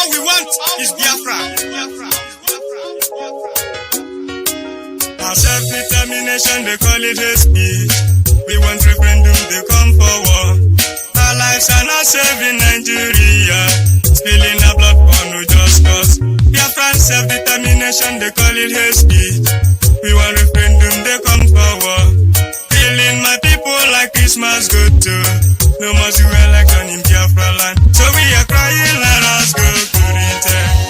All we want is Biafra. Our self-determination, they call it hate speech. We want referendum, they come for war. Our lives are not safe in Nigeria. Spilling our blood for no just cause. Biafra self-determination, they call it hate speech. We want referendum, they come for war. Killing my people like Christmas good too. No more to election in Biafra land. So we are crying, let us go to return.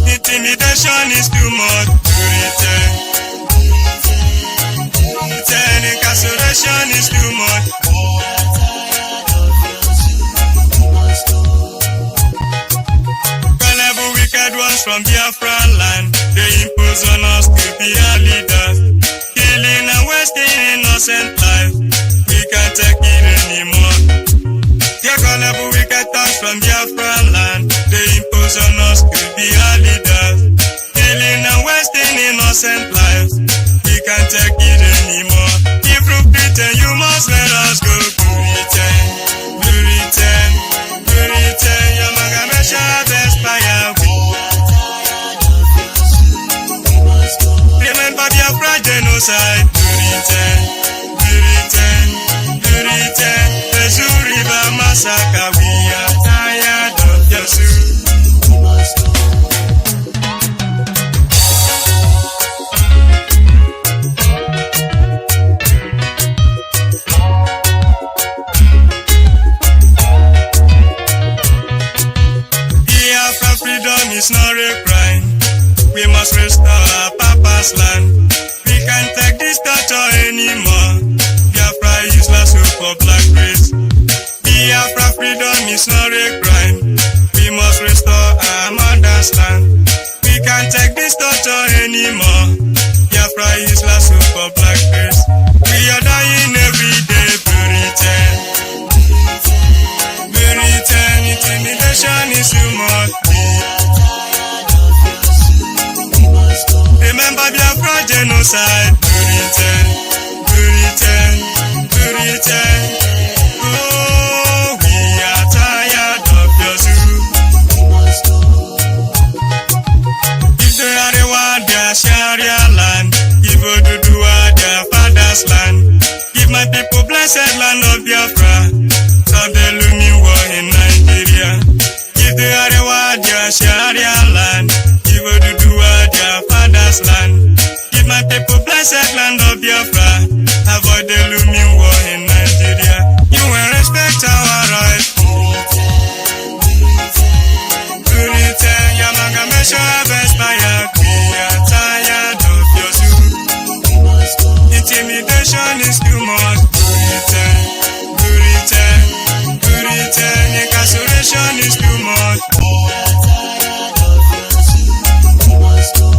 Intimidation is too much to return. Incarceration is too much. Gullible wicked ones from Biafra land, they impose on us to be our leaders. Killing and wasting innocent life, we can't take it anymore. The gullible wicked ones from Biafra land, they impose on us to be our leaders. Killing and wasting innocent lives, we can't take it anymore. If you pretend, you must let us go to return. To return, to return. Your Magamesha expired. Remember Biafra genocide. To return, to return, to return. The Zoo River massacre. We are tired of the zoo. It's not a crime. We must restore our papa's land. We can't take this torture anymore. Biafra is last hope for black race. Biafra freedom is not a crime. We must restore our mother's land. We can't take this torture anymore. Biafra is last hope for black race. We are dying every day. Puritan, Puritan, intimidation is too much. Remember Biafra genocide. Puritan, Puritan, Puritan. Oh, we are tired of your zoo. If they are the one, their Sharia land. Give Oduduwa their father's land. Give my people blessed land of Biafra. Stop the looming war in Nigeria. If they are the one, their Sharia land. Give Oduduwa their father's land. Give my people blessed land of Biafra. Avoid the looming war in Nigeria. You will respect our rights. To return, Yamagamesha expired. We are tired of your zoo. Intimidation is too much. To return, to return, to return. Incarceration is too much.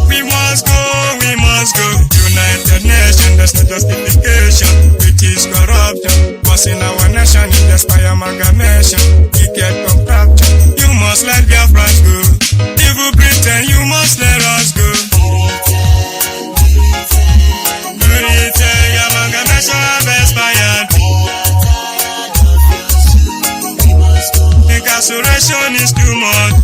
We must go. United Nations, there's no justification. It is corruption. What's in our nation is just by amalgamation. We get corruption. You must let Biafrans go. If you pretend, you must let us go. Incarceration is too much.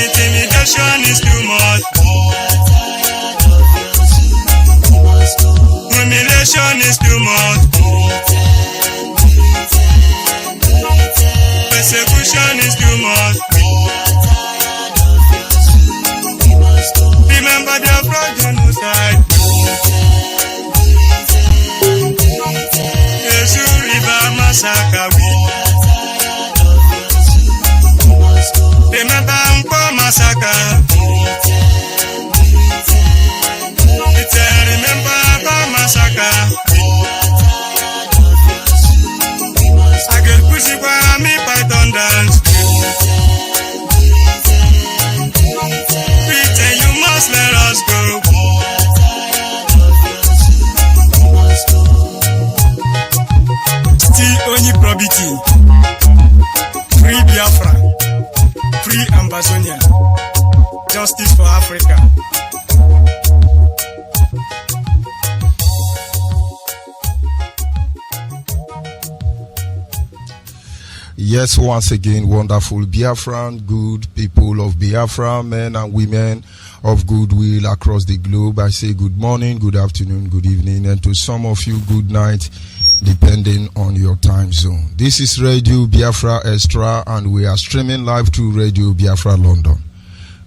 Intimidation is too much. Humiliation is too much. Persecution is too much. Remember the genocide. The Zoo River massacre. Remember Mpo massacre. Remember Mpo massacre. I get pussy by me python dance. Pretend you must let us go. Still only probity. Free Biafra. Free Ambazonia. Justice for Africa. Yes, once again, wonderful Biafran, good people of Biafra, men and women of goodwill across the globe. I say good morning, good afternoon, good evening, and to some of you, good night, depending on your time zone. This is Radio Biafra Extra, and we are streaming live through Radio Biafra London.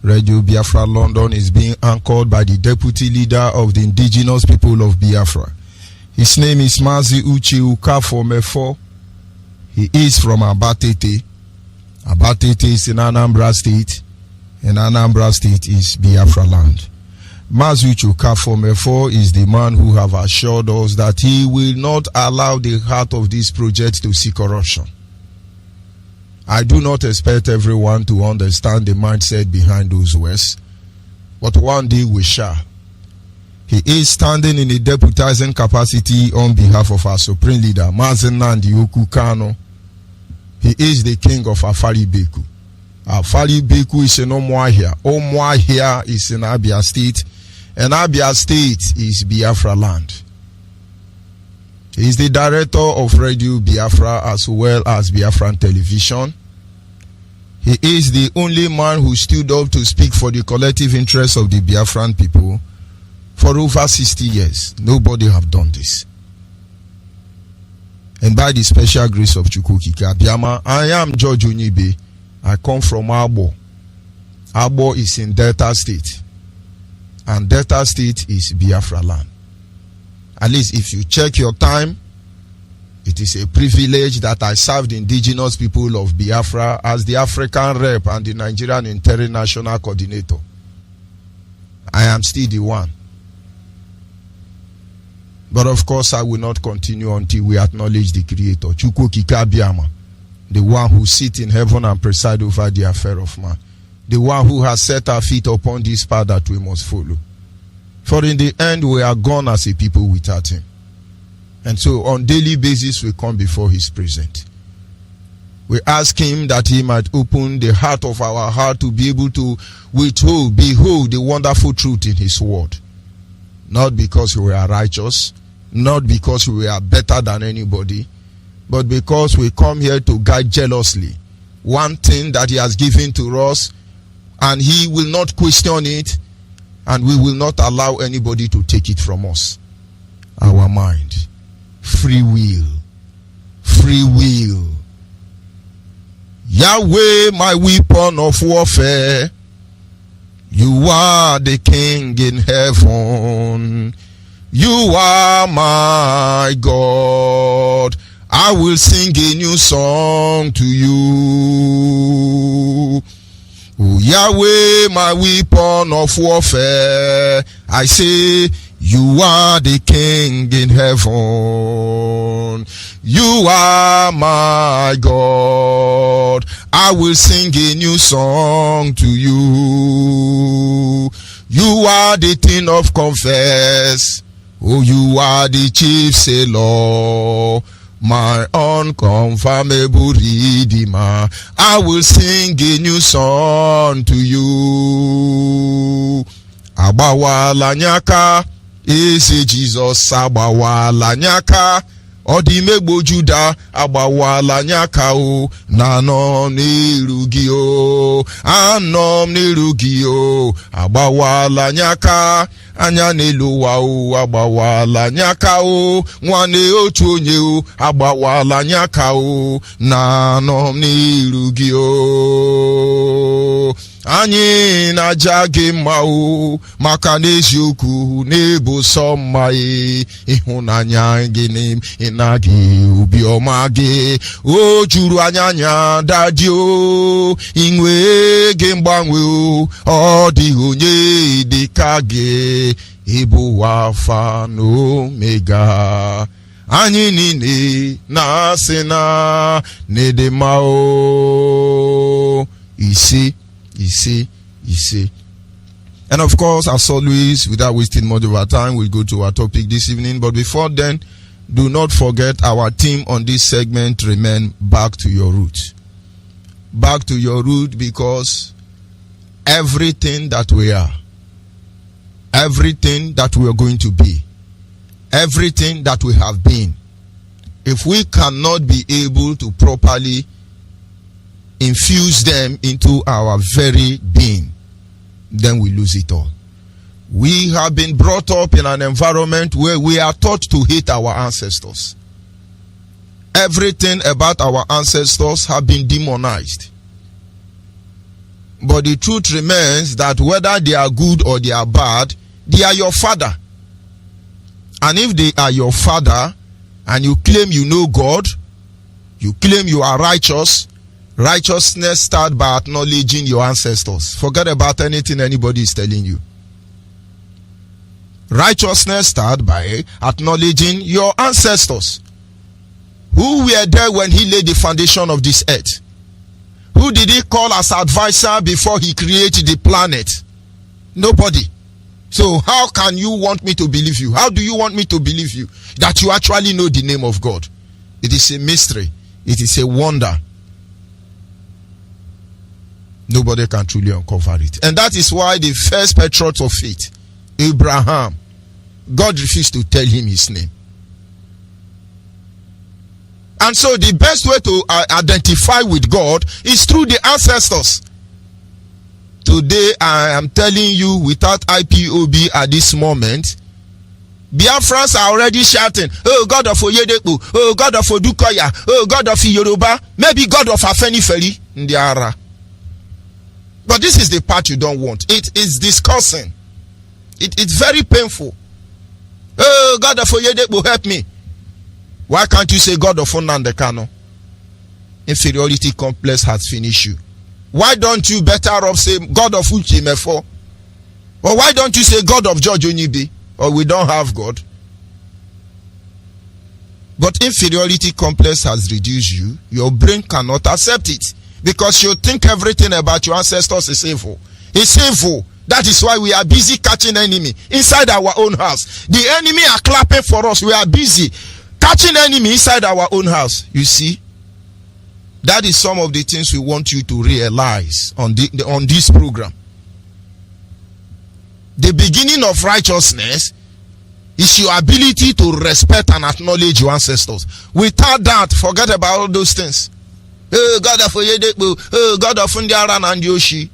Radio Biafra London is being anchored by the deputy leader of the indigenous people of Biafra. His name is Mazi Ukafomefo. He is from Abatete. Abatete is in Anambra State, and Anambra State is Biafra land. Mazi Ukafomefo is the man who have assured us that he will not allow the heart of this project to see corruption. I do not expect everyone to understand the mindset behind those words, but one day we shall. He is standing in a deputizing capacity on behalf of our supreme leader, Mazi Nnamdi Kanu. He is the king of Afari Beku. Afari Beku is in Umuahia. Umuahia is in Abia State, and Abia State is Biafra land. He is the director of Radio Biafra as well as Biafran Television. He is the only man who stood up to speak for the collective interests of the Biafran people for over 60 years. Nobody have done this. And by the special grace of Chukwukika Abiyama, I am George Onyeibe. I come from Abo. Abo is in Delta State. And Delta State is Biafra land. At least if you check your time, it is a privilege that I serve the indigenous people of Biafra as the African rep and the Nigerian international coordinator. I am still the one. But of course, I will not continue until we acknowledge the Creator, Chukwukika Abiyama, the one who sits in heaven and presides over the affair of man, the one who has set our feet upon this path that we must follow. For in the end, we are gone as a people without him. And so on daily basis, we come before his presence. We ask him that he might open the heart of our heart to be able to behold the wonderful truth in his word. Not because we are righteous, not because we are better than anybody, but because we come here to guide jealously one thing that he has given to us, and he will not question it, and we will not allow anybody to take it from us. Our mind. Free will. Free will. Yahweh, my weapon of warfare. You are the king in heaven. You are my God. I will sing a new song to you. Oh, Yahweh, my weapon of warfare. I say, you are the king in heaven. You are my God. I will sing a new song to you. You are the thing of confess. Oh, you are the chief sailor, my unconfirmable redeemer. I will sing a new song to you. Agbawala nyaka, ese Jesus agbawala nyaka. Odimegbo Juda agbawala nyaka o, nanom n'irugi o, anom n'irugi o, agbawala nyaka, anya n'eluwa o, agbawala nyaka o, nwane otu onye o, agbawala nyaka o, nanom n'irugi o. Anyị na-aja gị mma o, maka n'eziokwu n'ebu sọ mma ịhụnanya gị na gị obiọma gị o juru anya daji o, inwe gị mgbanwe o, ọ dịghị onye dị ka gị, ịbụ Alfa na Omega. Anyị niile na-asị na n'ịdị mma o. Isi. And of course, as always, without wasting much of our time, we'll go to our topic this evening. But before then, do not forget our theme on this segment, remain back to your root. Back to your root, because everything that we are, everything that we are going to be, everything that we have been, if we cannot be able to properly infuse them into our very being, then we lose it all. We have been brought up in an environment where we are taught to hate our ancestors. Everything about our ancestors have been demonized. But the truth remains that whether they are good or they are bad, they are your father. And if they are your father, and you claim you know God, you claim you are righteous, righteousness starts by acknowledging your ancestors. Forget about anything anybody is telling you. Righteousness starts by acknowledging your ancestors. Who were there when he laid the foundation of this earth? Who did he call as advisor before he created the planet? Nobody. So how can you want me to believe you? How do you want me to believe you that you actually know the name of God? It is a mystery. It is a wonder. Nobody can truly uncover it. And that is why the first patriarch of faith, Abraham, God refused to tell him his name. And so the best way to identify with God is through the ancestors. Today I am telling you, without IPOB at this moment, Biafrans are already shouting, oh God of Onyeibe, oh God of Odukoya, oh God of Yoruba, maybe God of Afenifere, Ndiara. But this is the part you don't want. It is disgusting. It's very painful. Oh God of Onyeibe, help me. Why can't you say God of Nnamdi? Inferiority complex has finished you. Why don't you better off say God of Uchimefo? Or why don't you say God of George Onyeibe? Or we don't have God? But inferiority complex has reduced you. Your brain cannot accept it. Because you think everything about your ancestors is evil. It's evil. That is why we are busy catching enemy inside our own house. The enemy are clapping for us. We are busy catching enemy inside our own house. You see, that is some of the things we want you to realize on this program. The beginning of righteousness is your ability to respect and acknowledge your ancestors. Without that, forget about all those things. Oh God of Onyeibe, oh God of Ndiara and Yoshi.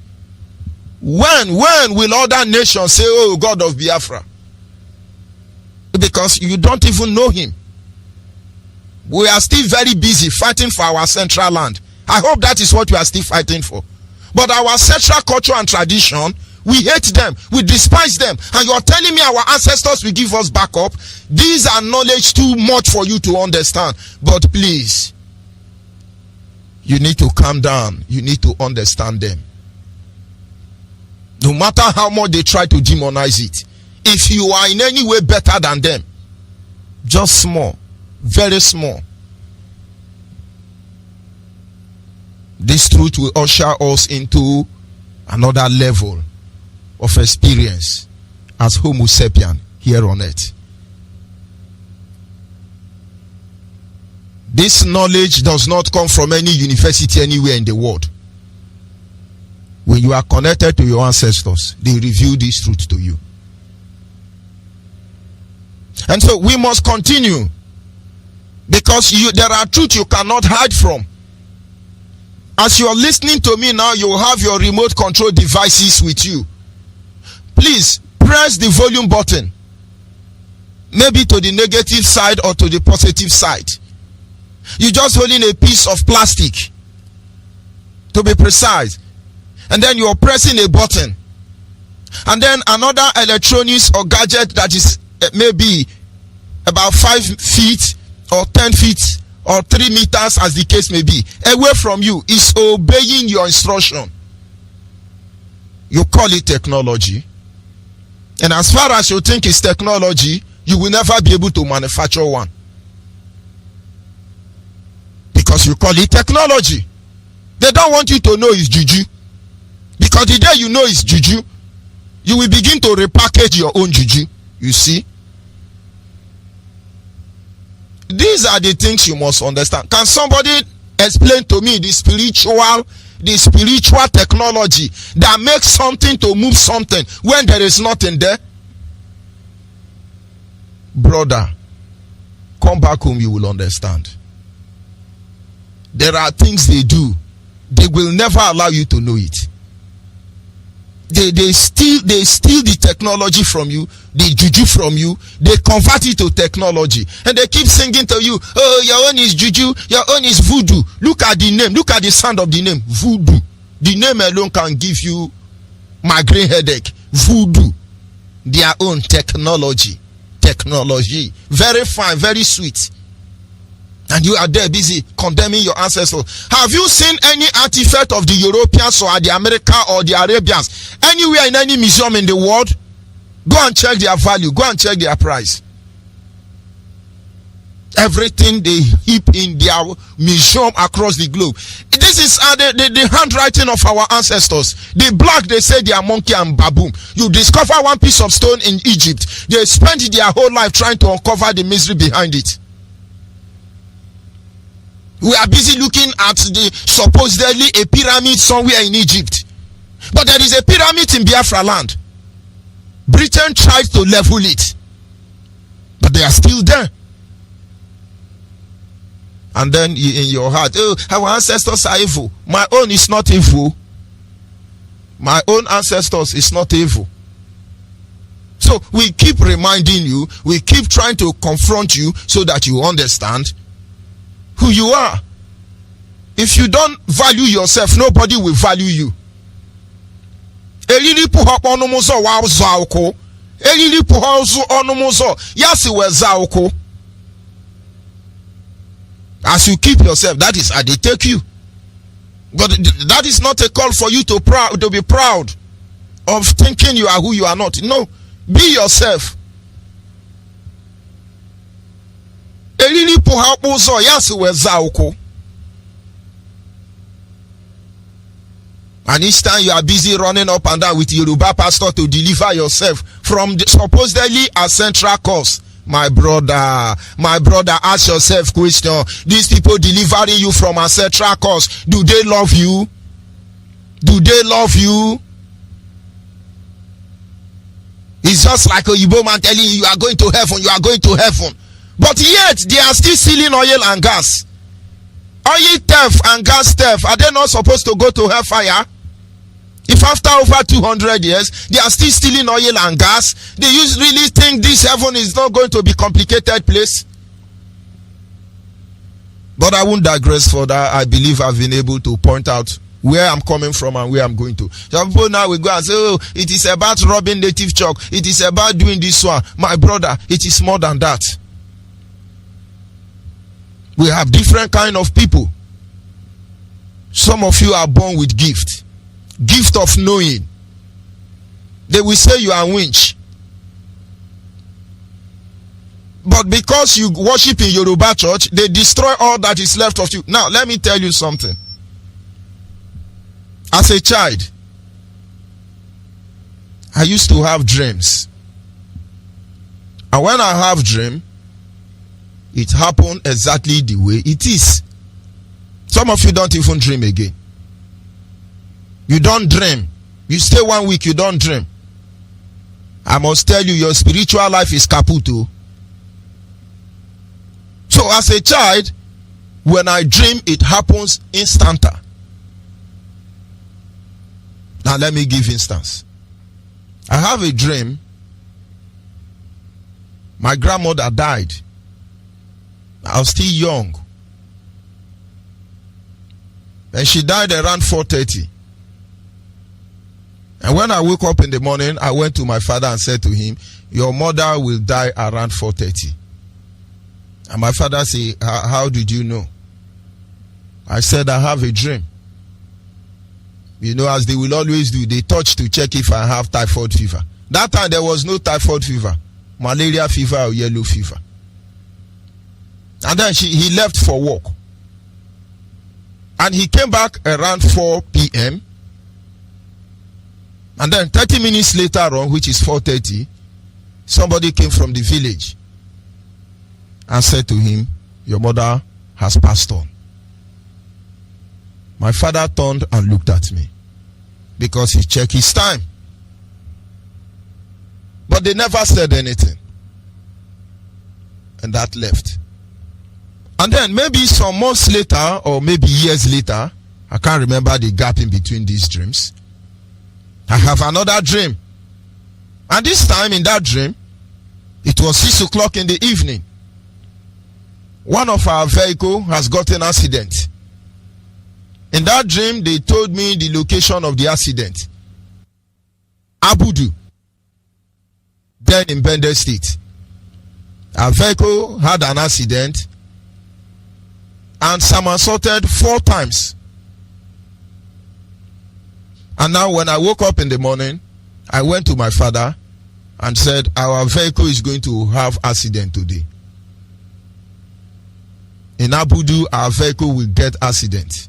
When will other nations say, oh God of Biafra? Because you don't even know him. We are still very busy fighting for our central land. I hope that is what we are still fighting for. But our central culture and tradition, we hate them, we despise them. And you are telling me our ancestors will give us backup? These are knowledge too much for you to understand. But please, you need to calm down. You need to understand them. No matter how much they try to demonize it, if you are in any way better than them, just small, very small, this truth will usher us into another level of experience as Homo sapien here on earth. This knowledge does not come from any university anywhere in the world. When you are connected to your ancestors, they reveal this truth to you. And so we must continue, because there are truths you cannot hide from. As you are listening to me now, you will have your remote control devices with you. Please press the volume button, maybe to the negative side or to the positive side. You're just holding a piece of plastic, to be precise, and then you're pressing a button, and then another electronics or gadget that is maybe about 5 feet or 10 feet or 3 meters, as the case may be, away from you, is obeying your instruction. You call it technology, and as far as you think it's technology, you will never be able to manufacture one, because you call it technology. They don't want you to know it's juju, because the day you know it's juju, you will begin to repackage your own juju. You see, these are the things you must understand. Can somebody explain to me the spiritual technology that makes something to move something when there is nothing there? Brother, come back home, you will understand. There are things they do They will never allow you to know it. They steal the technology from you, they juju from you, they convert it to technology, and they keep singing to you, oh, your own is juju, your own is voodoo. Look at the name, look at the sound of the name, voodoo. The name alone can give you migraine headache. Voodoo. Their own technology, very fine, very sweet, and you are there busy condemning your ancestors. Have you seen any artifact of the Europeans or the America or the Arabians anywhere in any museum in the world? Go and check their value, go and check their price. Everything they heap in their museum across the globe. This is the handwriting of our ancestors. The black, they say they are monkey and baboon. You discover one piece of stone in Egypt, they spent their whole life trying to uncover the mystery behind it. We are busy looking at the supposedly a pyramid somewhere in Egypt, but there is a pyramid in Biafra land. Britain tried to level it, but they are still there. And then in your heart, oh, our ancestors are evil. My own is not evil. My own ancestors is not evil. So we keep reminding you, we keep trying to confront you so that you understand who you are. If you don't value yourself, nobody will value you. As you keep yourself, that is how they take you. But that is not a call for you to be proud of thinking you are who you are not. No, be yourself. And each time you are busy running up and down with Yoruba pastor to deliver yourself from the supposedly a central cause. My brother, ask yourself question. These people delivering you from a central cause, do they love you? Do they love you? It's just like a Ipob man telling you, you are going to heaven, you are going to heaven. But yet, they are still stealing oil and gas. Oil theft and gas theft, are they not supposed to go to hellfire? If after over 200 years, they are still stealing oil and gas, they really think this heaven is not going to be a complicated place? But I won't digress further. I believe I've been able to point out where I'm coming from and where I'm going to. Some people now will go and say, oh, it is about robbing native chalk. It is about doing this one. My brother, it is more than that. We have different kind of people. Some of you are born with gift of knowing. They will say you are winch, but because you worship in Yoruba church, they destroy all that is left of you. Now let me tell you something. As a child, I used to have dreams, and when I have dream, it happened exactly the way it is. Some of you don't even dream again. You don't dream. You stay 1 week, you don't dream. I must tell you, your spiritual life is kaputo. So as a child, when I dream, it happens instanta. Now let me give instance. I have a dream. My grandmother died. I was still young. And she died around 4:30. And when I woke up in the morning, I went to my father and said to him, your mother will die around 4:30. And my father said, how did you know? I said, I have a dream. You know, as they will always do, they touch to check if I have typhoid fever. That time there was no typhoid fever, malaria fever or yellow fever. And then he left for work. And he came back around 4 p.m. And then 30 minutes later on, which is 4:30, somebody came from the village and said to him, your mother has passed on. My father turned and looked at me because he checked his time. But they never said anything. And that left. And then maybe some months later or maybe years later, I can't remember the gap in between these dreams. I have another dream. And this time in that dream, it was 6 o'clock in the evening. One of our vehicle has got an accident. In that dream, they told me the location of the accident. Abudu, then in Bender State. Our vehicle had an accident and somersaulted 4 times. And now when I woke up in the morning, I went to my father and said, our vehicle is going to have accident today. In Abudu, our vehicle will get accident.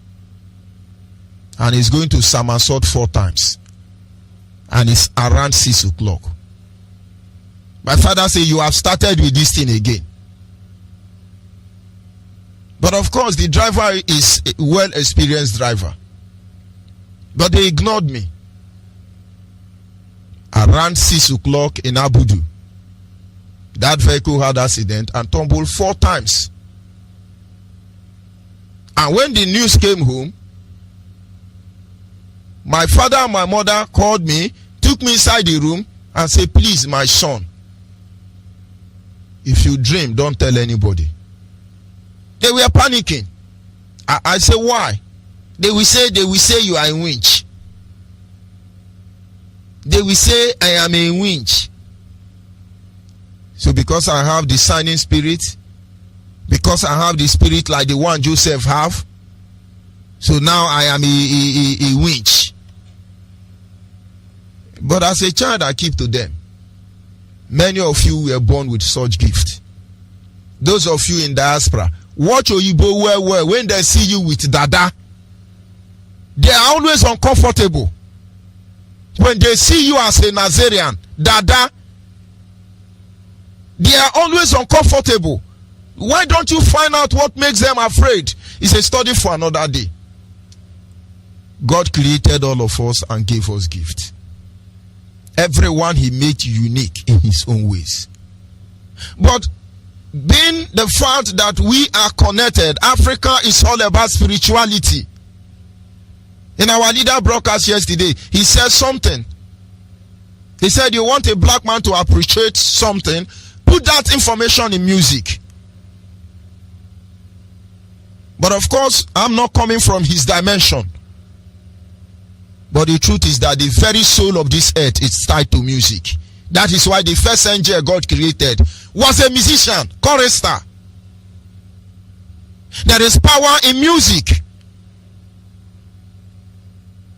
And it's going to somersault 4 times. And it's around 6 o'clock. My father said, you have started with this thing again. But of course, the driver is a well-experienced driver. But they ignored me. Around 6 o'clock in Abudu, that vehicle had accident and tumbled 4 times. And when the news came home, my father and my mother called me, took me inside the room and said, please, my son, if you dream, don't tell anybody. They were panicking. I said, why? They will say you are a winch. They will say I am a winch. So because I have the signing spirit, because I have the spirit like the one Joseph have, so now I am a winch. But as a child, I keep to them. Many of you were born with such gift. Those of you in diaspora, watch Onyeibe well. When they see you with dada, they are always uncomfortable. When they see you as a Nazarian, dada, they are always uncomfortable. Why don't you find out what makes them afraid? It's a study for another day. God created all of us and gave us gifts. Everyone he made unique in his own ways. But being the fact that we are connected, Africa is all about spirituality. In our leader broadcast yesterday, he said something. He said, you want a black man to appreciate something, put that information in music. But of course, I'm not coming from his dimension. But the truth is that the very soul of this earth is tied to music. That is why the first angel God created was a musician, chorister. There is power in music.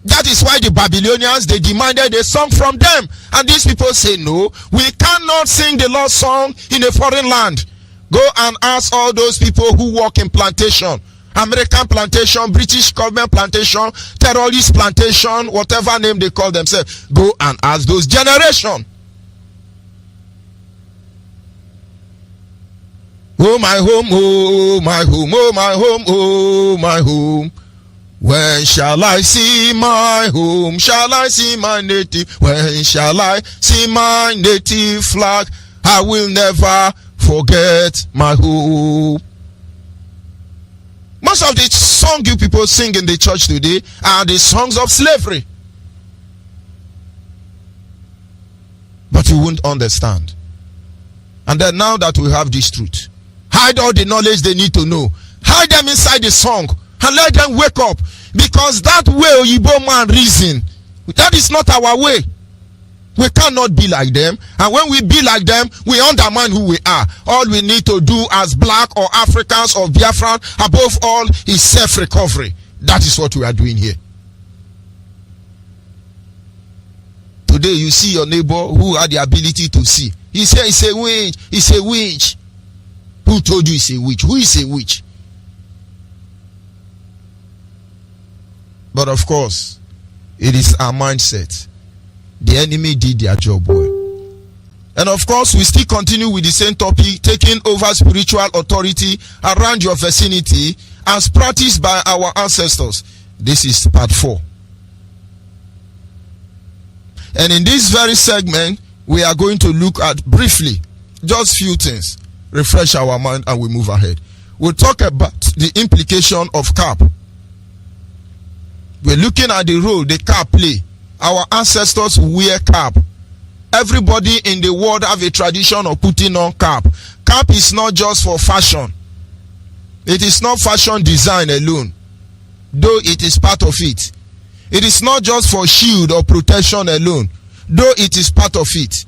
That is why the Babylonians, they demanded a song from them. And these people say, no, we cannot sing the Lord's song in a foreign land. Go and ask all those people who work in plantation. American plantation, British government plantation, terrorist plantation, whatever name they call themselves. Go and ask those generation. Oh my home, oh my home, oh my home, oh my home. When shall I see my home? Shall I see my native? When shall I see my native flag? I will never forget my home. Most of the songs you people sing in the church today are the songs of slavery. But you won't understand. And then now that we have this truth, hide all the knowledge they need to know. Hide them inside the song and let them wake up. Because that way Onyeibe man reason, that is not our way. We cannot be like them. And when we be like them, we undermine who we are. All we need to do as black or Africans or Biafran, above all, is self-recovery. That is what we are doing here. Today you see your neighbor who had the ability to see. He said it's a witch. It's a witch. Who told you it's a witch? Who is a witch? But of course, it is our mindset. The enemy did their job well. And of course, we still continue with the same topic, taking over spiritual authority around your vicinity as practiced by our ancestors. This is part 4. And in this very segment, we are going to look at briefly just few things, refresh our mind, and we move ahead. We'll talk about the implication of cap. We're looking at the role the cap play. Our ancestors wear cap. Everybody in the world have a tradition of putting on cap. Cap is not just for fashion. It is not fashion design alone, though it is part of it. It is not just for shield or protection alone, though it is part of it.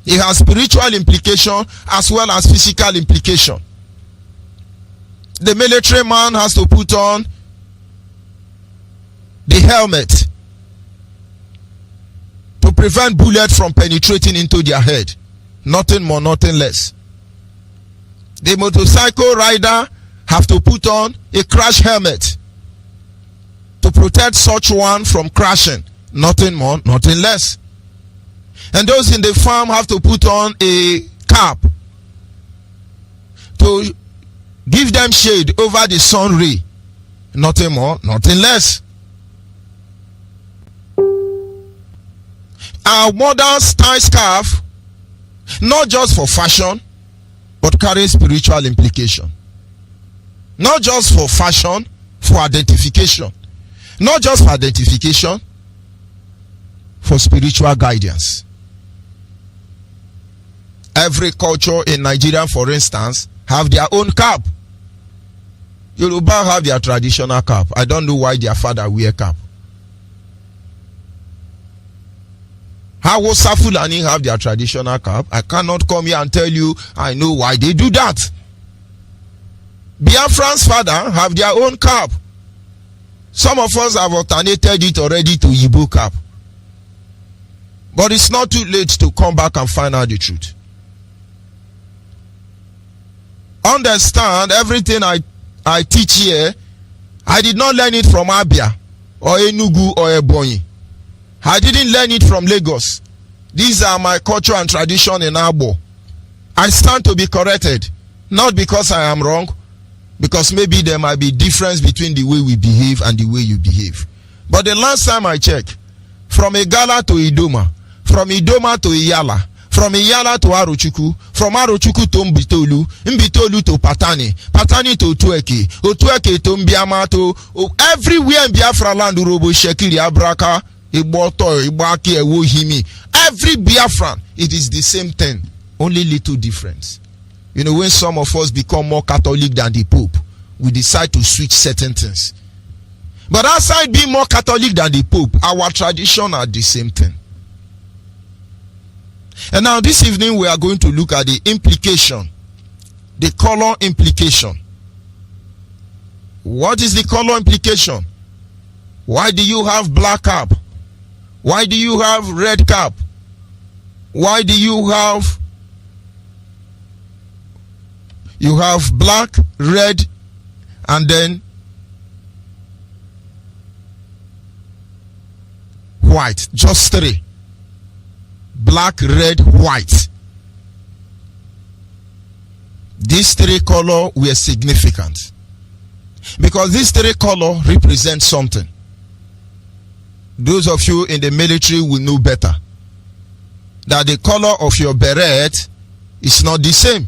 It has spiritual implication as well as physical implication. The military man has to put on the helmet to prevent bullets from penetrating into their head. Nothing more, nothing less. The motorcycle rider have to put on a crash helmet to protect such one from crashing. Nothing more, nothing less. And those in the farm have to put on a cap to give them shade over the sun ray. Nothing more, nothing less. Our mothers tie scarf not just for fashion, but carry spiritual implication. Not just for fashion, for identification. Not just for identification, for spiritual guidance. Every culture in Nigeria, for instance, have their own cap. Yoruba have their traditional cap. I don't know why their father wear cap. Hausa Fulani have their traditional cap. I cannot come here and tell you I know why they do that. Biafran's father have their own cap. Some of us have alternated it already to Igbo cap. But it's not too late to come back and find out the truth. Understand, everything I teach here, I did not learn it from Abia or Enugu or Ebonyi. I didn't learn it from Lagos. These are my culture and tradition in Abo. I stand to be corrected, not because I am wrong, because maybe there might be difference between the way we behave and the way you behave. But the last time I checked, from Igala to Idoma, from Idoma to Iyala, from Iyala to Arochukwu, from Arochukwu to Mbitolu, Mbitolu to Patani, Patani to Otueke, Otueke to Mbiama to everywhere in Biafra land, Urobo, Shekiri, Abraka, Iboto, Ibaki, Ewohimi. Every Biafran, it is the same thing, only little difference. You know, when some of us become more Catholic than the Pope, we decide to switch certain things. But outside being more Catholic than the Pope, our tradition are the same thing. And now this evening we are going to look at the implication, the color implication. What is the color implication? Why do you have black cap? Why do you have red cap? Why do you have black, red, and then white? Just three. Black, red, white. These three colors were significant because these three colors represent something. Those of you in the military will know better that the color of your beret is not the same.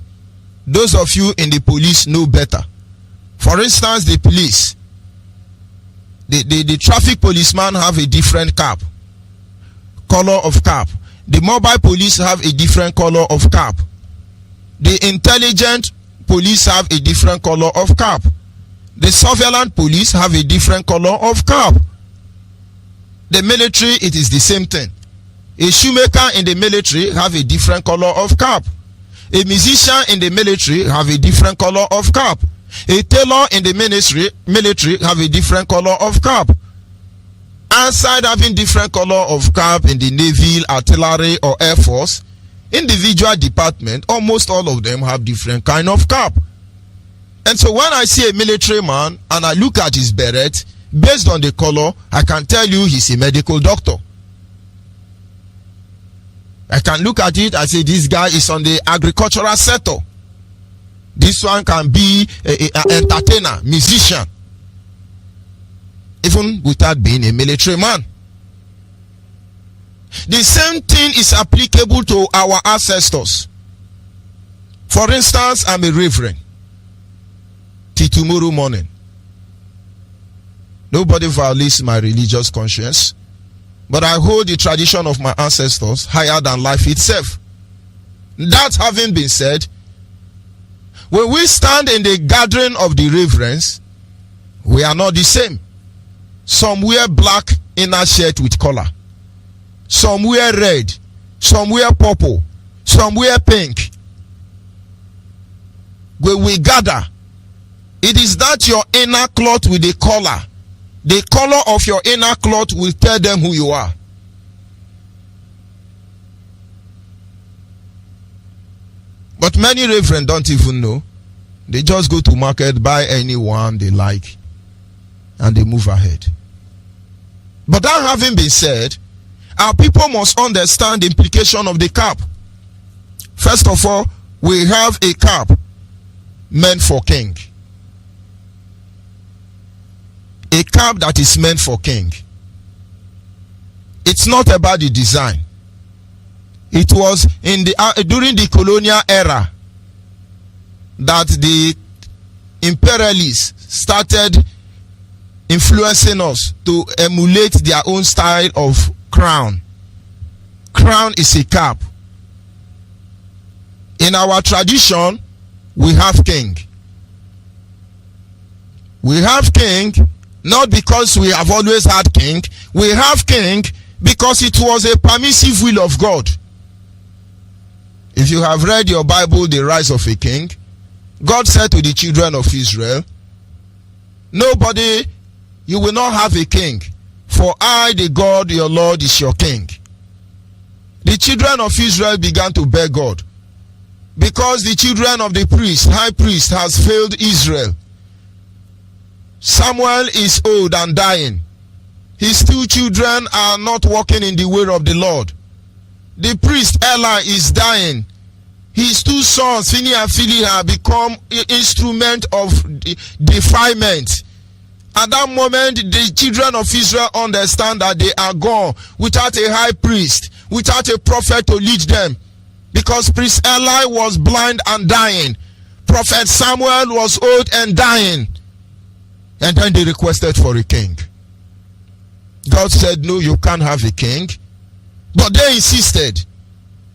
Those of you in the police know better. For instance, the police, the traffic policeman have a different cap, color of cap. The mobile police have a different color of cap. The intelligent police have a different color of cap. The surveillance police have a different color of cap. The military, it is the same thing. A shoemaker in the military have a different color of cap. A musician in the military have a different color of cap. A tailor in the military have a different color of cap. Outside having different color of cap in the Navy, artillery, or Air Force, individual department, almost all of them have different kind of cap. And so when I see a military man and I look at his beret, based on the color, I can tell you he's a medical doctor. I can look at it and say this guy is on the agricultural sector. This one can be an entertainer, musician, even without being a military man. The same thing is applicable to our ancestors. For instance, I'm a reverend till tomorrow morning. Nobody violates my religious conscience, but I hold the tradition of my ancestors higher than life itself. That having been said, when we stand in the gathering of the reverends, we are not the same. Some wear black inner shirt with collar. Some wear red. Some wear purple. Some wear pink. When we gather, it is that your inner cloth with the collar. The color of your inner cloth will tell them who you are. But many reverends don't even know. They just go to market, buy anyone they like, and they move ahead. But that having been said, our people must understand the implication of the cap. First of all, we have a cap meant for king. A cap that is meant for king. It's not about the design. It was in the during the colonial era that the imperialists started influencing us to emulate their own style of crown. Crown is a cap. In our tradition, we have king. We have king not because we have always had king. We have king because it was a permissive will of God. If you have read your Bible, The Rise of a King, God said to the children of Israel, nobody, you will not have a king, for I, the God, your Lord, is your king. The children of Israel began to beg God, because the children of the priest, high priest, has failed Israel. Samuel is old and dying. His two children are not walking in the way of the Lord. The priest Eli is dying. His two sons, Phini and Phili, have become instrument of defilement. At that moment, the children of Israel understand that they are gone without a high priest, without a prophet to lead them. Because priest Eli was blind and dying. Prophet Samuel was old and dying. And then they requested for a king. God said, no, you can't have a king. But they insisted.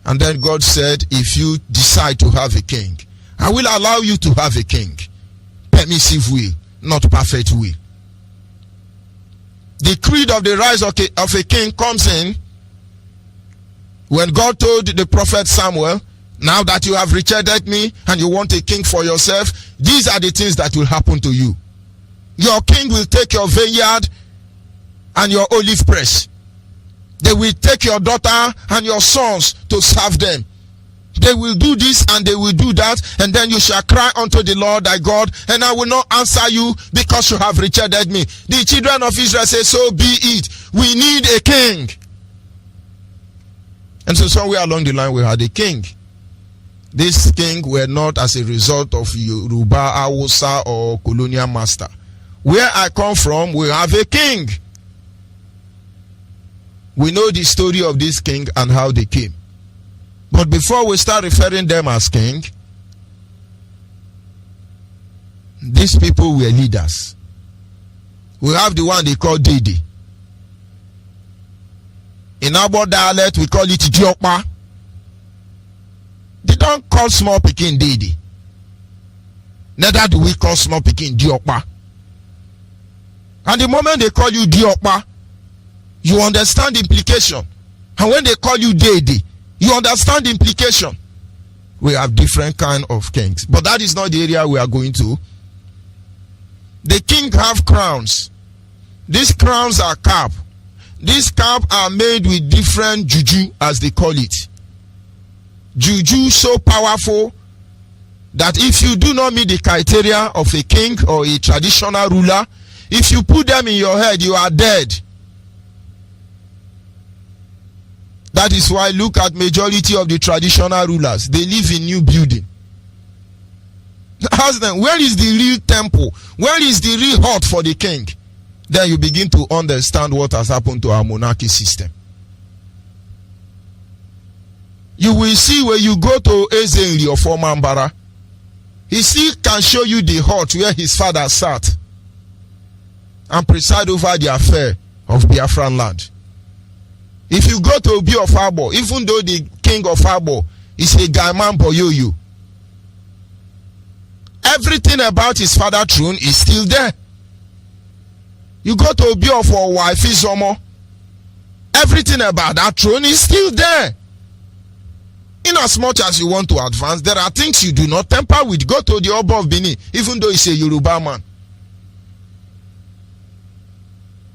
And then God said, if you decide to have a king, I will allow you to have a king. Permissive will, not perfect will. The creed of the rise of a king comes in when God told the prophet Samuel, now that you have rejected me and you want a king for yourself, these are the things that will happen to you. Your king will take your vineyard and your olive press. They will take your daughter and your sons to serve them. They will do this and they will do that, and then you shall cry unto the Lord thy God, and I will not answer you because you have rejected me. The children of Israel say, so be it. We need a king. And so somewhere along the line we had a king. This king were not as a result of Yoruba, Hausa, or colonial master. Where I come from, we have a king. We know the story of this king and how they came. But before we start referring them as king, these people were leaders. We have the one they call Dede. In our dialect, we call it Diokpa. They don't call small pikin Dede. Neither do we call small pikin Diokpa. And the moment they call you Diokpa, you understand the implication. And when they call you Dede, you understand the implication. We have different kind of kings. But that is not the area we are going to. The king have crowns. These crowns are cap. These cap are made with different juju, as they call it. Juju so powerful that if you do not meet the criteria of a king or a traditional ruler, if you put them in your head, you are dead. That is why look at majority of the traditional rulers. They live in new building. Ask them, where is the real temple? Where is the real hut for the king? Then you begin to understand what has happened to our monarchy system. You will see when you go to Ezenli or Formambara, he still can show you the hut where his father sat. and preside over the affair of Biafran land. If you go to Obi of Abo, even though the king of Abo is a guy man boyoyo, everything about his father throne is still there. You go to Obi of wife Izomo, everything about that throne is still there. In as much as you want to advance, there are things you do not tamper with. Go to the Oba of Benin, even though he's a Yoruba man.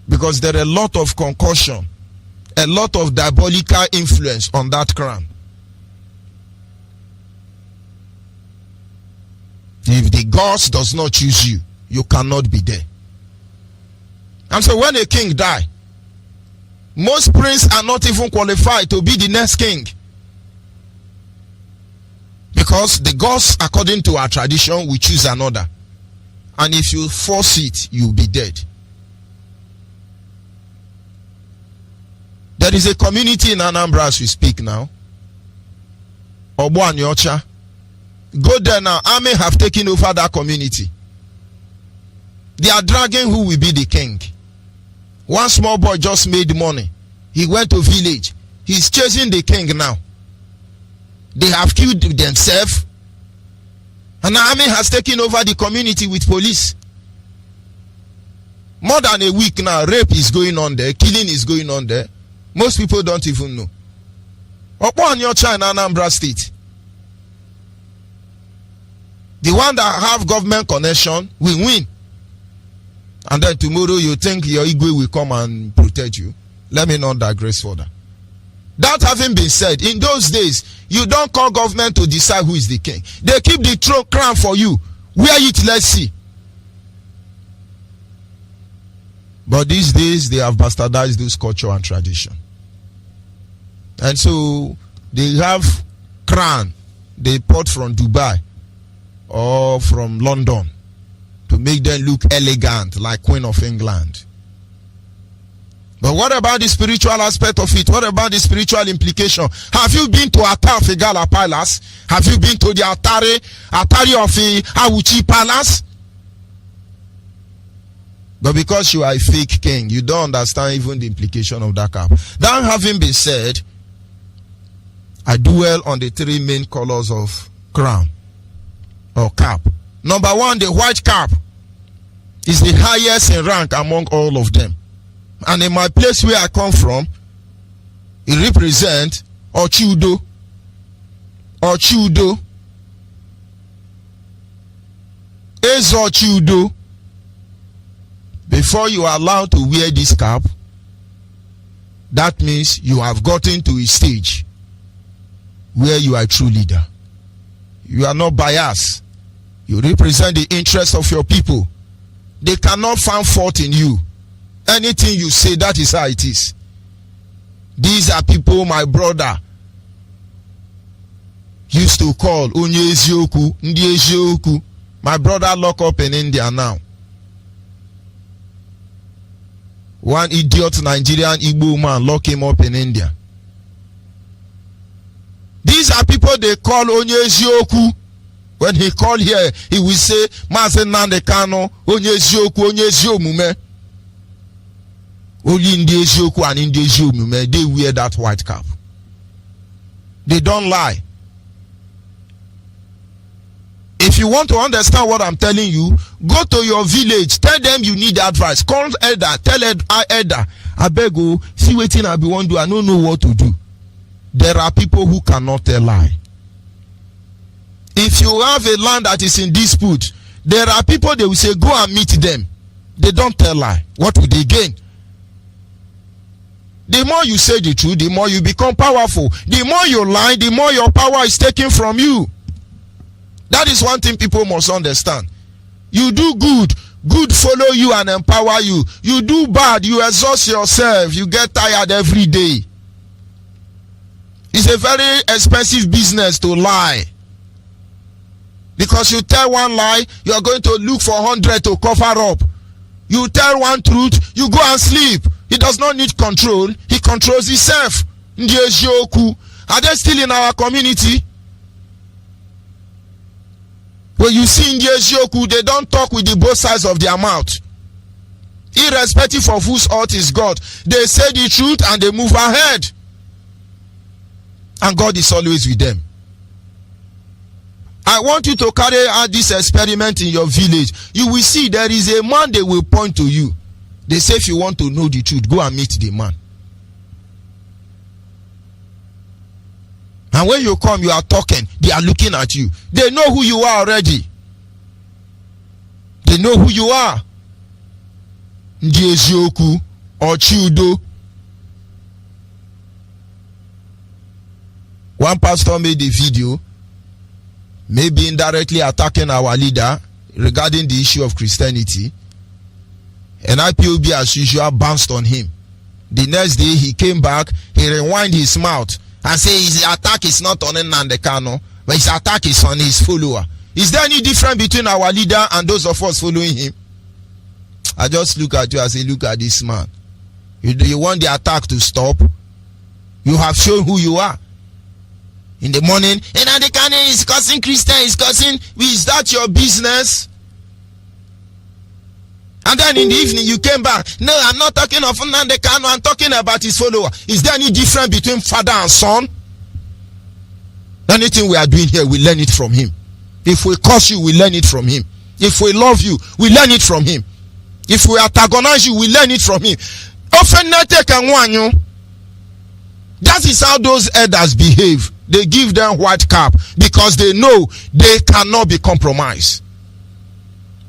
Because there are a lot of concussion, a lot of diabolical influence on that crown. If the gods does not choose you, you cannot be there. And so when a king die, most princes are not even qualified to be the next king. Because the gods, according to our tradition, will choose another. And if you force it, you'll be dead. There is a community in Anambra as we speak now. Obo and Yocha. Go there now. Army have taken over that community. They are dragging who will be the king. One small boy just made money. He went to village. He's chasing the king now. They have killed themselves. And the army has taken over the community with police. More than a week now, rape is going on there. Killing is going on there. Most people don't even know. Upon your child in Anambra State, the one that have government connection will win. And then tomorrow you think your Igwe will come and protect you. Let me not digress further. That having been said, in those days, you don't call government to decide who is the king. They keep the crown for you. Wear it, let's see. But these days, they have bastardized those culture and tradition. And so, they have crown they bought from Dubai or from London to make them look elegant like Queen of England. But what about the spiritual aspect of it? What about the spiritual implication? Have you been to Atar Figala Palace? Have you been to the Atari of Awuchi Palace? But because you are a fake king, you don't understand even the implication of that cap. That having been said, I dwell on the three main colors of crown or cap. Number one, the white cap is the highest in rank among all of them. And in my place where I come from, it represents Ochudo. Ezochudo. Before you are allowed to wear this cap, that means you have gotten to a stage where you are a true leader. You are not biased. You represent the interests of your people. They cannot find fault in you. Anything you say, that is how it is. These are people my brother used to call Onyeibe, Ndi. My brother locked up in India now. One idiot Nigerian Igbo man locked him up in India. These are people they call Onyeibe. When he called here, he will say, Mazi Nandekano, Onyeibe Mume. Only in the and in the they wear that white cap. They don't lie. If you want to understand what I'm telling you, go to your village. Tell them you need advice. Call elder. Tell elder. I beg you, see what I be want to do. I don't know what to do. There are people who cannot tell lie. If you have a land that is in dispute, there are people they will say, go and meet them. They don't tell lie. What will they gain? The more you say the truth, the more you become powerful. The more you lie, the more your power is taken from you. That is one thing people must understand. You do good, good follow you and empower you. You do bad, you exhaust yourself, you get tired every day. It's a very expensive business to lie. Because you tell one lie, you are going to look for 100 to cover up. You tell one truth, you go and sleep. He does not need control. He controls himself. Are they still in our community? When you see Ndiejoku, they don't talk with the both sides of their mouth. irrespective of whose heart is God. They say the truth and they move ahead. And God is always with them. I want you to carry out this experiment in your village. You will see there is a man they will point to you. They say if you want to know the truth, go and meet the man. And when you come, you are talking. They are looking at you. They know who you are already. They know who you are. Ndiesioku or Chudo. One pastor made a video, maybe indirectly attacking our leader regarding the issue of Christianity. And IPOB as usual bounced on him. The next day he came back, he rewind his mouth and say his attack is not on Nnamdi Kanu, but his attack is on his follower. Is there any difference between our leader and those of us following him? I just look at you and say, look at this man. You want the attack to stop? You have shown who you are. In the morning, Nnamdi Kanu is cursing Christian, is cursing. Is that your business? And then in the evening you came back. No, I'm not talking of Nnamdi Kanu, I'm talking about his follower. Is there any difference between father and son? Anything we are doing here, we learn it from him. If we curse you, we learn it from him. If we love you, we learn it from him. If we antagonize you, we learn it from him. That is how those elders behave. They give them white cap because they know they cannot be compromised.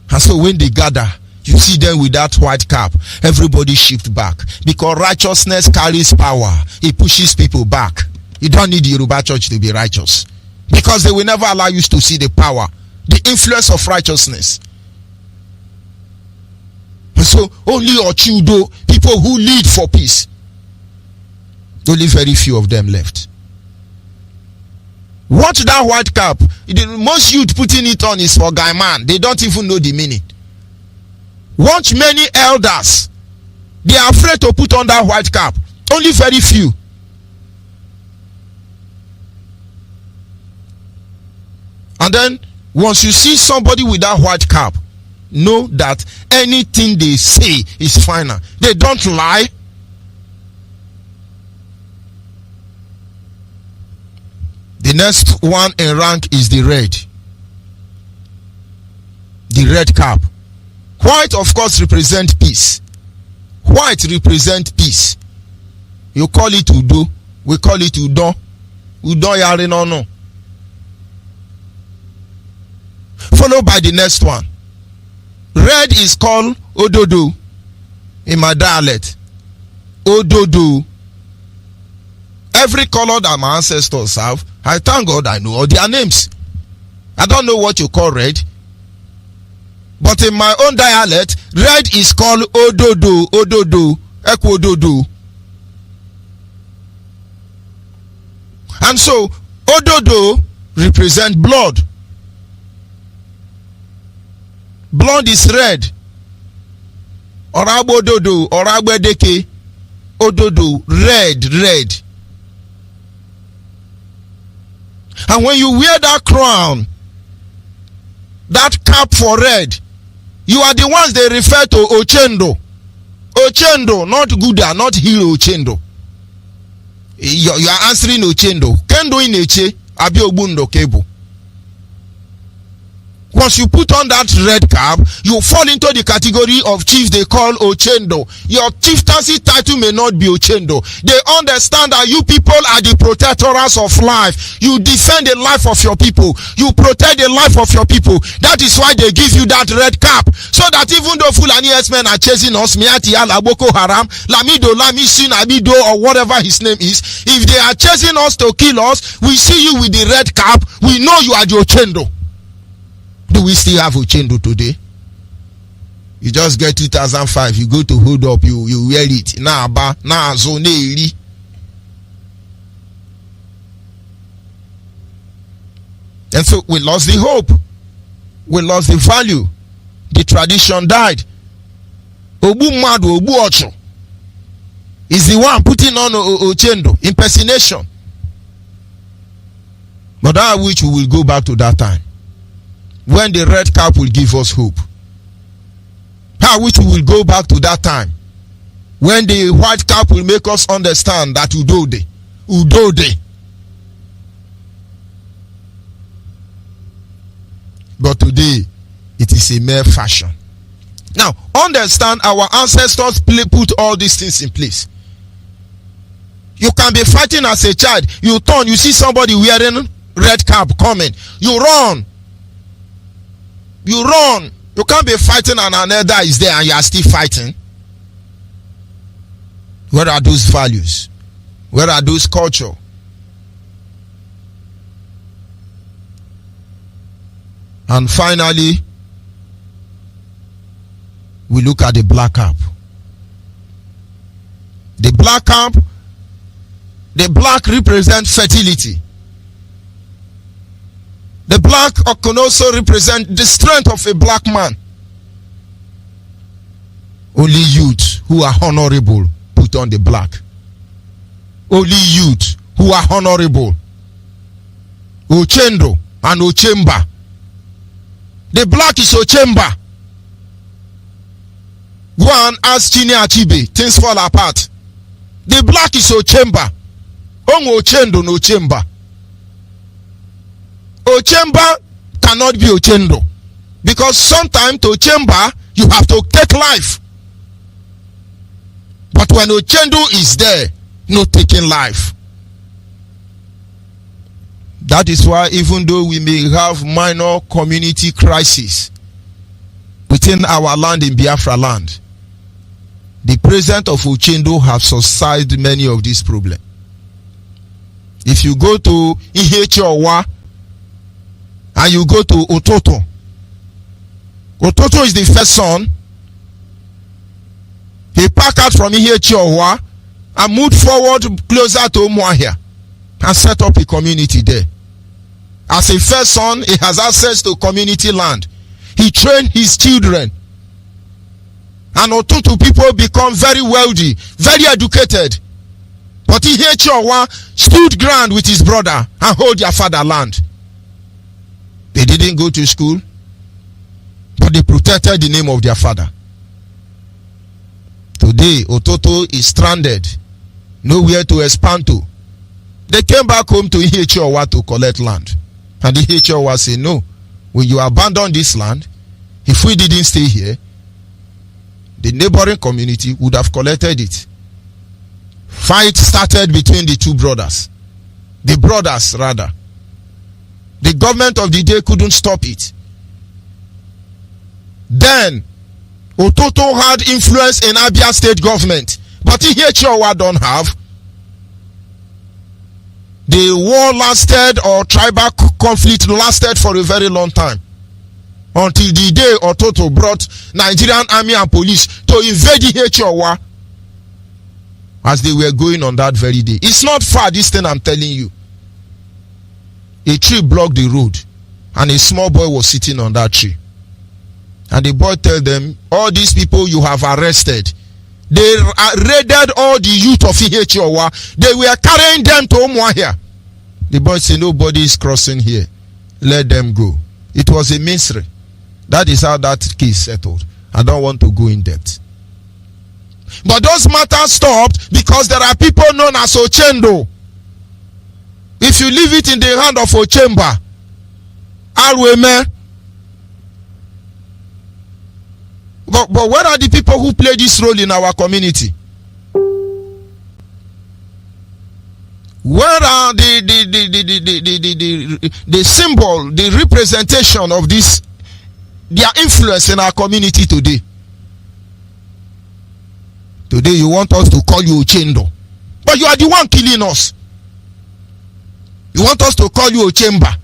And so when they gather, you see them with that white cap, everybody shift back. Because righteousness carries power. It pushes people back. You don't need the Yoruba church to be righteous. Because they will never allow you to see the power, the influence of righteousness. And so only Ochudo, people who lead for peace, only very few of them left. Watch that white cap. The most youth putting it on is for guy man. They don't even know the meaning. Watch many elders. They are afraid to put on that white cap. Only very few. And then once you see somebody with that white cap, know that anything they say is final. They don't lie. The next one in rank is the red. The red cap. White, of course, represent peace. White represent peace. You call it Udo. We call it Udon. Udon yare no no. Followed by the next one. Red is called Ododo in my dialect. Ododo. Every color that my ancestors have, I thank God I know all their names. I don't know what you call red. But in my own dialect, red is called Ododo. Ododo. Ekwododo. And so, Ododo represents blood. Blood is red. Orabododo, Orabedeke, Ododo, red. And when you wear that crown, that cap for red, you are the ones they refer to Ochendo. Ochendo, not Guda, not Hero Ochendo. You are answering Ochendo. Kendo in Eche, Abi Obundo Kebo. Once you put on that red cap, you fall into the category of chiefs they call Ochendo. Your chieftaincy title may not be Ochendo. They understand that you people are the protectors of life. You defend the life of your people. You protect the life of your people. That is why they give you that red cap. So that even though Fulani men are chasing us, Miati Ala Boko Haram, Lamido, Lamisin, Abido, or whatever his name is, if they are chasing us to kill us, we see you with the red cap, we know you are the Ochendo. Do we still have Ochendo today? You just get 2005, you go to hold up, you wear it. And so we lost the hope. We lost the value. The tradition died. Obu Madu, Obu Ocho is the one putting on Ochendo, impersonation. But I wish we will go back to that time when the red cap will give us hope. How which we will go back to that time when the white cap will make us understand that Udode. But today, it is a mere fashion. Now, understand our ancestors put all these things in place. You can be fighting as a child. You turn, you see somebody wearing red cap coming. You run. You run. You can't be fighting and another is there and you are still fighting. Where are those values? Where are those culture? And finally, we look at the black cap. The black cap, the black represents fertility. The black can also represent the strength of a black man. Only youth who are honorable put on the black. Only youth who are honorable. Ochendo and Ochemba. The black is Ochemba. Go and ask Chini Achibe. Things fall apart. The black is Ochemba. Ongo Ochendo no Ochemba. Ochemba cannot be Ochendo. Because sometimes to Ochemba, you have to take life. But when Ochendo is there, no taking life. That is why even though we may have minor community crisis within our land in Biafra land, the presence of Ochendo have subsided many of these problems. If you go to Ihechowa and you go to Ototo, Ototo is the first son. He packed out from Ihechowa and moved forward closer to Umuahia and set up a community there. As a first son, he has access to community land. He trained his children. And Otutu people become very wealthy, very educated. But Ihechowa stood ground with his brother and hold their fatherland. They didn't go to school, but they protected the name of their father. Today, Ototo is stranded, nowhere to expand to. They came back home to Ihechowa to collect land. And Ihechowa said, no, when you abandon this land, if we didn't stay here, the neighboring community would have collected it. Fight started between the two brothers. The brothers, rather. The government of the day couldn't stop it. Then, Ototo had influence in Abia state government, but Ihechowa don't have. The war lasted, or tribal conflict lasted for a very long time. Until the day Ototo brought Nigerian army and police to invade Ihechowa as they were going on that very day. It's not far, this thing I'm telling you. A tree blocked the road and a small boy was sitting on that tree. And the boy told them, all these people you have arrested, they raided all the youth of Ihechowa. They were carrying them to Umuahia. The boy said, nobody is crossing here. Let them go. It was a mystery. That is how that case settled. I don't want to go in depth. But those matters stopped because there are people known as Ochendo. If you leave it in the hand of Ochemba, Alweme. But where are the people who play this role in our community? Where are the symbol, the representation of this, their influence in our community today? Today you want us to call you Ochendo, but you are the one killing us. You want us to call you Ochemba,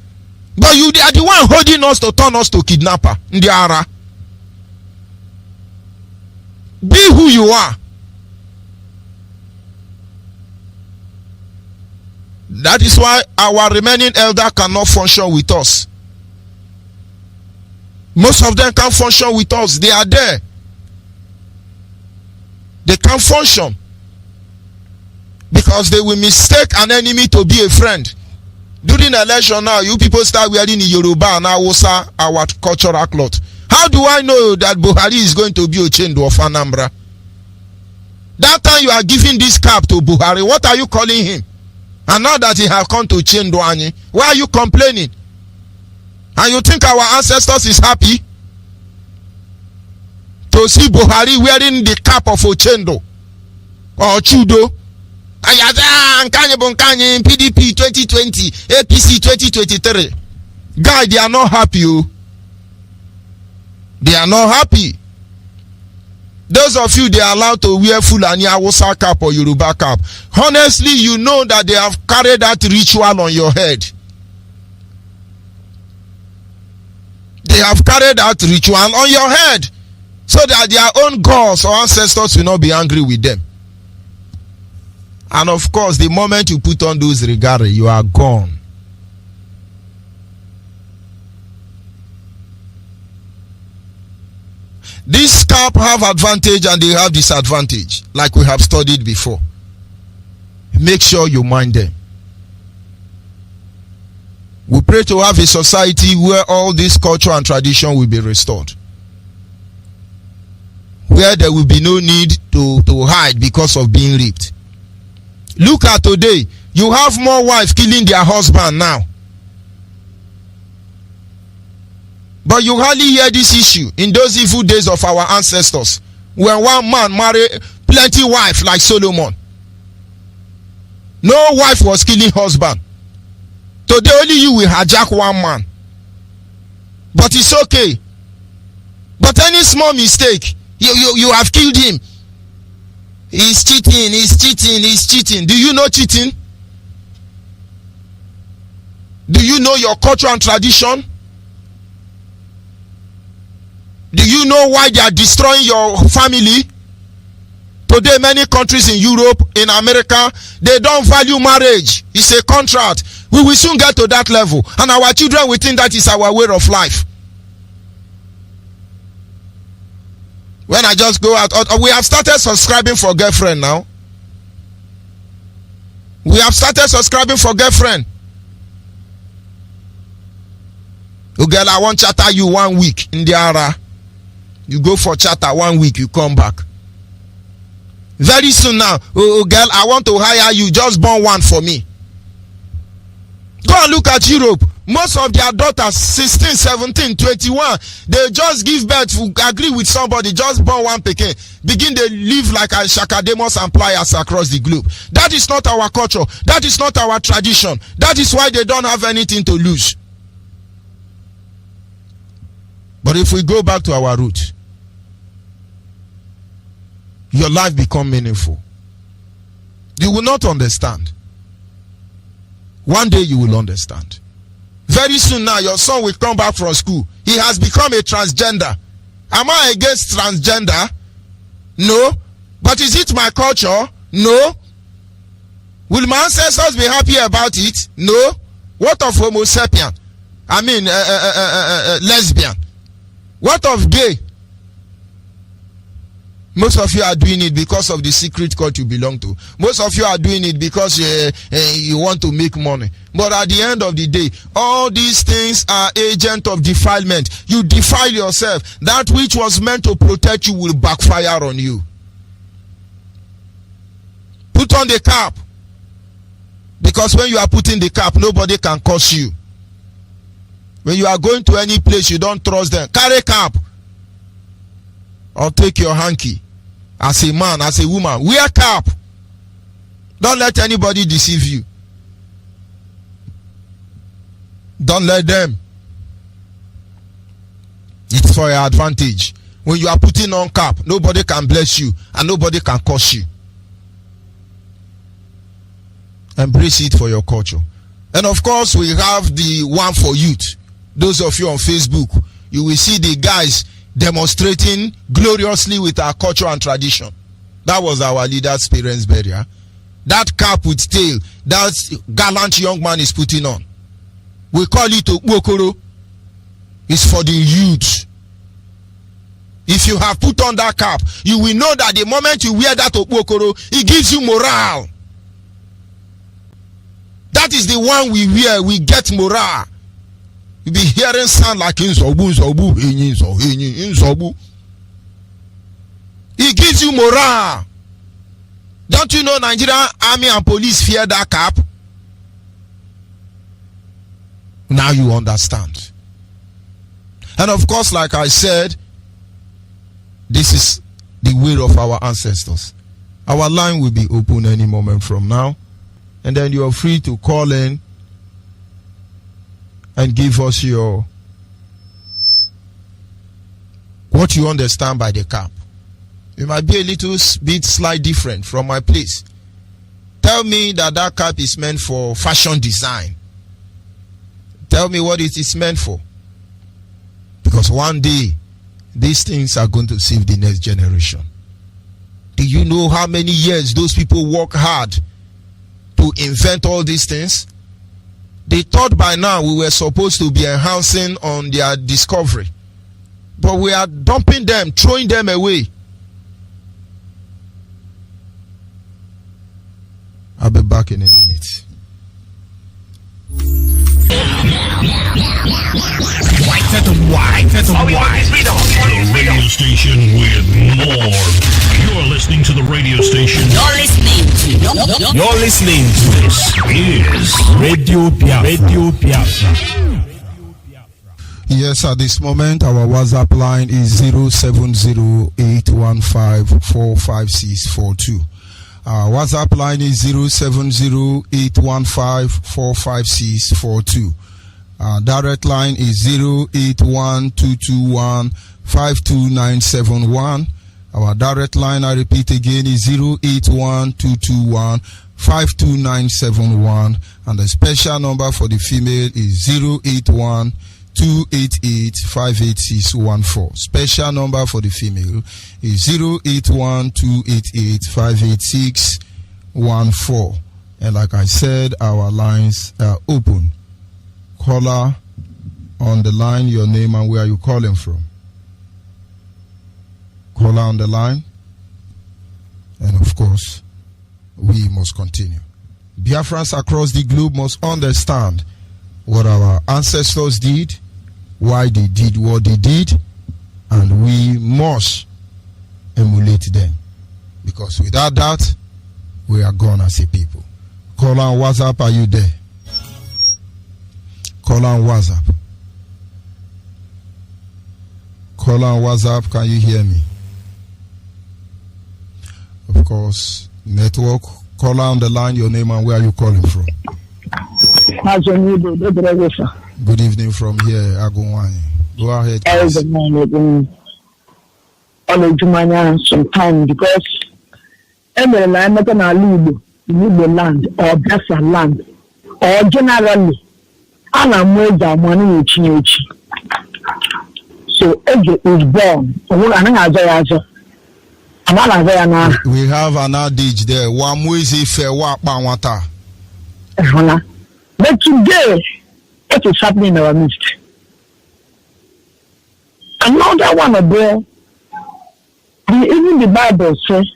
but you are the one holding us to turn us to kidnapper. Ndiara. Be who you are. That is why our remaining elder cannot function with us. Most of them can't function with us. They are there. They can't function because they will mistake an enemy to be a friend. During the election now, you people start wearing the Yoruba and Hausa, our cultural cloth. How do I know that Buhari is going to be Ochendo of Anambra? That time you are giving this cap to Buhari, what are you calling him? And now that he has come to Ochendo Anyi, why are you complaining? And you think our ancestors is happy to see Buhari wearing the cap of Ochendo or Chudo? PDP 2020, APC 2023. Guy, they are not happy. They are not happy. Those of you, they are allowed to wear Fulani Hausa cap or Yoruba cap. Honestly, you know that they have carried that ritual on your head. They have carried that ritual on your head so that their own gods or ancestors will not be angry with them. And of course, the moment you put on those regard, you are gone. This cap have advantage and they have disadvantage, like we have studied before. Make sure you mind them. We pray to have a society where all this culture and tradition will be restored, where there will be no need to hide because of being raped. Look at today, you have more wives killing their husband now. But you hardly hear this issue in those evil days of our ancestors, when one man married plenty wife like Solomon. No wife was killing husband. Today only you will hijack one man. But it's okay. But any small mistake, you have killed him. He's cheating, he's cheating, he's cheating. Do you know cheating? Do you know your culture and tradition? Do you know why they are destroying your family? Today, many countries in Europe, in America, they don't value marriage. It's a contract. We will soon get to that level. And our children will think that is our way of life. When I just go out, we have started subscribing for girlfriend now. We have started subscribing for girlfriend. Oh girl, I want chatter you 1 week in the ara. You go for chatter 1 week, you come back. Very soon now, oh girl, I want to hire you, just born one for me. Go and look at Europe. Most of their daughters, 16, 17, 21, they just give birth to agree with somebody, just born one pikin. Begin they live like a shakademos and pliers across the globe. That is not our culture. That is not our tradition. That is why they don't have anything to lose. But if we go back to our roots, your life become meaningful. You will not understand. One day you will understand. Very soon now, your son will come back from school. He has become a transgender. Am I against transgender? No. But is it my culture? No. Will my ancestors be happy about it? No. What of Homo sapien? I mean, lesbian. What of gay? Most of you are doing it because of the secret cult you belong to. Most of you are doing it because you want to make money. But at the end of the day, all these things are agents of defilement. You defile yourself. That which was meant to protect you will backfire on you. Put on the cap. Because when you are putting the cap, nobody can curse you. When you are going to any place you don't trust them, carry cap. Or take your hanky. As a man, as a woman, wear cap. Don't let anybody deceive you. Don't let them. It's for your advantage. When you are putting on cap, nobody can bless you and nobody can curse you. Embrace it for your culture. And of course, we have the one for youth. Those of you on Facebook, you will see the guys demonstrating gloriously with our culture and tradition. That was our leader's parents' burial. That cap with tail, that gallant young man is putting on. We call it Okokoro. It's for the youth. If you have put on that cap, you will know that the moment you wear that Okokoro, it gives you morale. That is the one we wear, we get morale. You be hearing sound like inzobu. It gives you morale. Don't you know Nigerian army and police fear that cap? Now you understand. And of course, like I said, this is the will of our ancestors. Our line will be open any moment from now. And then you are free to call in and give us your what you understand by the cap. It might be a little bit slight different from my place. Tell me that cap is meant for fashion design. Tell me what it is meant for. Because one day, these things are going to save the next generation. Do you know how many years those people work hard to invent all these things? They thought by now we were supposed to be enhancing on their discovery. But we are dumping them, throwing them away. I'll be back in a minute. The radio station with more. You're listening to the radio station. You're listening to this is Radio Biafra. Yes, at this moment, our WhatsApp line is 070-815-45642. Our WhatsApp line is 070-815-45642. Direct line is 081-221-52971. Our direct line, I repeat again, is 081-221-52971. And the special number for the female is 081-288-58614. Special number for the female is 081-288-58614. And like I said, our lines are open. Caller on the line, your name and where are you calling from? Caller on the line. And of course, we must continue. Biafrans across the globe must understand what our ancestors did, why they did what they did, and we must emulate them. Because without that, we are gone as a people. Caller on WhatsApp, are you there? Caller on WhatsApp. Caller on WhatsApp, can you hear me? Of course, network. Caller on the line, your name and where are you calling from? Onyeibe, good evening from here, Agumwani. Go ahead. Some time because every land Igbo land or Biafra land or generally ana mweza money echi. So Ege is born. We have an adage there. Wamwezi fe wakpa wata. But today, what is happening in our midst? Another one of them, even the Bible says,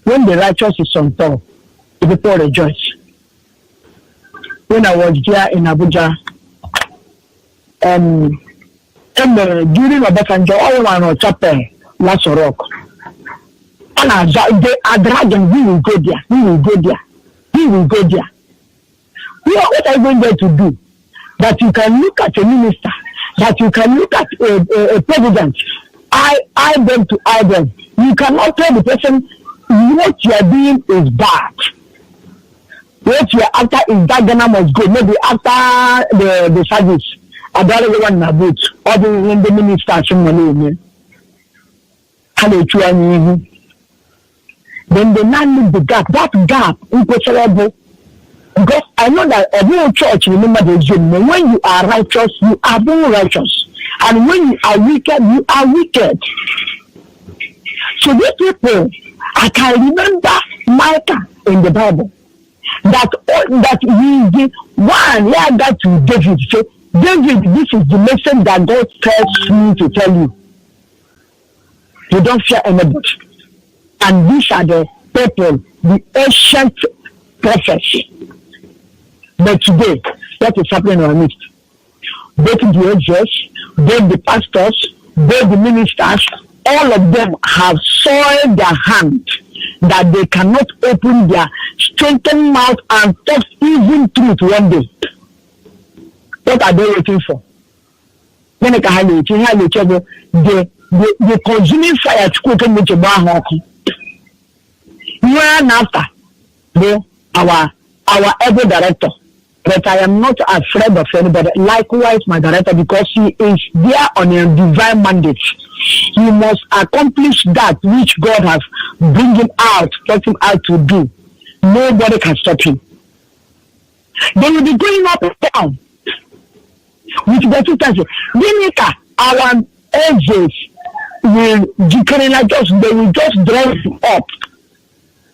when the righteous is on top, the people rejoice. When I was there in Abuja, during Obasanjo, all one on chapel, last rock. And they are dragging, we will go there. What are you going there to do? That you can look at a minister, that you can look at a president, I them to I them. You cannot tell the person what you are doing is bad. What you are after is that Ghana must go. Maybe after the service, I don't know one in a boot, or the minister, someone. Then the man need the gap. That gap is possible. Because I know that every church, remember the dream. When you are righteous, you are very righteous. And when you are wicked, you are wicked. So these people, I can remember Micah in the Bible. That he did one, yeah, that to David. So David, this is the message that God tells me to tell you. You don't fear anybody. And these are the people, the ancient prophets. But today, what is happening in our midst? both the judges, both the pastors, both the ministers, all of them have soiled their hand that they cannot open their straightened mouth and talk even truth one day. What are they waiting for? When they the consuming fire to cook and you are after our able director. But I am not afraid of anybody. Likewise, my director, because he is there on a divine mandate. He must accomplish that which God has bring him out, brought him out to do. Nobody can stop him. They will be going up and down with the two our agents will they will just dress him up.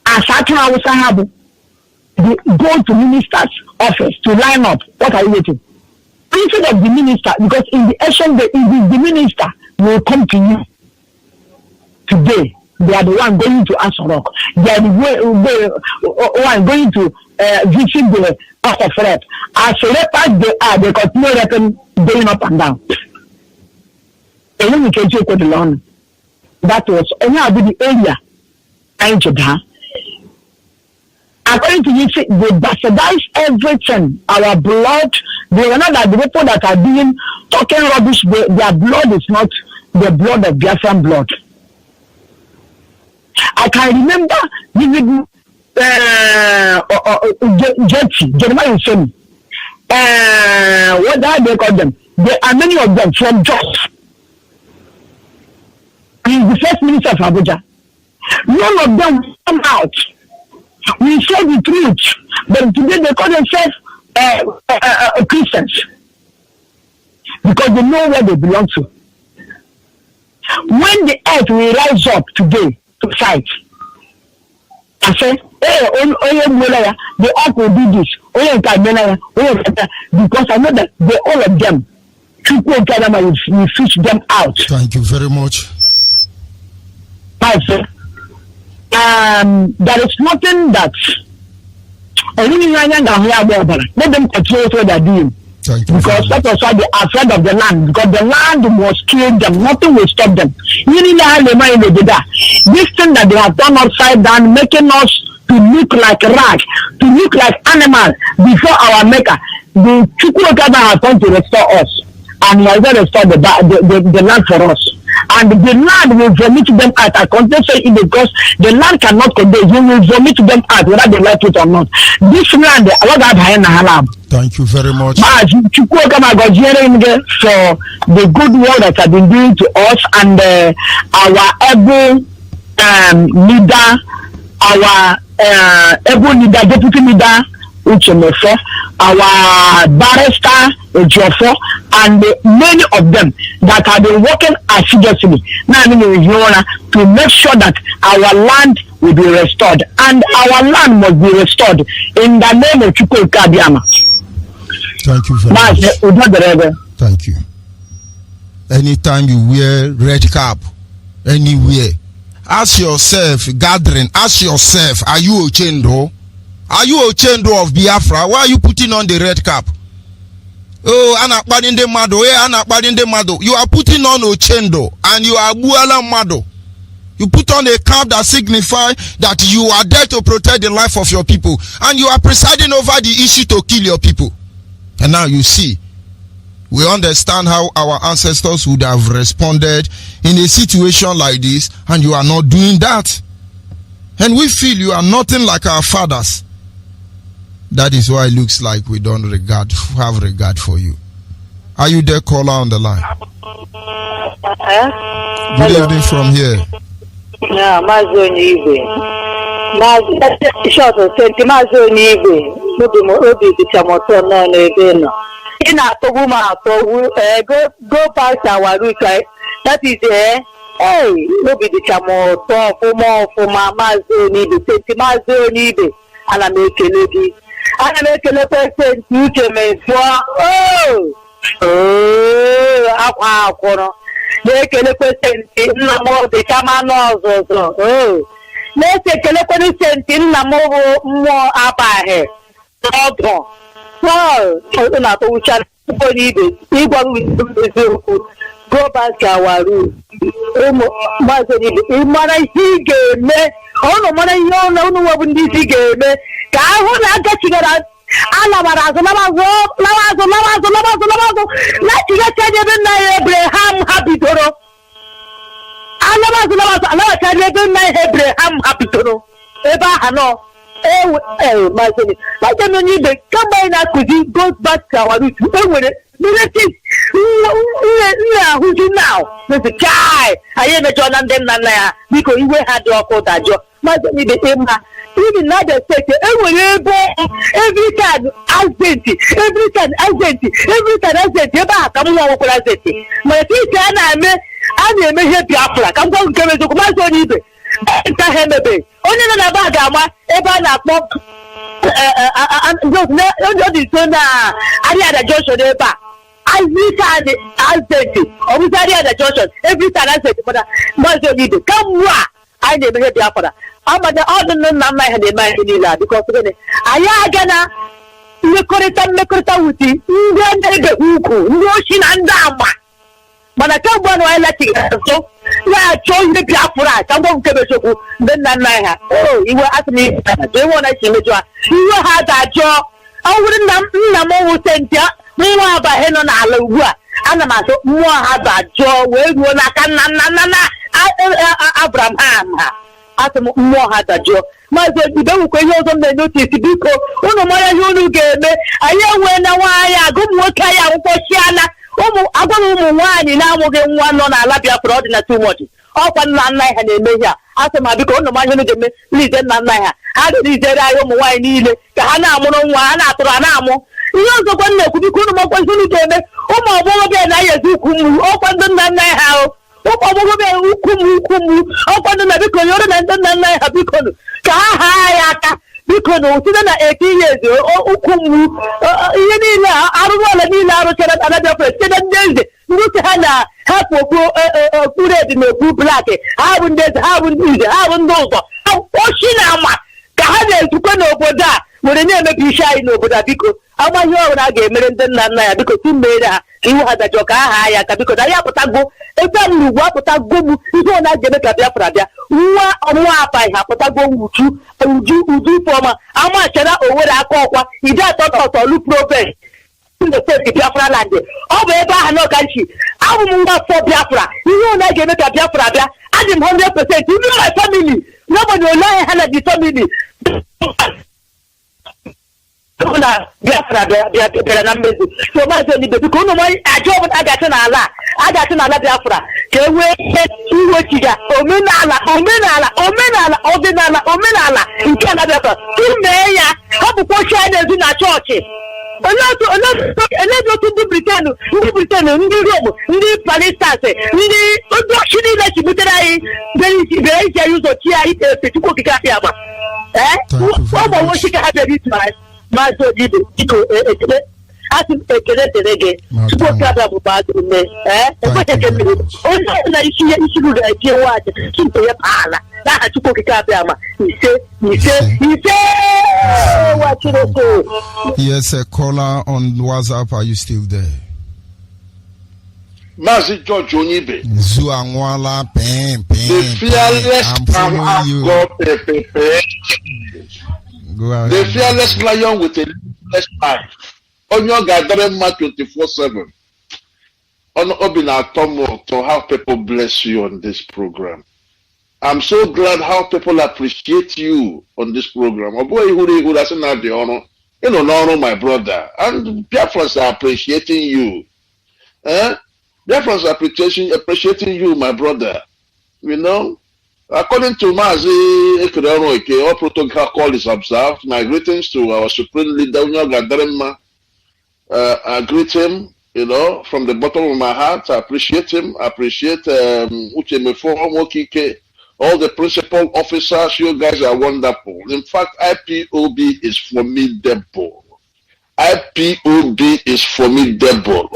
As I was have they go to minister's office to line up. What are you waiting? Instead of the minister, because in the action the minister will come to you today. They are the one going to answer rock. They are the one going to visit the house of rep. As lepers they are, they continue repping going up and down. And then we can take the lawn. That was only the area in Jeddah. According to you, they bastardize everything. Our blood, they are not like the people that are being talking rubbish. Their blood is not the blood of Biafran blood. I can remember vividly Jeremiah Usoni. What are they call them? There are many of them from Jos. He is the first minister of Abuja. None of them come out. We say the truth, but today they call themselves Christians because they know where they belong to. When the earth will rise up today to fight, I say, the earth will do this. Because I know that all of them, will fish them out. Thank you very much. There is nothing that let them control what they are doing. Because that was why they are afraid of the land, because the land must kill them, nothing will stop them. This thing that they have done upside down, making us to look like rag, to look like animal before our maker, the Chukwuokada has come to restore us, and he has going to restore the land for us. And the land will vomit them out. I can't say it because the land cannot contain. You will vomit them out whether they like it or not. This land, thank you very much. For the good work that have been doing to us, and our able leader, our able leader, deputy leader, our barrister, and many of them that have been working assiduously now to make sure that our land will be restored, and our land must be restored in the name of Chukwuokada. Thank you very much. Thank you. Anytime you wear red cap, anywhere, ask yourself, gathering, ask yourself, are you Ochendo? Are you Ochendo of Biafra? Why are you putting on the red cap? Oh, Mado. You are putting on Ochendo and you are Buala Mado. You put on a cap that signifies that you are there to protect the life of your people, and you are presiding over the issue to kill your people. And now you see, we understand how our ancestors would have responded in a situation like this, and you are not doing that. And we feel you are nothing like our fathers. That is why it looks like we don't have regard for you. Are you there, caller on the line? Good evening from here. Yeah, Mazi Onyeibe. Mazi, short of senti Mazi Onyeibe. Obi Bichamoto no nebeno. In a toguma go past our route, right? That is hey, Obi Bichamoto for Mazi Onyeibe. Senti Mazi Onyeibe. And I make a lady. And I make a person you can make for make a person in the more the Kamanos also. Let's take a person in the more up ahead. So, not Onyeibe, go back to our room. Mazi Onyeibe, mana ihe ga-eme, ọnụ mana ihe ọnụ wabụ ndị isi ga-eme ka ahụ na-agachigara alabara azụ na-achịgacha ebe nna ya Abraham ha bidoro alabazụ ebe nna ya Abraham ha bidoro ebe aha nọ Mazi Onyeibe kemgbe anyị na-akụzi goes back to our roots enwere relatives ahụzi now chai anyị emejọ na ndị nna nna ya biko iwe ha dị ọkụ dajụọ Mazi Onyeibe ịma even na the state enwere ebe every time azenti ebe a ka m nwa nwekwara azenti mana ka ike a na-eme ihe Biafra ka m gwa nke eziokwu Mazi Onyeibe nka ha emebe onye nọ na ba ga-ama ebe a na-akpọ ndị dị nso na Ariada Junction ebe a azenti ọ bụzi Ariada Junction every time azenti mana Mazi Onyeibe ka mgbe a anyị na-eme ihe Biafra amada ọdụ nna nna ha na-eme ihe niile a bikọs gịnị anyị aga na mmekọrịta wuti ndị ebe ukwu ndị ochi na ndị ama mana kemgbe ọnụ anyị lachighị nso na-achọ ihe Biafra ka ngwa nke bechokwu ndị nna nna ha iwe asị na iwe na isi mejọ ha iwe ha ga-ajọ ọwụrụ nna m nwụ senti nwa abaghị nọ n'ala ugbu a ana m asụ mmụọ ha ga-ajọ wee ruo n'aka nna Abraham ha asị m mmụọ ha dajụọ Mazi Onyeibe nwekwa ihe ọzọ m na-enotisi biko unu mara ihe unu ga-eme anyị enwee na nwaanyị agụ ụmụ nwoke anyị akwụkwọchiala agwara ụmụ nwaanyị na-amụghị nwa nọ n'ala Biafra ọ dị na too much ọkwa nna nna ha na-eme ihe a asị ma biko unu mara ihe unu ga-eme lize nna nna ha ga-elizere anyị ụmụ nwaanyị niile ka ha na-amụrụ nwa ha na-atụrụ ha na-amụ ihe ọzọkwa m na-ekwu biko unu makwazi unu ga-eme ụmụ ọgbọghọbịa na-ayezi ukwu mmuru ọkwa ndị nna nna ha ahụ ụmụ ọgbọghọbịa ukwu mmuru ọkwa ndị na biko nyere na ndị nna nna ha biko ka ha haa ya aka biko site na 18 years ukwu mmuru ihe niile arụrụ ala niile arụchara na Biafra site na ndị eze ndị uche ha na-hapụ okpu red na okpu blak ha bụ ndị eze ha bụ ndị ize ha bụ ndị ụzọ ochi na ama ka ha na-ezukwe n'obodo a were na-emebi isi anyị n'obodo a biko amaghị ọrụ a ga-emere ndị nna nna ya biko ti mmere ha ka iwu ha dajọ ka aha ya ka biko na ya apụtago ebe m na ugwu apụtago m ihe ọ na-ga-eme ka Biafra bịa nwa ọnwa apaghị ha apụtago uju ifeọma amachara Owerri aka ọkwa ide atọ ọtọlụ province ndị steeti Biafra land ọ bụ ebe ahụ na ọganchi abụ m nwa afọ Biafra ihe ọ na-ga-eme ka Biafra bịa adị m 100% even my family n'agbanyeghị ole anya ha na the family na Biafra bịara na mmezu so Mazi Onyeibe biko unu nwanyị ajọ ọbụla a ga-achị n'ala Biafra ka e nwee ihe iwechiga omenala ọdịnala nke ala Biafra mee ya hapụkwa ochie a na-ezu na chọọchị elebi otu ndị Briten ndị Rom ndị Palestine ndị ọchị niile chibutere anyị bịara iji anyị ụzọ chi anyị efe Chukwu okike apịa agba ụmụ nwoke ka ha bịara itu anyị Mazi Onyeibe biko ekele asị ekele dere gị Chukwu okike apịa bụ Mazi Onyeibe onye na isi ruru eji nwaanyị chimpe ya paala n'aha Chukwu okike apịa ma ise nwa Chineke. Yes, a caller on WhatsApp. Are you still there? Mazi George Onyeibe. Zuangwala, the fearless Go ahead. The fearless lion with a limitless mind. On your gathering 24/7. On Obina Tomo to how people bless you on this program. I'm so glad how people appreciate you on this program. Oh boy, who doesn't have the honor? You know, my brother. And Biafrans are appreciating you. Biafrans are appreciating you, my brother. You know, according to Mazi, all protocol is observed. My greetings to our supreme leader, Gadarema. I greet him, you know, from the bottom of my heart. I appreciate him. I appreciate Uchemefo Mokike. All the principal officers, you guys are wonderful. In fact, IPOB is formidable. IPOB is formidable.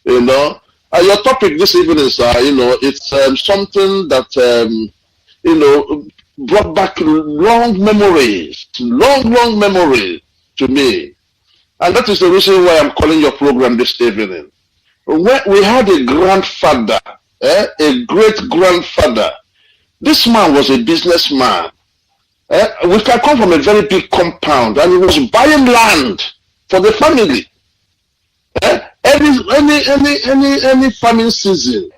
You know, your topic this evening is, you know, it's something that, you know, brought back long memories to me. And that is the reason why I'm calling your program this evening. We had a grandfather, a great-grandfather. This man was a businessman. We can come from a very big compound, and he was buying land for the family. Any farming season,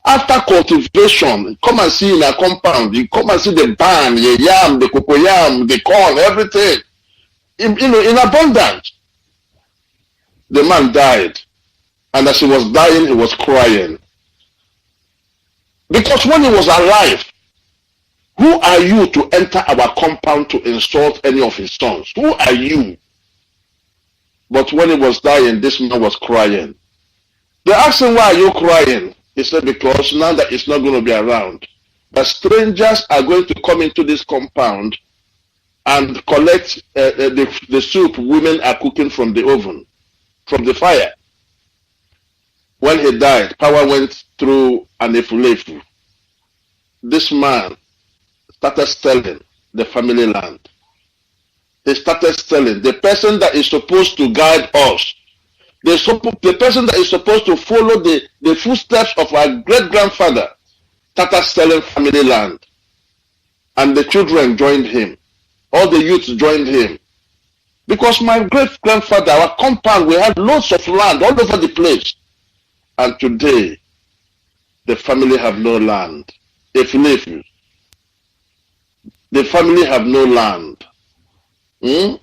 after cultivation, come and see in a compound. You come and see the barn, the yam, the cocoyam, the corn, everything, in abundance. The man died, and as he was dying, he was crying. Because when he was alive, who are you to enter our compound to insult any of his sons? Who are you? But when he was dying, this man was crying. They asked him, why are you crying? He said, because now that it's not going to be around, the strangers are going to come into this compound and collect the soup women are cooking from the oven, from the fire. When he died, power went through an efulefu. This man started selling the family land. He started selling. The person that is supposed to guide us, the person that is supposed to follow the footsteps of our great-grandfather, started selling family land. And the children joined him. All the youths joined him. Because my great-grandfather, our compound, we had lots of land all over the place. And today, the family have no land. The family have no land. You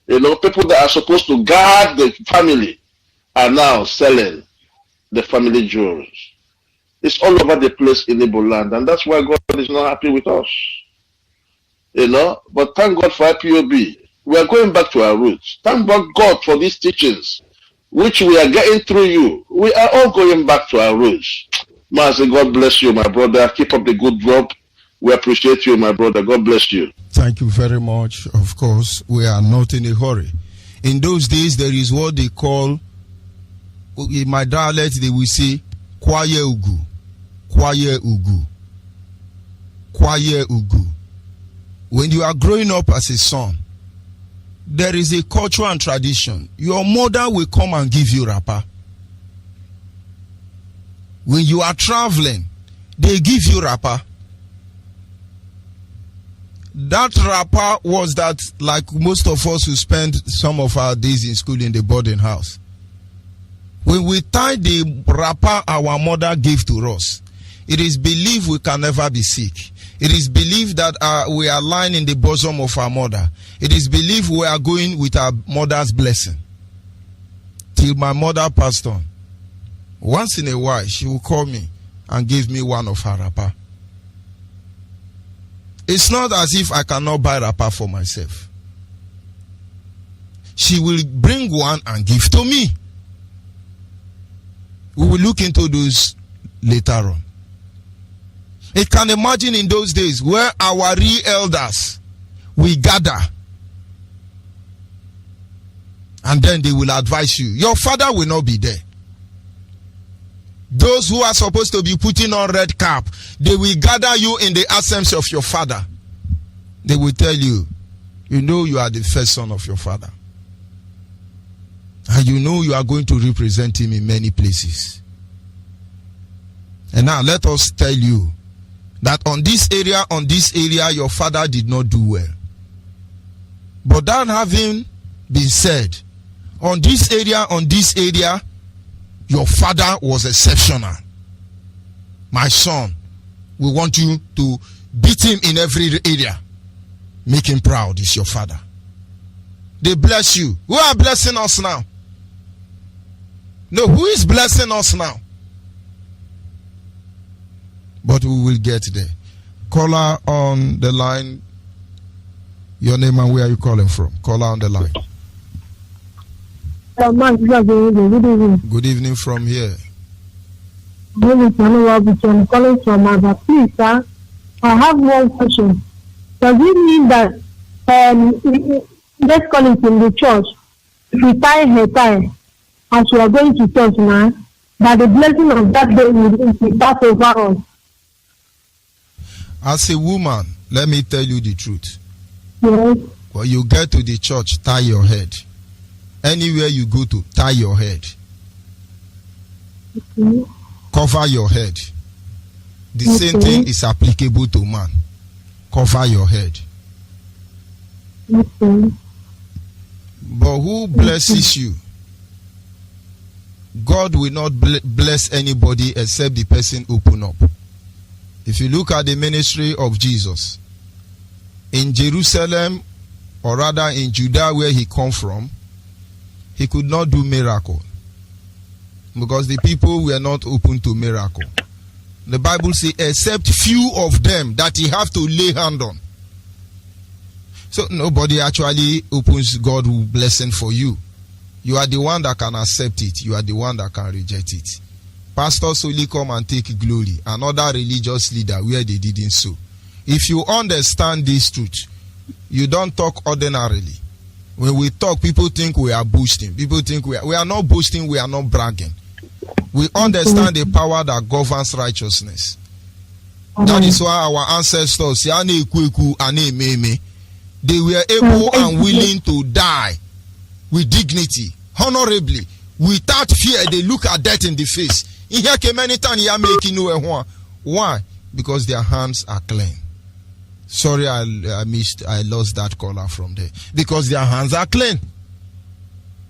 know, people that are supposed to guard the family are now selling the family jewels. It's all over the place in Igbo land, and that's why God is not happy with us. You know, but thank God for IPOB. We are going back to our roots. Thank God for these teachings, which we are getting through you. We are all going back to our roots. Mazi, God bless you, my brother. Keep up the good job. We appreciate you, my brother. God bless you. Thank you very much. Of course, we are not in a hurry. In those days, there is what they call, in my dialect, they will say, Kwaye Ugu. Kwaye Ugu. Kwaye Ugu. When you are growing up as a son, there is a culture and tradition. Your mother will come and give you wrapper. When you are traveling, they give you wrapper. That wrapper was that, like most of us who spend some of our days in school in the boarding house. When we tie the wrapper our mother gave to us, it is believed we can never be sick. It is believed that we are lying in the bosom of our mother. It is believed we are going with our mother's blessing. Till my mother passed on. Once in a while, she will call me and give me one of her wrapper. It's not as if I cannot buy wrapper for myself. She will bring one and give to me. We will look into those later on. You can imagine in those days where our real elders will gather and then they will advise you. Your father will not be there. Those who are supposed to be putting on red cap, they will gather you in the absence of your father. They will tell you, you know you are the first son of your father. And you know you are going to represent him in many places. And now let us tell you that on this area, your father did not do well. But that having been said, on this area, your father was exceptional. My son, we want you to beat him in every area. Make him proud. It's your father. They bless you. Who are blessing us now? No, who is blessing us now? But we will get there. Caller on the line. Your name and where are you calling from? Caller on the line. Good evening. Good evening from here. I'm calling from Mazi. Please, sir, I have one question. Does it mean that let's call it in the church, if we tie her tie as we are going to church now, that the blessing of that day will pass over us? As a woman, let me tell you the truth. Yes. When you get to the church, tie your head. Anywhere you go to, tie your head. Okay. Cover your head. The same thing is applicable to man. Cover your head. Okay. But who blesses you? God will not bless anybody except the person open up. If you look at the ministry of Jesus, in Jerusalem, or rather in Judah where he come from, he could not do miracle because the people were not open to miracle. The Bible says, except few of them that he have to lay hand on. So nobody actually opens God's blessing for you. You are the one that can accept it. You are the one that can reject it. Pastors only come and take glory. Another religious leader where they didn't so. If you understand this truth, you don't talk ordinarily. When we talk, people think we are boasting. People think we are not boasting, we are not bragging. We understand the power that governs righteousness. That is why our ancestors, they were able and willing to die with dignity, honorably, without fear. They look at death in the face. Why? Because their hands are clean. Sorry, I lost that caller from there. Because their hands are clean.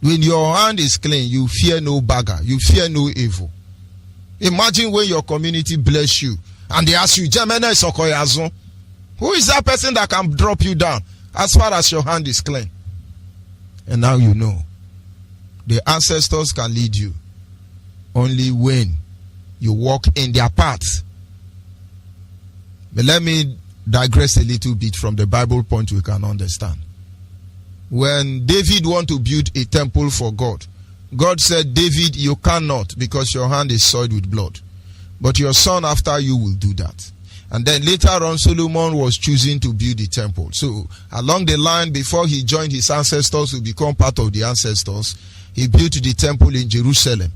When your hand is clean, you fear no beggar, you fear no evil. Imagine when your community bless you and they ask you, who is that person that can drop you down as far as your hand is clean? And now you know. The ancestors can lead you only when you walk in their path. But let me digress a little bit from the Bible point we can understand. When David wanted to build a temple for God, God said, David, you cannot because your hand is soiled with blood. But your son after you will do that. And then later on, Solomon was choosing to build the temple. So along the line, before he joined his ancestors to become part of the ancestors, he built the temple in Jerusalem.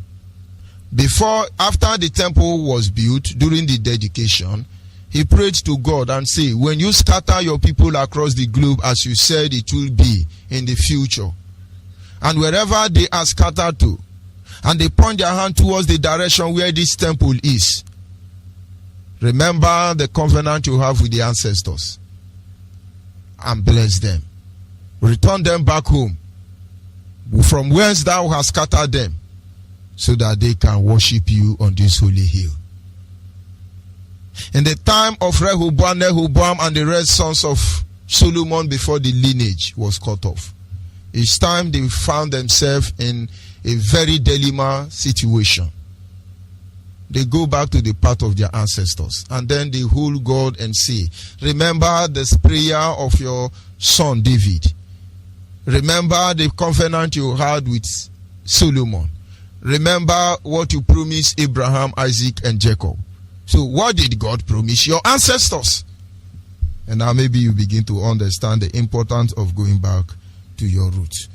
After the temple was built, during the dedication, he prayed to God and said, when you scatter your people across the globe as you said it will be in the future, and wherever they are scattered to, and they point their hand towards the direction where this temple is, remember the covenant you have with the ancestors and bless them. Return them back home from whence thou hast scattered them, so that they can worship you on this holy hill. In the time of Rehoboam and the rest sons of Solomon before the lineage was cut off, each time they found themselves in a very dilemma situation. They go back to the path of their ancestors and then they hold God and say, remember this prayer of your son David. Remember the covenant you had with Solomon. Remember what you promised Abraham, Isaac, and Jacob. So what did God promise your ancestors? And now maybe you begin to understand the importance of going back to your roots.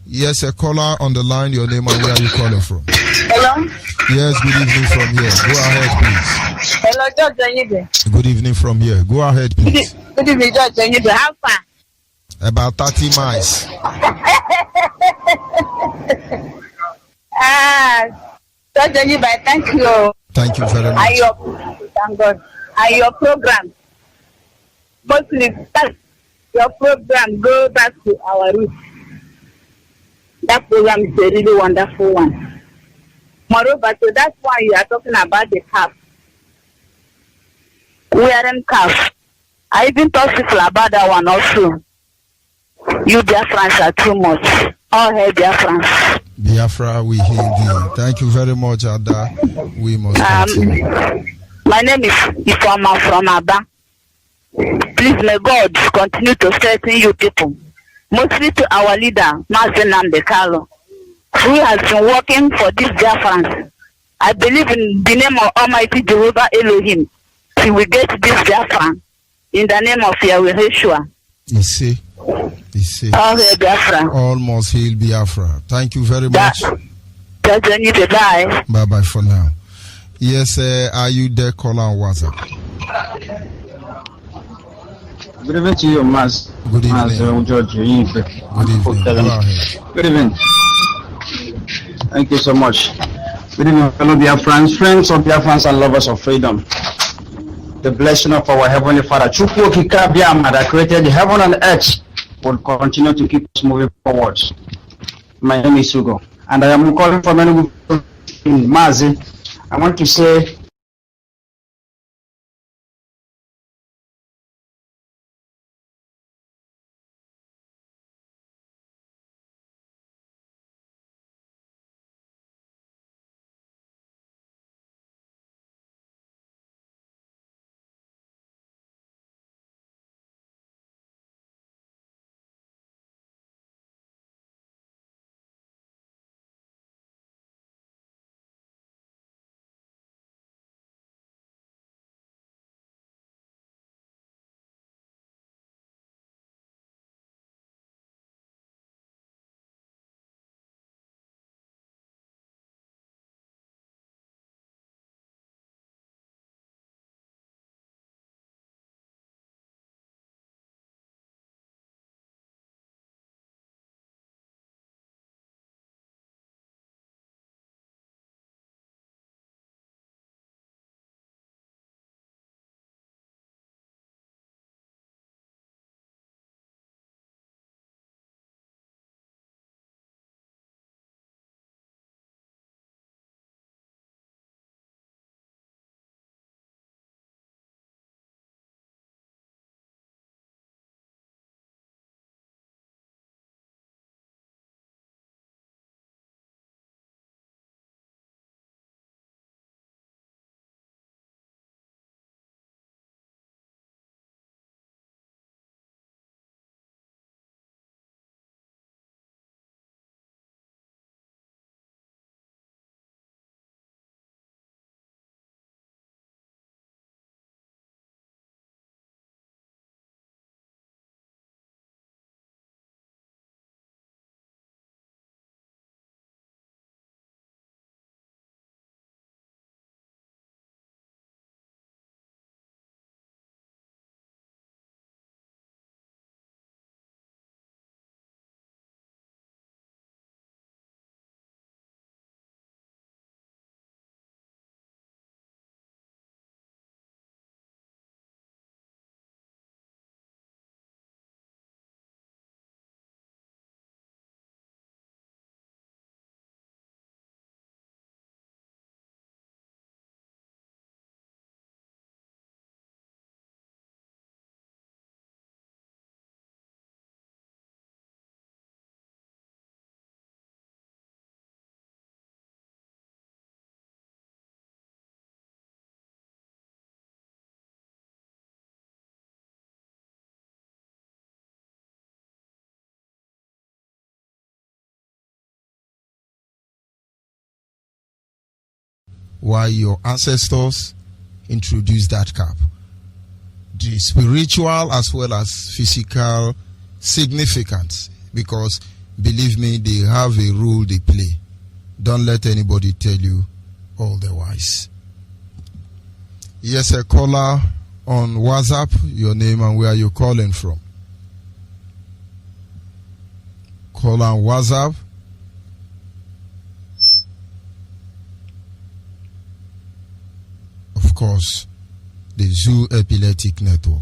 Yes, a caller on the line, your name and where are you calling from? Hello? Yes, good evening from here. Go ahead, please. Hello, Judge Onyeibe. Good evening from here. Go ahead, please. Good evening, Judge Onyeibe. How far? About 30 miles. Judge Onyeibe, thank you. Thank you very much. Thank God. And your program, mostly your program, go back to our roots. That program is a really wonderful one. Moreover, so that's why you are talking about the calf. Wearing calf. I even talk people about that one also. You Biafrans are too much. All hail Biafrans. Biafra, we hail thee. Thank you very much, Ada. We must continue. My name is Ipob from Aba. Please, may God continue to strengthen you people. Mostly to our leader, Mazi, who has been working for these Biafrans. I believe in the name of Almighty Jehovah Elohim. He will get this Biafran in the name of Yahweh Yeshua. You see. All hail Biafra. All must hail Biafra. Thank you very much. Bye. Bye for now. Yes, are you there, caller on WhatsApp? Good evening to you, Mazi. Good evening. George. Good evening. Go ahead. Good evening. Thank you so much. Good evening, fellow Biafrans, friends of Biafrans and lovers of freedom. The blessing of our Heavenly Father, Chukwu Okike Abiama, that created heaven and earth, will continue to keep us moving forward. My name is Hugo, and I am calling from Mazi. I want to say why your ancestors introduced that cap. The spiritual as well as physical significance, because believe me, they have a role they play. Don't let anybody tell you otherwise. Yes, a caller on WhatsApp, your name and where you're calling from. Call on WhatsApp. Of course, the Zoo Epileptic Network.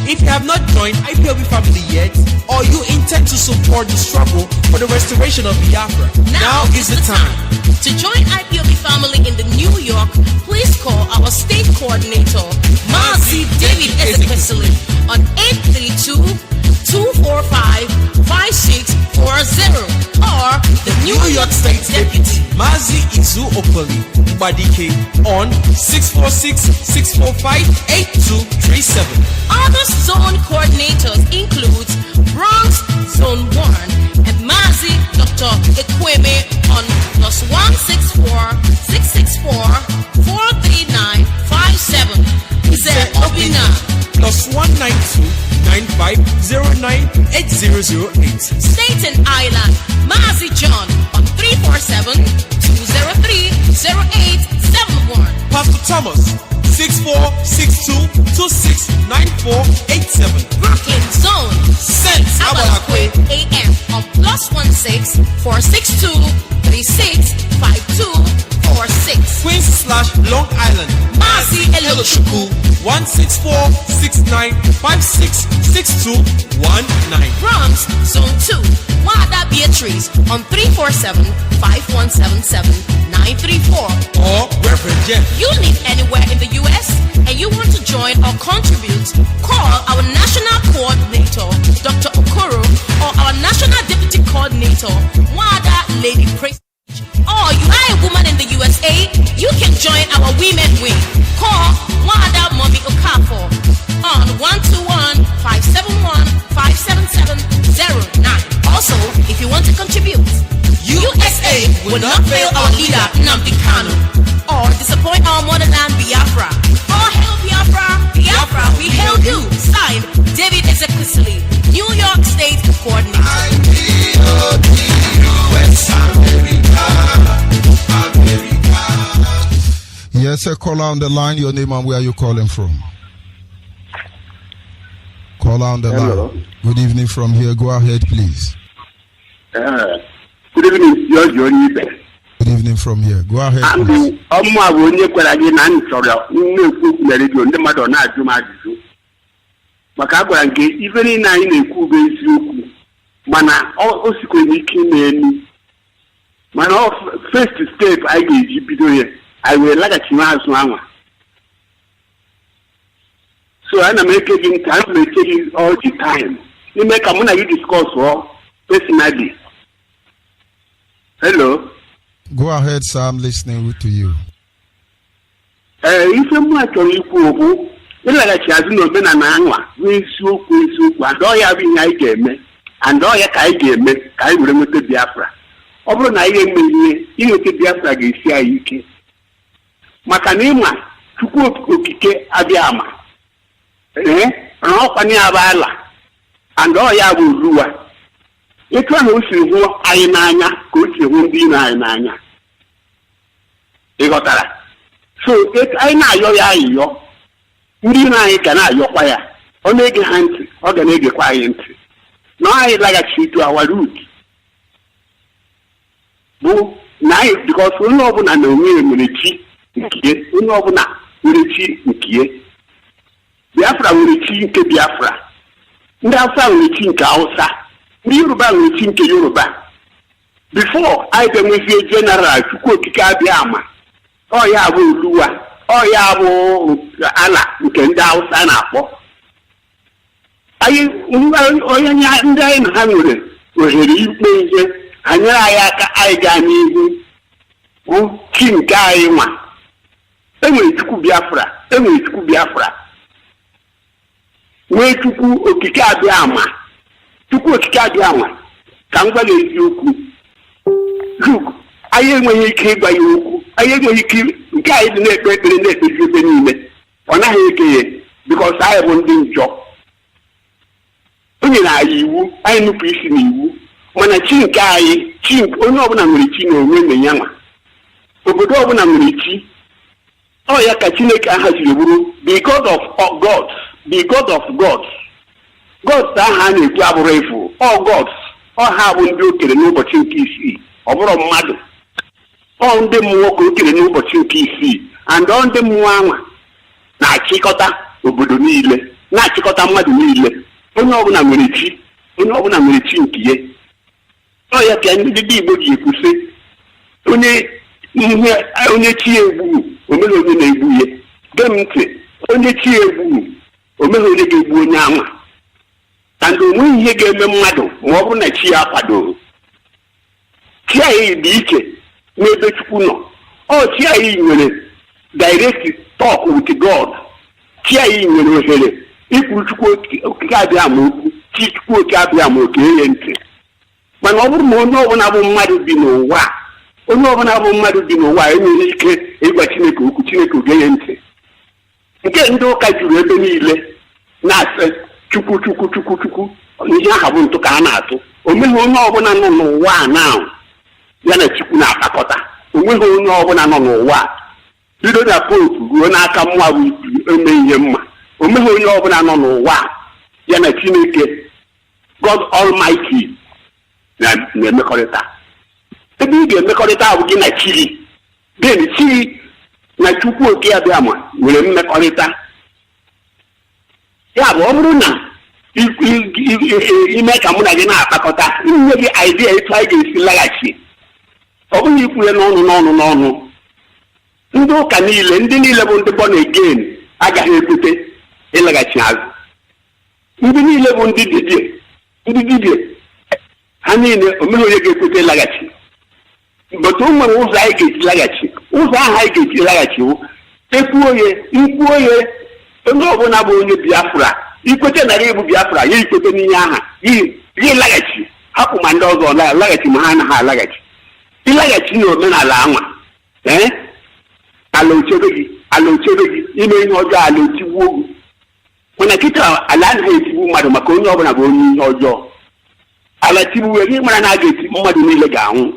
If you have not joined Ipob family yet, or you intend to support the struggle for the restoration of Biafra, now is the time. To join Ipob family in the New York, please call our state coordinator, Mazi David Ezekesili, on 832-245-56 or the New York State Deputy Mazi Izu Okoli Mbadike on 646-645-8237. Other zone coordinators include Bronx Zone 1 and Mazi Dr. Ekweme on +164-664-43957. Ize Obina +192-9509-8008. Staten Island, Mazi John on 347-203-0871. Pastor Thomas 6462269487. Brooklyn Zone, Saint Abalakwe AM on +16-46-3246. Queens/Long Island Mazi Elochukwu 164-6956-6219. Bronx Zone 2, Wada Beatrice on 347-5177-934. Or Reverend Jeff. You live anywhere in the U.S. and you want to join or contribute, call our National Coordinator, Dr. Okoro, or our National Deputy Coordinator, Wada Lady Praise. Or you are a woman in the USA, you can join our women wing. Call Wada Mommy Okafor on 121-571-57709. Also, if you want to contribute, USA will not fail our leader Nnamdi Kanu or disappoint our motherland Biafra. All hail Biafra, Biafra, we hail you. Signed, David Ezekwesili, New York State Coordinator. Yes, a caller on the line. Your name and where are you calling from? Caller on the line. Good evening from here. Go ahead, please. Good evening, Onyeibe. Good evening from here. Go ahead, please. Maka agwara nke ife niile anyị na-ekwu bụ eziokwu mana o sikwa n'ike ime mana first step anyị ga-eji bido ya anyị wee laghachi n'azụ anwa so ana m eke gị ntị ana m eche gị all the time n'ime ka mụ na gị discuss personally. Hello. Go ahead, sir. I'm listening to you. Ife mụ achọrọ ikwu okwu ịlaghachi azụ n'omenala anwa bụ isiokwu and ọ ya bụ ihe anyị ga-eme and ọ ya ka anyị ga-eme ka anyị were nweta Biafra. Ọ bụrụ na anyị emeghị inweta Biafra ga-esi anyị ike maka na ịma Chukwu okike abịa ama ọkwanye ya bụ ala and ọ ya bụ oluwa etu ahụ o si hụ anyị n'anya ka o si hụ ndị iro anyị n'anya ịghọtara so anyị na-ayọ ya ayịyọ ndị iro anyị ga na-ayọkwa ya ọ na-ege ha ntị ọ ga na-egekwa anyị ntị na anyị laghachi to our root bụ na anyị because onye ọbụla na onwe nwere chi nke onye ọbụla nwere chi nke Biafra nwere chi nke Biafra, ndị Hausa nwere chi nke Hausa, ndị Yoruba nwere chi nke Yoruba. Before anyị ga-enwezie general Chukwu okike abịa ama ọ ya bụ oluwa ọ ya bụ ala nke ndị Hausa na-akpọ anyị onye ndị anyị na ha nwere ohere ikpe ihe ha nyere anyị aka anyị gaa n'ihu bụ chi nke anyị nwa. Enwere Chukwu Biafra nwee Chukwu okike abịa ama ka m gwa gị eziokwu look anyị enweghị ike ịgwa ya okwu anyị enweghị ike nke anyị dị na-ekpe ekpere na-ekpezi ebe niile ọ naghị eke ya because anyị bụ ndị njọ o nyere anyị iwu anyị nupụ isi n'iwu mana chi nke anyị onye ọbụla nwere chi na onwe na ya nwa obodo ọbụla nwere chi ọ ya ka Chineke ahaziri bụrụ the God of gods, the God of gods. Gods aha a na-ekwu abụrụ efu all gods ọ ha bụ ndị okere n'ụbọchị nke isii ọ bụrụ mmadụ ọ ndị mmụọ ka okere n'ụbọchị nke isii and ọ ndị mmụọ anwa na-achịkọta obodo niile na-achịkọta mmadụ niile onye ọbụla nwere chi nke ya ọ ya ka ndị Igbo ji ekwusị onye chi egbu omeghe onye na-egbu ya gee m ntị onye chi egbu omeghe onye ga-egbu onye anwa and onwe ihe ga-eme mmadụ ma ọ bụrụ na chi ya kwadoro. Chi anyị dị iche n'ebe Chukwu nọ. Chi anyị nwere direct talk with God. Chi anyị nwere ohere ikwuru Chukwu okike abịa ama okwu, chi Chukwu okike abịa ama oke ihe ntị. Mana ọ bụrụ na onye ọbụla bụ mmadụ bi n'ụwa, enwere ike ịgwa Chineke okwu, Chineke oge ya ntị. Nke ndị ụka juru ebe niile na-asị Chukwu ihe aha bụ ntụ ka a na-atụ. O meghị onye ọbụla nọ n'ụwa a na ya na Chukwu na-akpakọta. O nweghị onye ọbụla nọ n'ụwa bido na popu ruo n'aka mmụọ bụ eme ihe mma. O meghị onye ọbụla nọ n'ụwa ya na Chineke God Almighty na-emekọrịta. Ebe ị ga-emekọrịta bụ gị na Chiri. Then Chiri na Chukwu oke abịa ma nwere mmekọrịta. Ya bụ ọ bụrụ na ime ka mụ na gị na-akpakọta, inye gị idea etu anyị ga-esi laghachi. Ọ bụghị ikwu ya n'ọnụ. Ndị ụka niile, ndị niile bụ ndị born again agaghị ekwute ịlaghachi azụ. Ndị niile bụ ndị dibịa ha niile omeghị onye ga-ekwute ịlaghachi. But o nwere ụzọ anyị ga-esi laghachi. Ụzọ ahụ anyị ga-esi laghachi bụ ikwuo ya onye ọbụla bụ onye Biafra, ikwete na ya bụ Biafra, ya ikwete n'ihe aha ya laghachi. Hapụ ma ndị ọzọ laghachi ma ha anaghị alaghachi. Ịlaghachi na omenala anwa ala ochebe gị ime ihe ọjọọ, ala otigbuo gị. Mana kịta ala anaghị etigbu mmadụ maka onye ọbụla bụ onye ihe ọjọọ. Ala tigbuwe gị mara na a ga-etigbu mmadụ niile ga-anwụ.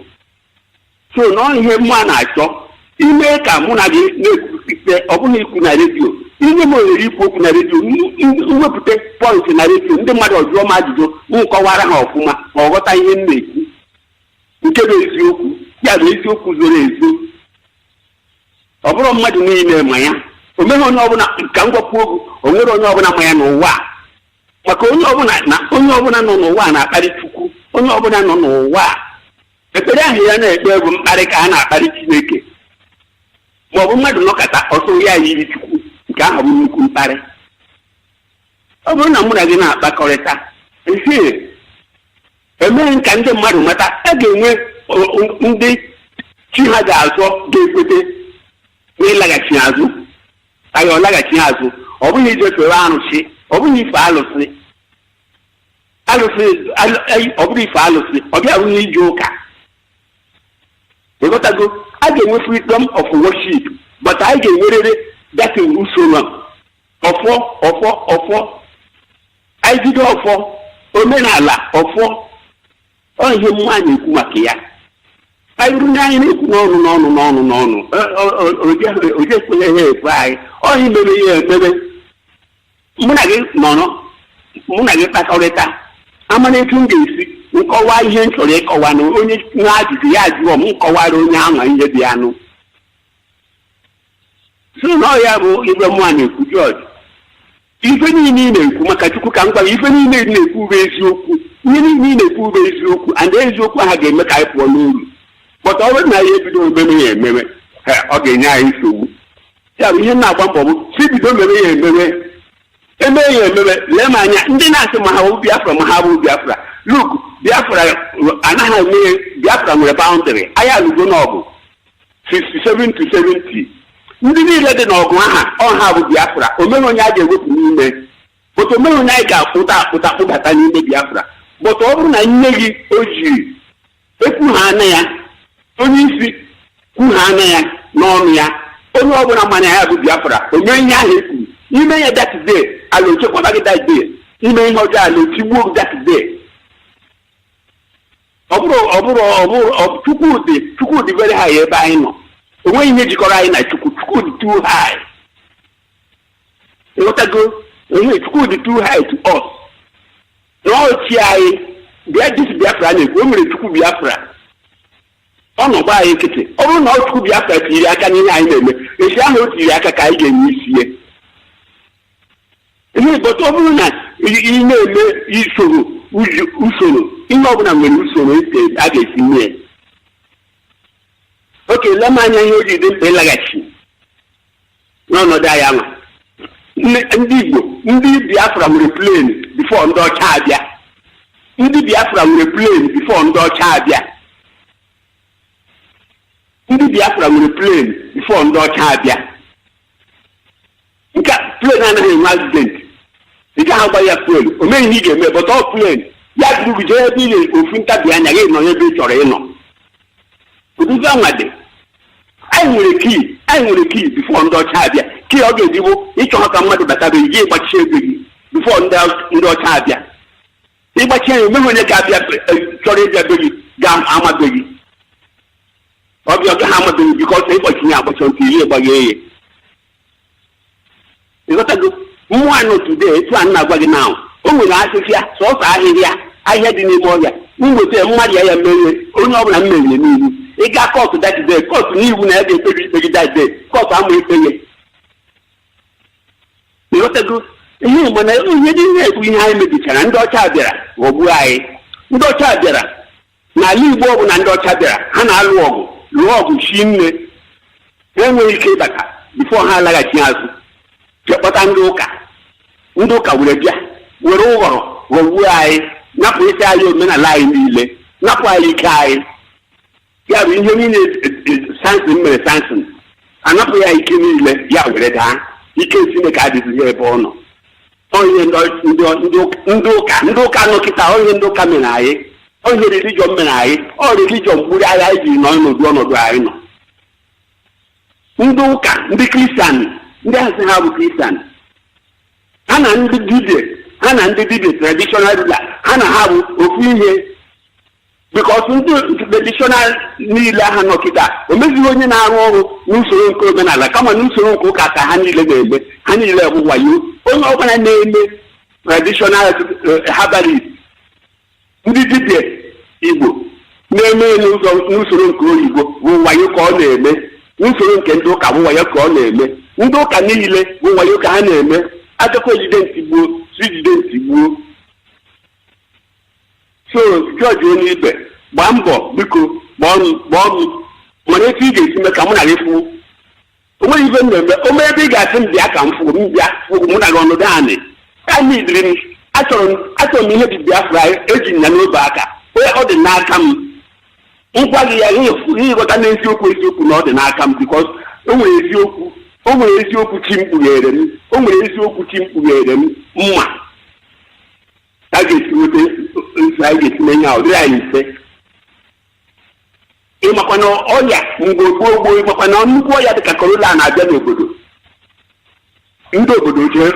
So na ihe mmụọ na-achọ ime ka mụ na gị na-ekwupụta, ọ bụghị ikwu na redio. Ihe m ohere ikwu okwu na redio, mwepụta pọint na redio, ndị mmadụ ọjụọ m ajụjụ, nkọwara ha ọfụma ma ọ ghọta ihe m na-ekwu nke bụ eziokwu. Ya bụ eziokwu zoro ezo. Ọ bụrụ mmadụ niile ma ya. O meghị onye ọbụla ka m gwapụ ogu, o nwere onye ọbụla ma ya n'ụwa. Maka onye ọbụla nọ n'ụwa na-akparị Chukwu. Onye ọbụla nọ n'ụwa ekpere ahụ ya na-ekpe bụ mkparị ka a na-akparị Chineke. Ma ọ bụ mmadụ nọkọta ọsọ ya yiri Chukwu, nke ahụ bụ nnukwu mkparị. Ọ bụrụ na mụ na gị na-akpakọrịta, emeghị ka ndị mmadụ mata, a ga-enwe ndị chi ha ga-azọ ga-ekwete n'ịlaghachi azụ. Anyị ọ laghachi azụ, ọ bụghị ije fere arụsị, ọ bụghị ife alụsị, ọ bụghị ife alụsị, ọ bịa bụghị ije ụka. Ịghọtago, a ga-enwe freedom of worship, but anyị ga-enwerịrị that usoro ọfọ anyị bido ọfọ omenala ọfọ. Ọ ihe mmụọ na-ekwu maka ya. Anyị ruru anyị na-ekwu n'ọnụ oje ekwenye ya efe anyị. Ọ ihe mere ya emebe. Mụ na gị kpakọrịta amana etu m ga-esi nkọwa ihe m chọrọ ịkọwa na onye na-ajụjụ ya jụọ m nkọwara onye ahụ ihe dị anụ. So na ya bụ ibe mmụọ na-ekwu George. Ife niile ị na-ekwu maka Chukwu ka m gwara, ife niile ị na-ekwu bụ eziokwu. Ihe niile ị na-ekwu bụ eziokwu, and eziokwu ahụ ga-eme ka anyị pụọ n'uru. But ọ bụrụ na ya ebido omeme ya emewe, ọ ga-enye anyị nsogbu. Ya bụ ihe na-agba mbọ bụ si bido mere ya emewe. Emee ya emewe, lee m anya ndị na-asị ma ha bụ Biafra ma ha bụ Biafra. Look, Biafra anaghị eme, Biafra nwere boundary. Anyị alụgo n'ọgụ 67 to 70. Ndị niile dị n'ọgụ aha ọha bụ Biafra. Omeghị onye a ga-ewepụ n'ime. But omeghị onye anyị ga-akpụta kpụbata n'ime Biafra. But ọ bụrụ na nne gị o jiri ekwughana ya, onye isi kwughana ya n'ọnụ ya, onye ọbụla mana ya bụ Biafra, onye ihe ahụ ekwuru ime ya that day, ala ochekwaba gị that day, ime ihe ọjọọ ala otigbuo gị that day. Ọ bụrụ Chukwu dị very high ebe anyị nọ. O nweghị ihe jikọrọ anyị na Chukwu dị too high. Ịghọtago, Chukwu dị too high to us. N'ọchị anyị bịa dis Biafra na-ekwu, o mere Chukwu Biafra. Ọ nọgba anyị nkịtị. Ọ bụrụ na ọ Chukwu Biafra tiri aka n'ihe anyị na-eme, esi ahụ o tiri aka ka anyị ga-enye isi ya. Ihe bụta ọ bụrụ na ị na-eme usoro ihe ọbụla nwere usoro a ga-esi mee. Oke, lee m anya ihe o ji dị mkpa ịlaghachi n'ọnọdụ anyị ama. Ndị Igbo, ndị Biafra nwere plane before ndị ọcha abịa. Ndị Biafra nwere plane before ndị ọcha abịa. Ndị Biafra nwere plane before ndị ọcha abịa. Nke plane anaghị enwe accident. Ị gaghị agba ya plane, o meghị ihe ị ga-eme, but ọ plane ya duru jee ebe ile ofu ntabi anya gị nọ ebe ị chọrọ ịnọ. Ụdịzi anwadị. Anyị nwere kii before ndị ọcha abịa. Kii ọ ga-ejiwo ịchọ ka mmadụ batabeghị gị ịgbachi ebe gị before ndị ọcha abịa. Ịgbachi ya enweghị onye ga-abịa chọrọ ịbịa be gị ga-amabeghị. Ọbịa ọga ha amabeghị bikọs ịgbachi ya agbacha nke ihe gbaghe eghe. Ịghọtago mmụọ anọ today etu a na-agwa gị now. O nwere ahịhịa sọsọ ahịhịa dị n'ime ọhịa. Mweta mmadụ ya merie onye ọbụla m meriri n'ihu. Ị gaa kọtụ datide kọtụ n'iwu na ya ga-ekpebi ikpe gị datide kọtụ ama ikpe ya. Ịghọtago ihe mana ihe dị na-ekwu ihe anyị mebichara ndị ọcha bịara ghọgbuo anyị. Ndị ọcha bịara n'ala Igbo ọ bụ na ndị ọcha bịara ha na-alụ ọgụ lụọ ọgụ chi nne ha enweghị ike ịbata bifo ha alaghachi azụ chekpọta ndị ụka were bịa were ụghọrọ ghọgbuo anyị napụ isi anyị omenala anyị niile napụ anyị ike anyị. Ya bụ ihe niile Samson mere Samson anapụ ya ike niile ya were daa ike Chineke adịghị ebe ọ nọ. Onye ndị ụka nọ kịta onye ndị ụka mere anyị onye religion mere anyị ọ religion gburu agha anyị ji nọ ọnọdụ anyị nọ. Ndị ụka ndị kristian ndị asị ha bụ kristian ha na ndị dibia traditional ruler ha na ha bụ ofu ihe because ndị traditional niile ha nọ kịta o mezighị onye na-arụ ọrụ n'usoro nke omenala kama n'usoro nke ụka ka ha niile na-eme ha niile bụ wayo. Onye ọbụla na-eme traditional herbalist ndị dibia Igbo na-eme n'usoro nke oyibo bụ wayo ka ọ na-eme n'usoro nke ndị ụka bụ wayo ka ọ na-eme. Ndị ụka niile bụ wayo ka ha na-eme agakwa ejidenti gbuo. So George Onyeibe gbaa mbọ biko gbaa ọnụ mana etu ị ga-esi mee ka mụ na gị fụ onweghị ibe mmemme o mee ebe ị ga-asị m bịa ka m fụrụ m bịa mụ na gị ọnọdụ anị idiri m achọrọ m ihe dị Biafra eji ya n'obe aka onye ọ dị n'aka m ngwa gị ya ịghọta n'eziokwu na ọ dị n'aka m bikos o nwere eziokwu chi mkpughere m o nwere eziokwu chi mkpughere m mma a ga-esi nweta nso anyị ga-esi menye ahụ dịrị anyị mfe. Ịmakwana ọya mgbe gboo ịmakwana nnukwu ọya dịka korona na-abịa n'obodo ndị obodo jee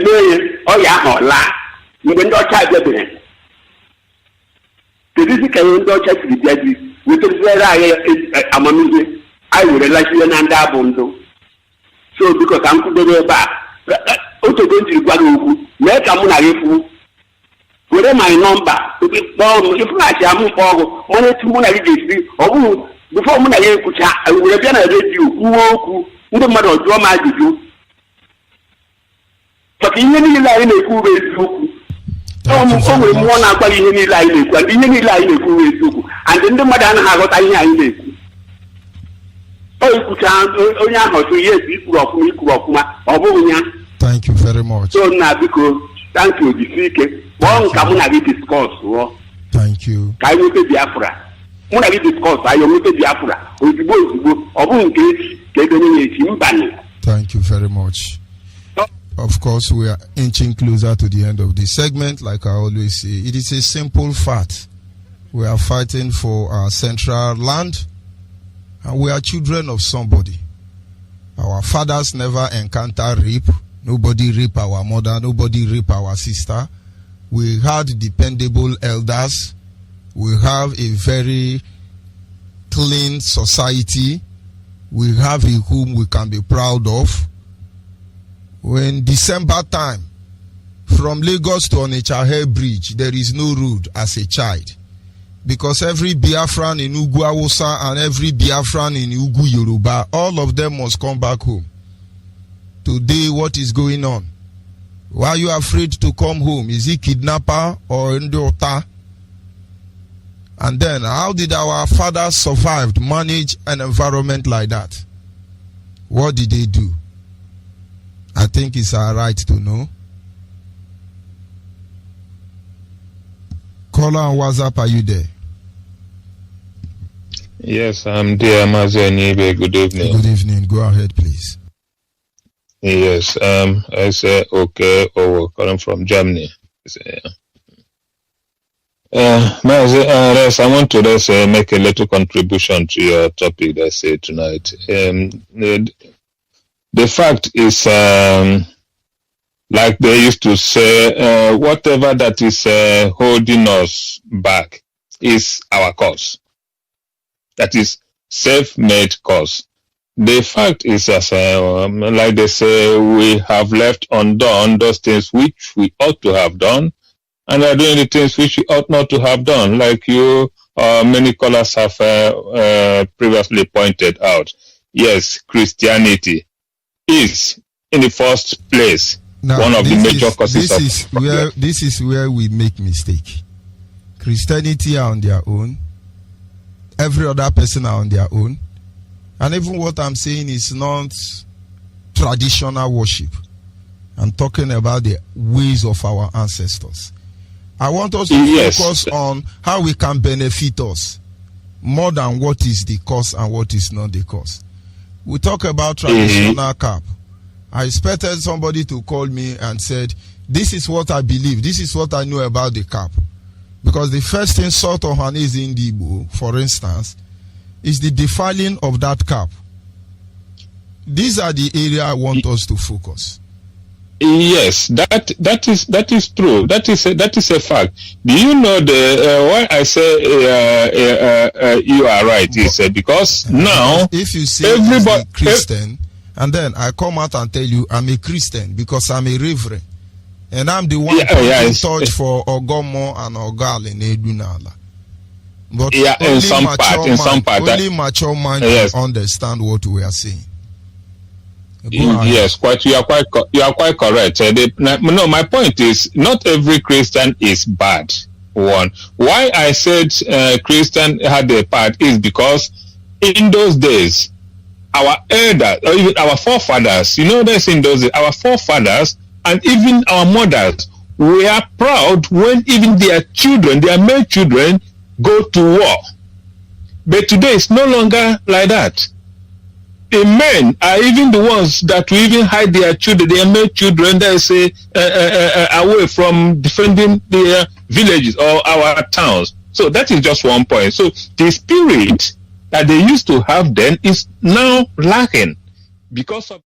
mee ọya ahụ laa mgbe ndị ọcha abịabere. Kedụzi ka ihe ndị ọcha siri bịa ji wetazere anyị amamihe anyị were lachiwe na ndị abụ ndụ. So biko ka m kwudoro ebe a otogo njiri gwa gị okwu mee ka mụ na gị fụ were my nọmba kpọọ m ịfụghachi amụ mkpọ ọgụ mana etu mụ na gị ga-esi ọ bụghị bifo mụ na ya ekwucha were bịa na redio kwuwe okwu ndị mmadụ ọjụọ m ajụjụ maka ihe niile anyị na-ekwu bụ eziokwu. O nwere mmụọ na-agwa gị ihe niile anyị na-ekwu ndị ihe niile anyị na-ekwu bụ eziokwu and ndị mmadụ anaghị aghọta ihe anyị na-ekwu. O ikwucha onye ahụ so yes ikwuru ọfụma ọ bụghị ya. Thank you very much. So na biko thank you jisi ike kpọọ nka mụ na gị discuss rụọ. Thank you. Ka anyị nwete Biafra mụ na gị discuss anyị nwete Biafra ozugbo ọ bụghị nke echi ka ebe nye echi mbanụ. Thank you very much. Of course, we are inching closer to the end of this segment. Like I always say, it is a simple fact. We are fighting for our central land, and we are children of somebody. Our fathers never encounter rape. Nobody rape our mother. Nobody rape our sister. We had dependable elders. We have a very clean society. We have a home we can be proud of. When December time, from Lagos to Onitsha Bridge, there is no road as a child. Because every Biafran in Ugu Awusa and every Biafran in Ugu Yoruba, all of them must come back home. Today, what is going on? Why are you afraid to come home? Is he kidnapper or Ndota? And then, how did our fathers survive, manage an environment like that? What did they do? I think it's our right to know. Caller on WhatsApp, are you there? Yes, I'm there, Mazi Onyeibe. Good evening. Good evening. Go ahead, please. Yes, I say okay, calling from Germany. Mazi, I want to just make a little contribution to your topic I say tonight. The fact is, like they used to say, whatever that is holding us back is our cause. That is self-made cause. The fact is, as like they say, we have left undone those things which we ought to have done, and are doing the things which we ought not to have done, like you, many callers have previously pointed out. Yes, Christianity is, in the first place, now, one of the major causes of this is where we make mistake. Christianity are on their own. Every other person are on their own. And even what I'm saying is not traditional worship. I'm talking about the ways of our ancestors. I want us to focus on how we can benefit us more than what is the cause and what is not the cause. We talk about traditional cap. I expected somebody to call me and said, this is what I believe, this is what I know about the cap. Because the first thing Salt of Hanis in the Igbo, for instance, is the defiling of that cap. These are the area I want us to focus. Yes, that is true. That is a fact. Do you know why I say you are right? Is because now if you say everybody Christian, and then I come out and tell you I'm a Christian because I'm a reverend, and I'm the one in touch for Ogomo and Ogal in Edunala. But in some part, only mature mind can understand what we are saying. Yes, you are quite correct. No, my point is not every Christian is bad. One, why I said Christian had a part is because in those days, our elders or even our forefathers, this in those days, our forefathers and even our mothers were proud when even their children, their male children, go to war. But today it's no longer like that. The men are even the ones that will even hide their children, their male children, they say, away from defending their villages or our towns. So that is just one point. So the spirit that they used to have then is now lacking because of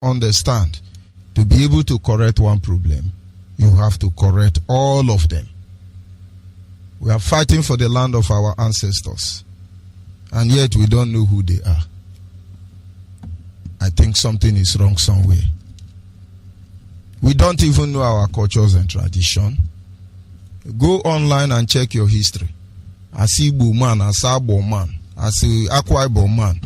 understand. To be able to correct one problem, you have to correct all of them. We are fighting for the land of our ancestors, and yet we don't know who they are. I think something is wrong somewhere. We don't even know our cultures and tradition. Go online and check your history. As Igbo man, as Abo man, as Akwa Ibom man,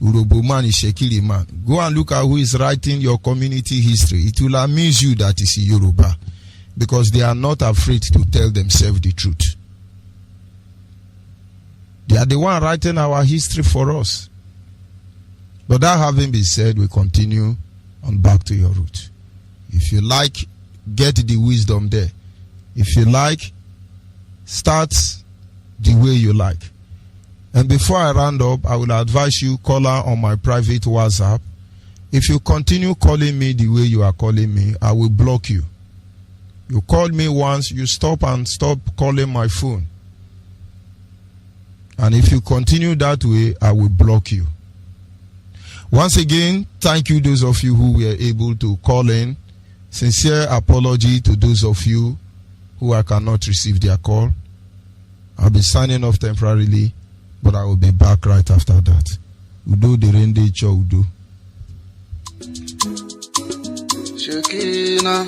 Urobo man is Shekili man. Go and look at who is writing your community history. It will amuse you that is Yoruba, because they are not afraid to tell themselves the truth. They are the one writing our history for us. But that having been said, we continue on back to your root. If you like, get the wisdom there. If you like, start the way you like. And before I round up, I will advise you, caller on my private WhatsApp. If you continue calling me the way you are calling me, I will block you. You called me once, you stop calling my phone. And if you continue that way, I will block you. Once again, thank you those of you who were able to call in. Sincere apology to those of you who I cannot receive their call. I'll be signing off temporarily, but I will be back right after that. Udo de rende cho Udo. Shekina.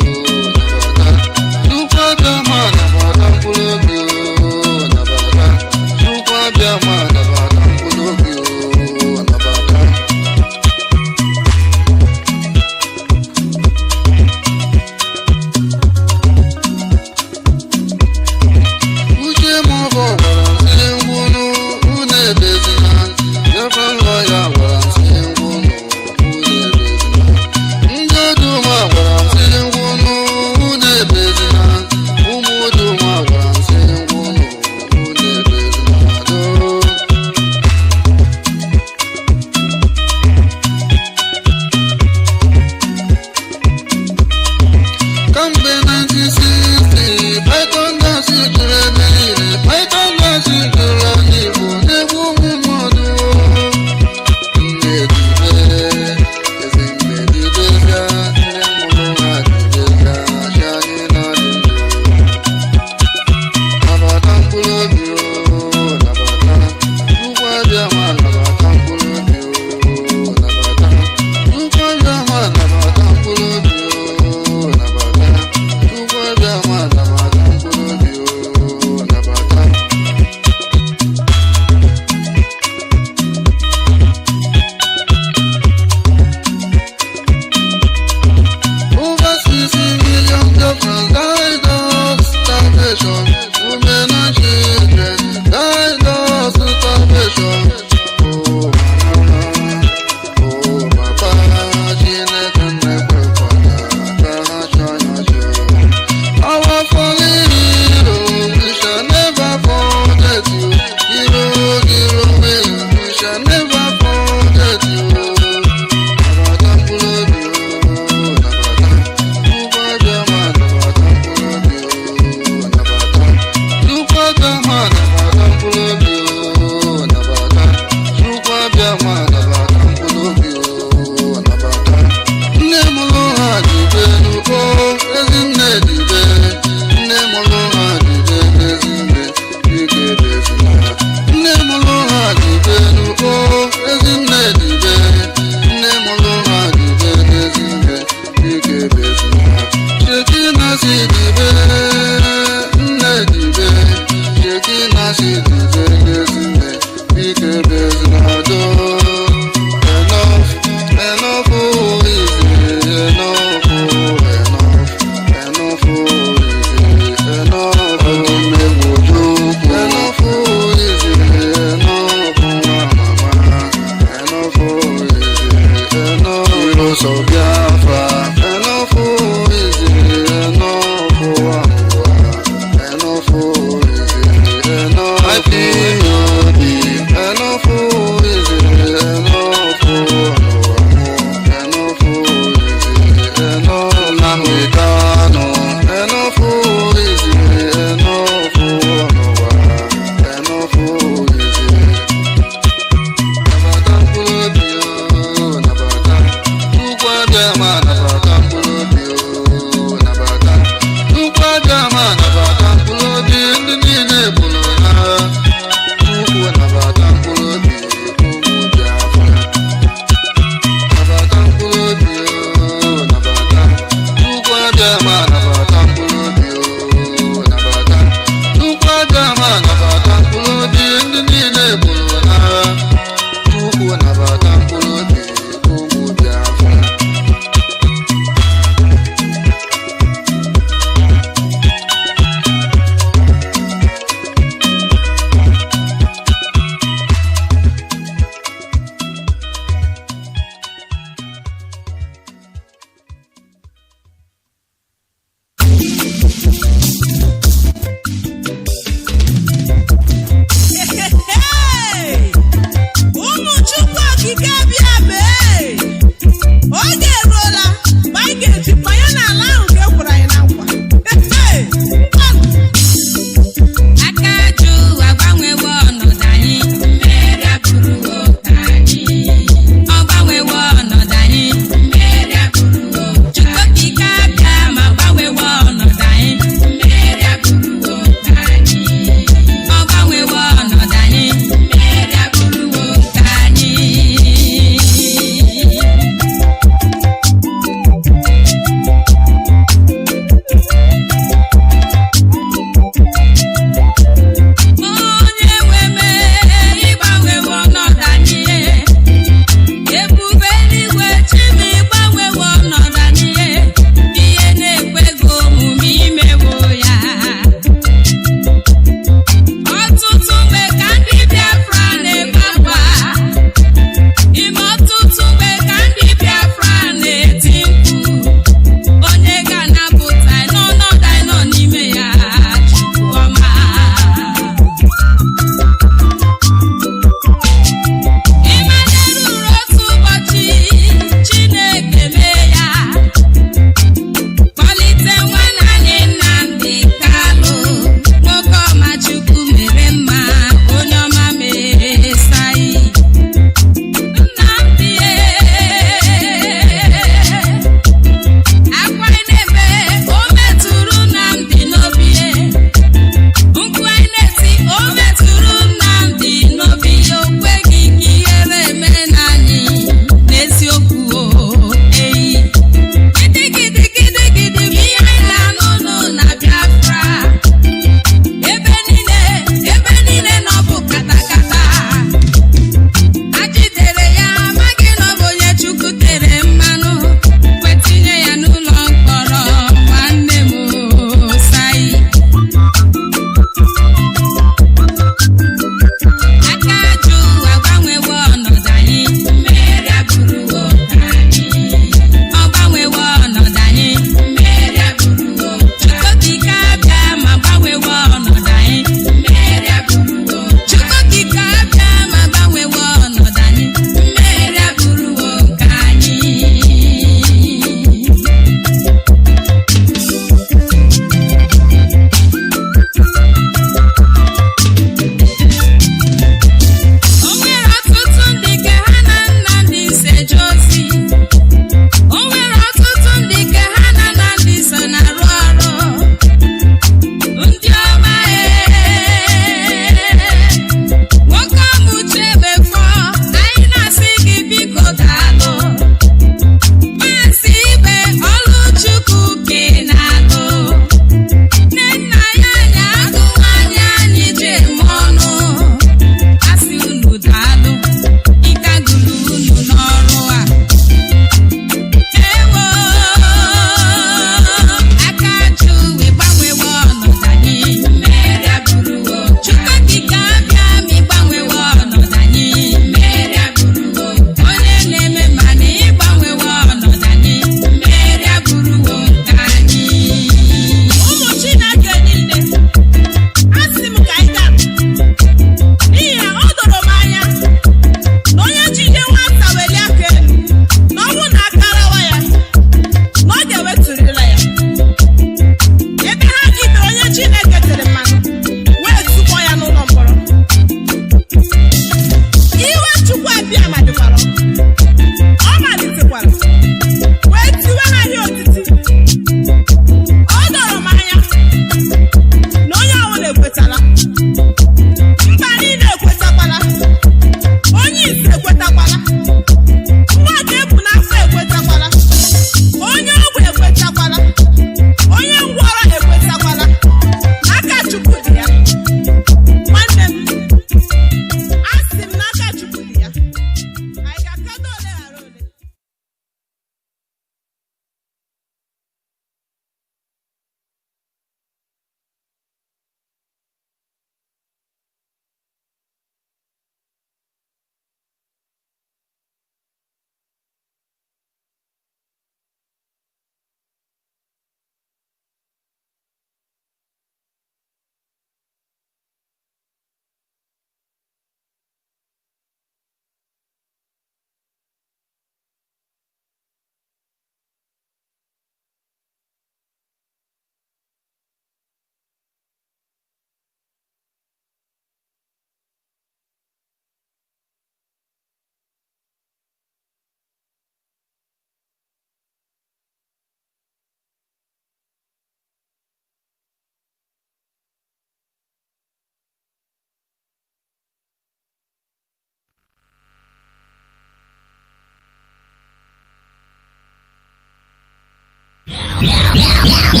The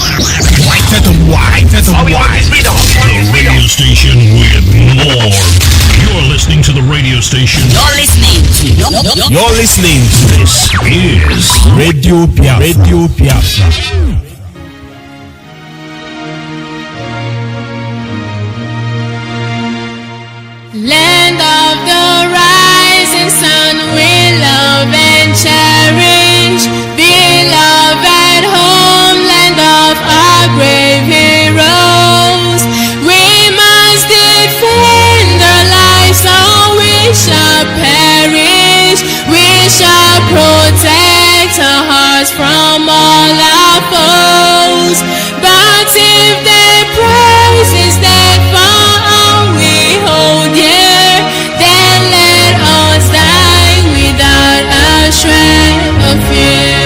radio station with more. You're listening to the radio station. You're listening to this is Radio Biafra. Radio Biafra. Land of the rising sun, we love and cherish. Beloved homeland of our brave heroes. We must defend our lives or we shall perish. We shall protect our hearts from all our foes. But if they prize instead for all we hold dear, then let us die without a shred of fear.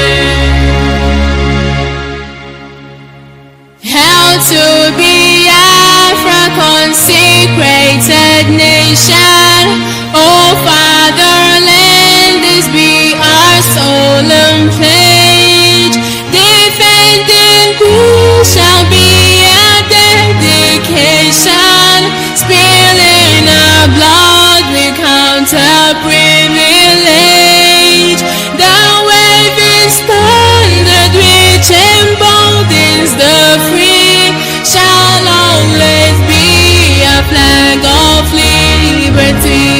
Held to be Biafra, consecrated nation. Oh fatherland, this be our solemn pledge. Defending peace shall be a dedication. Spilling our blood we count a privilege. The waving standard which embodies the free shall always be a flag of liberty.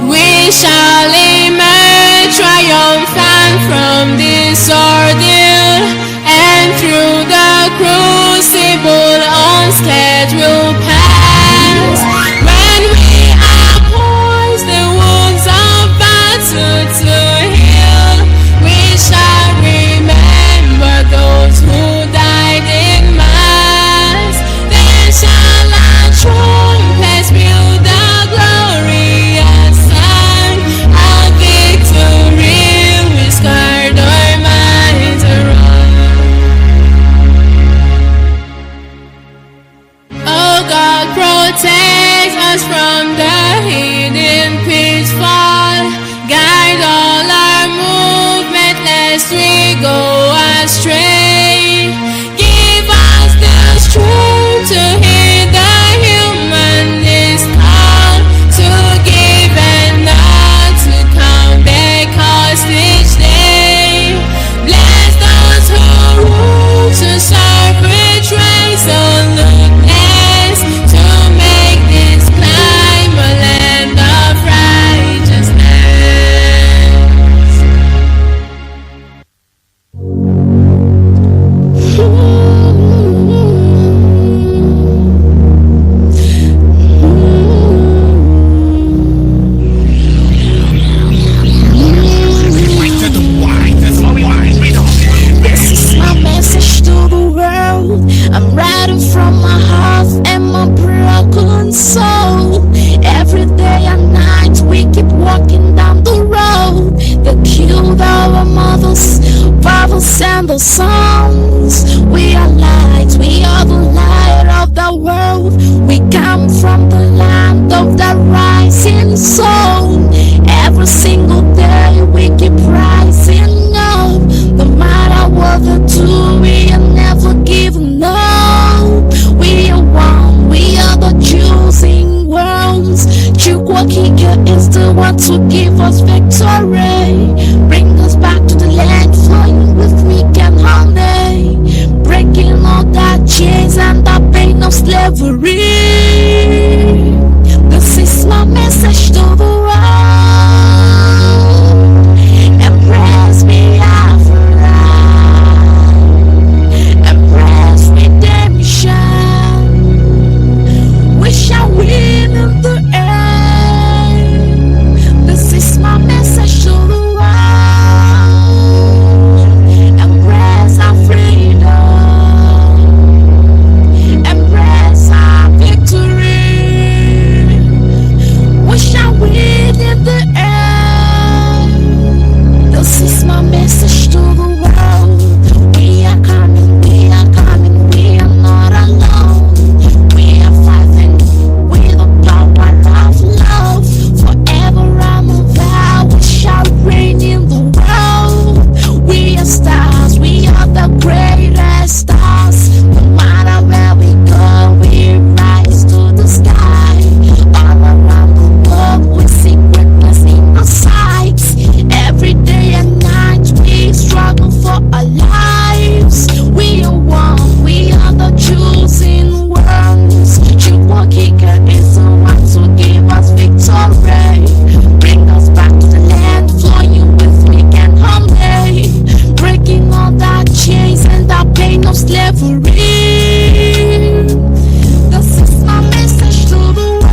We shall emerge triumphant from this ordeal, and through the crucible unscathed we'll pass. When we are poised, the wounds of battle to heal, we shall remember those who died in mass. Then shall our trumpets build the glorious song of victory. We scarred our minds around. Oh God, protect us from the hidden pitfall. Guide all our movement lest we go astray. Give us the strength to hear the humanist call, to give and not to count their cost each day. Bless those who rule to serve with resoluteness, to make this climb a land of righteousness. This is my message to the world. I'm writing from my heart and my broken soul. Every day and night we keep walking down the road. They killed our mothers, fathers and the sons. We are light, we are the light of the world. We come from the land of the rising sun. Every single day we keep rising up. No matter what they do, we are never giving up. We are one, we are the choosing ones. Chukwokika is the one to give us victory. Bring us back to the land, flowing with milk and honey. Breaking all that chains and the pain of slavery. This is my message to the world. Embrace Biafra. Embrace redemption. We shall win in the end. This is my message to the world. Embrace our freedom. Embrace our end of slavery. This is my message to the world.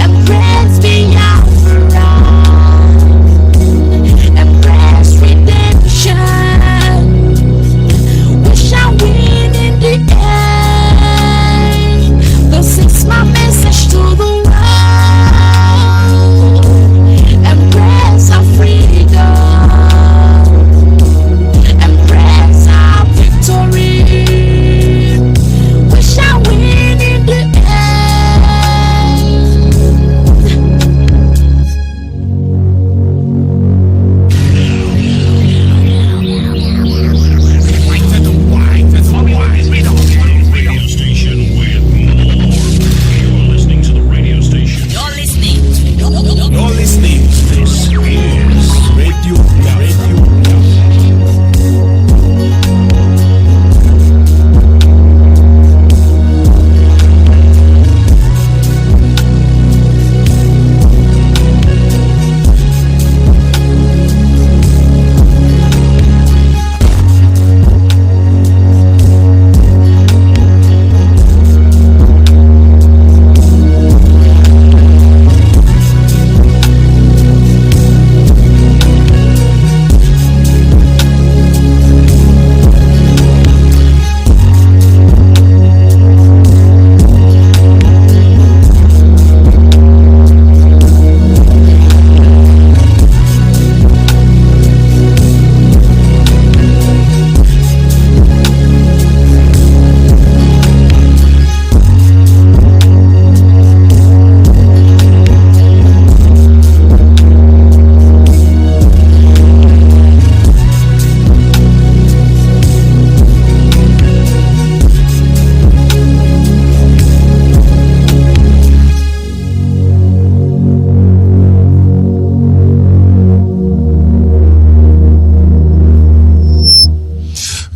Embrace Biafra. Embrace redemption. We shall win in the end. This is my message to the world. Embrace our freedom. Embrace our victory. We shall win in the end. Radio station with more. You're listening to the radio station. You're listening. You're listening. This is Radio.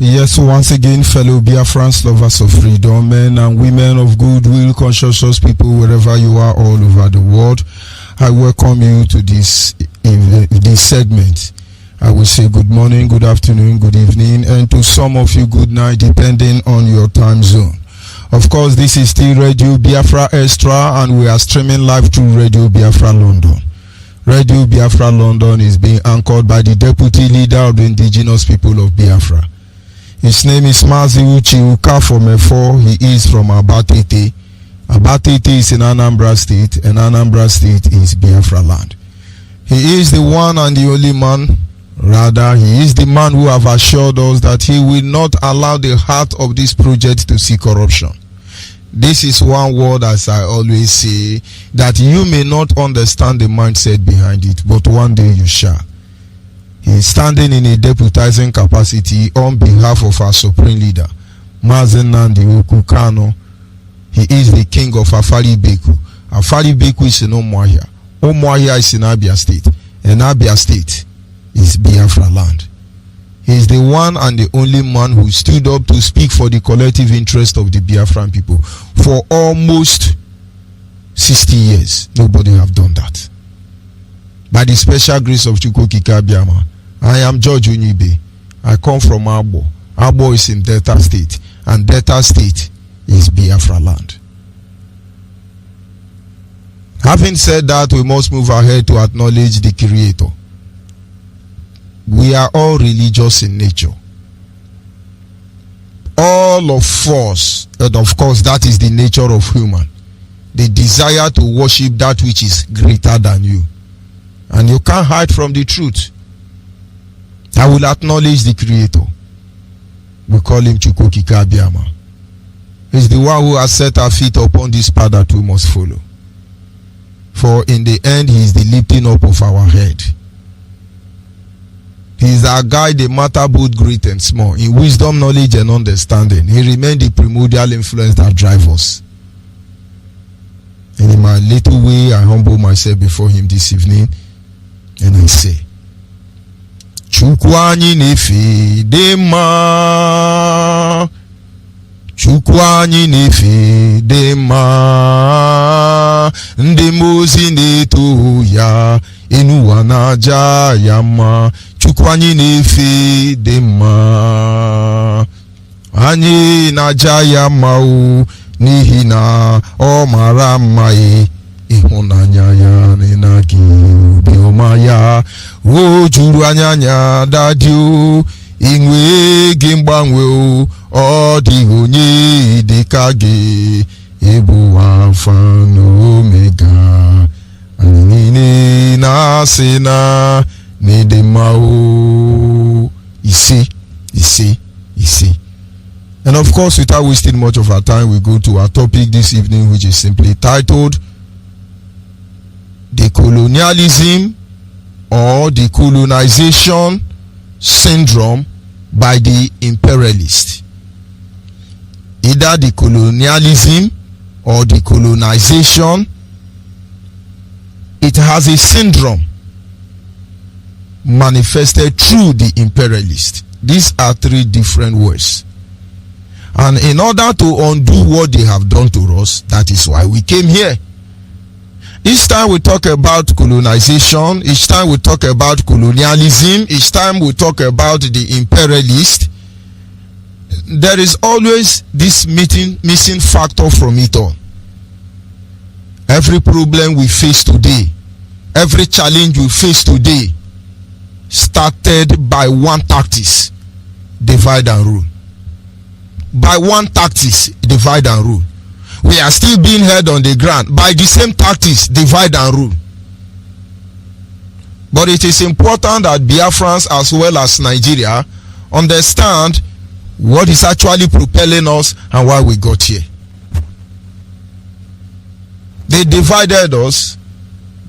Yes, once again, fellow Biafrans, lovers of freedom, men and women of goodwill, conscious people, wherever you are all over the world, I welcome you to this segment. I will say good morning, good afternoon, good evening, and to some of you, good night, depending on your time zone. Of course, this is still Radio Biafra Extra, and we are streaming live through Radio Biafra London. Radio Biafra London is being anchored by the Deputy Leader of the Indigenous People of Biafra. His name is Mazi from Efo. He is from Abatete. Abatete is in Anambra State, and Anambra State is Biafra land. He is the one and the only man. Rather, he is the man who have assured us that he will not allow the heart of this project to see corruption. This is one word, as I always say, that you may not understand the mindset behind it, but one day you shall. He is standing in a deputizing capacity on behalf of our supreme leader, Mazi Okukano. He is the king of Afari Beku. Afari Beku is in Umuahia. Umuahia is in Abia State. And Abia State is Biafra land. He is the one and the only man who stood up to speak for the collective interest of the Biafran people. For almost 60 years, nobody have done that. By the special grace of Chukwukika Biama, I am George Onyeibe. I come from Abo. Abo is in Delta State, and Delta State is Biafra land. Having said that, we must move ahead to acknowledge the Creator. We are all religious in nature. All of us, and of course that is the nature of human. The desire to worship that which is greater than you. And you can't hide from the truth. I will acknowledge the Creator. We call him Chukwukika Biama. He's the one who has set our feet upon this path that we must follow. For in the end, he is the lifting up of our head. He is our guide, the matter both great and small. In wisdom, knowledge, and understanding, he remained the primordial influence that drives us. And in my little way, I humble myself before him this evening, and I say, Chukwu anyị na-efe dị mma. Chukwu anyị na-efe dị mma. Ndị mozi na-eto ya, enu ụwa na-aja ya mma. Chukwu anyị na-efe dị mma. anyị na-aja ya mma o n'ihi na ọ mara mma ịhụnanya ya na gị obiọma ya o juru anya dadi o inwe gị mgbanwe o ọ dịghị onye dịka gị ịbụ Alfa na Omega anyị niile na-asị na n'ịdị mma o ise. And of course, without wasting much of our time, we go to our topic this evening, which is simply titled The Colonialism or the Colonization Syndrome by the Imperialist. Either the colonialism or the colonization, it has a syndrome manifested through the imperialist. These are three different words. And in order to undo what they have done to us, that is why we came here. Each time we talk about colonization, each time we talk about colonialism, each time we talk about the imperialist, there is always this missing factor from it all. Every problem we face today, every challenge we face today, started by one tactics: divide and rule. By one tactics, divide and rule. We are still being held on the ground by the same tactics, divide and rule. But it is important that Biafrans as well as Nigeria understand what is actually propelling us and why we got here. They divided us,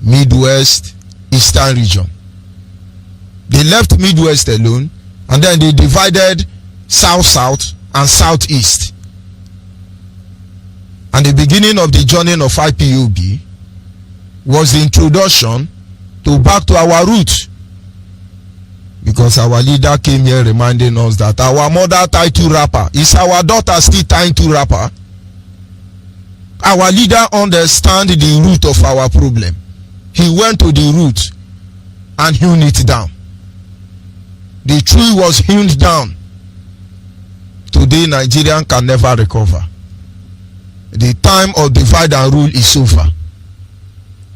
Midwest, Eastern region. They left Midwest alone, and then they divided South and Southeast. And the beginning of the journey of IPOB was the introduction to back to our roots, because our leader came here reminding us that our mother tied two wrapper. Is our daughter still tying two wrapper? Our leader understands the root of our problem. He went to the root and hewn it down. The tree was hewn down. Today, Nigerian can never recover. The time of divide and rule is over.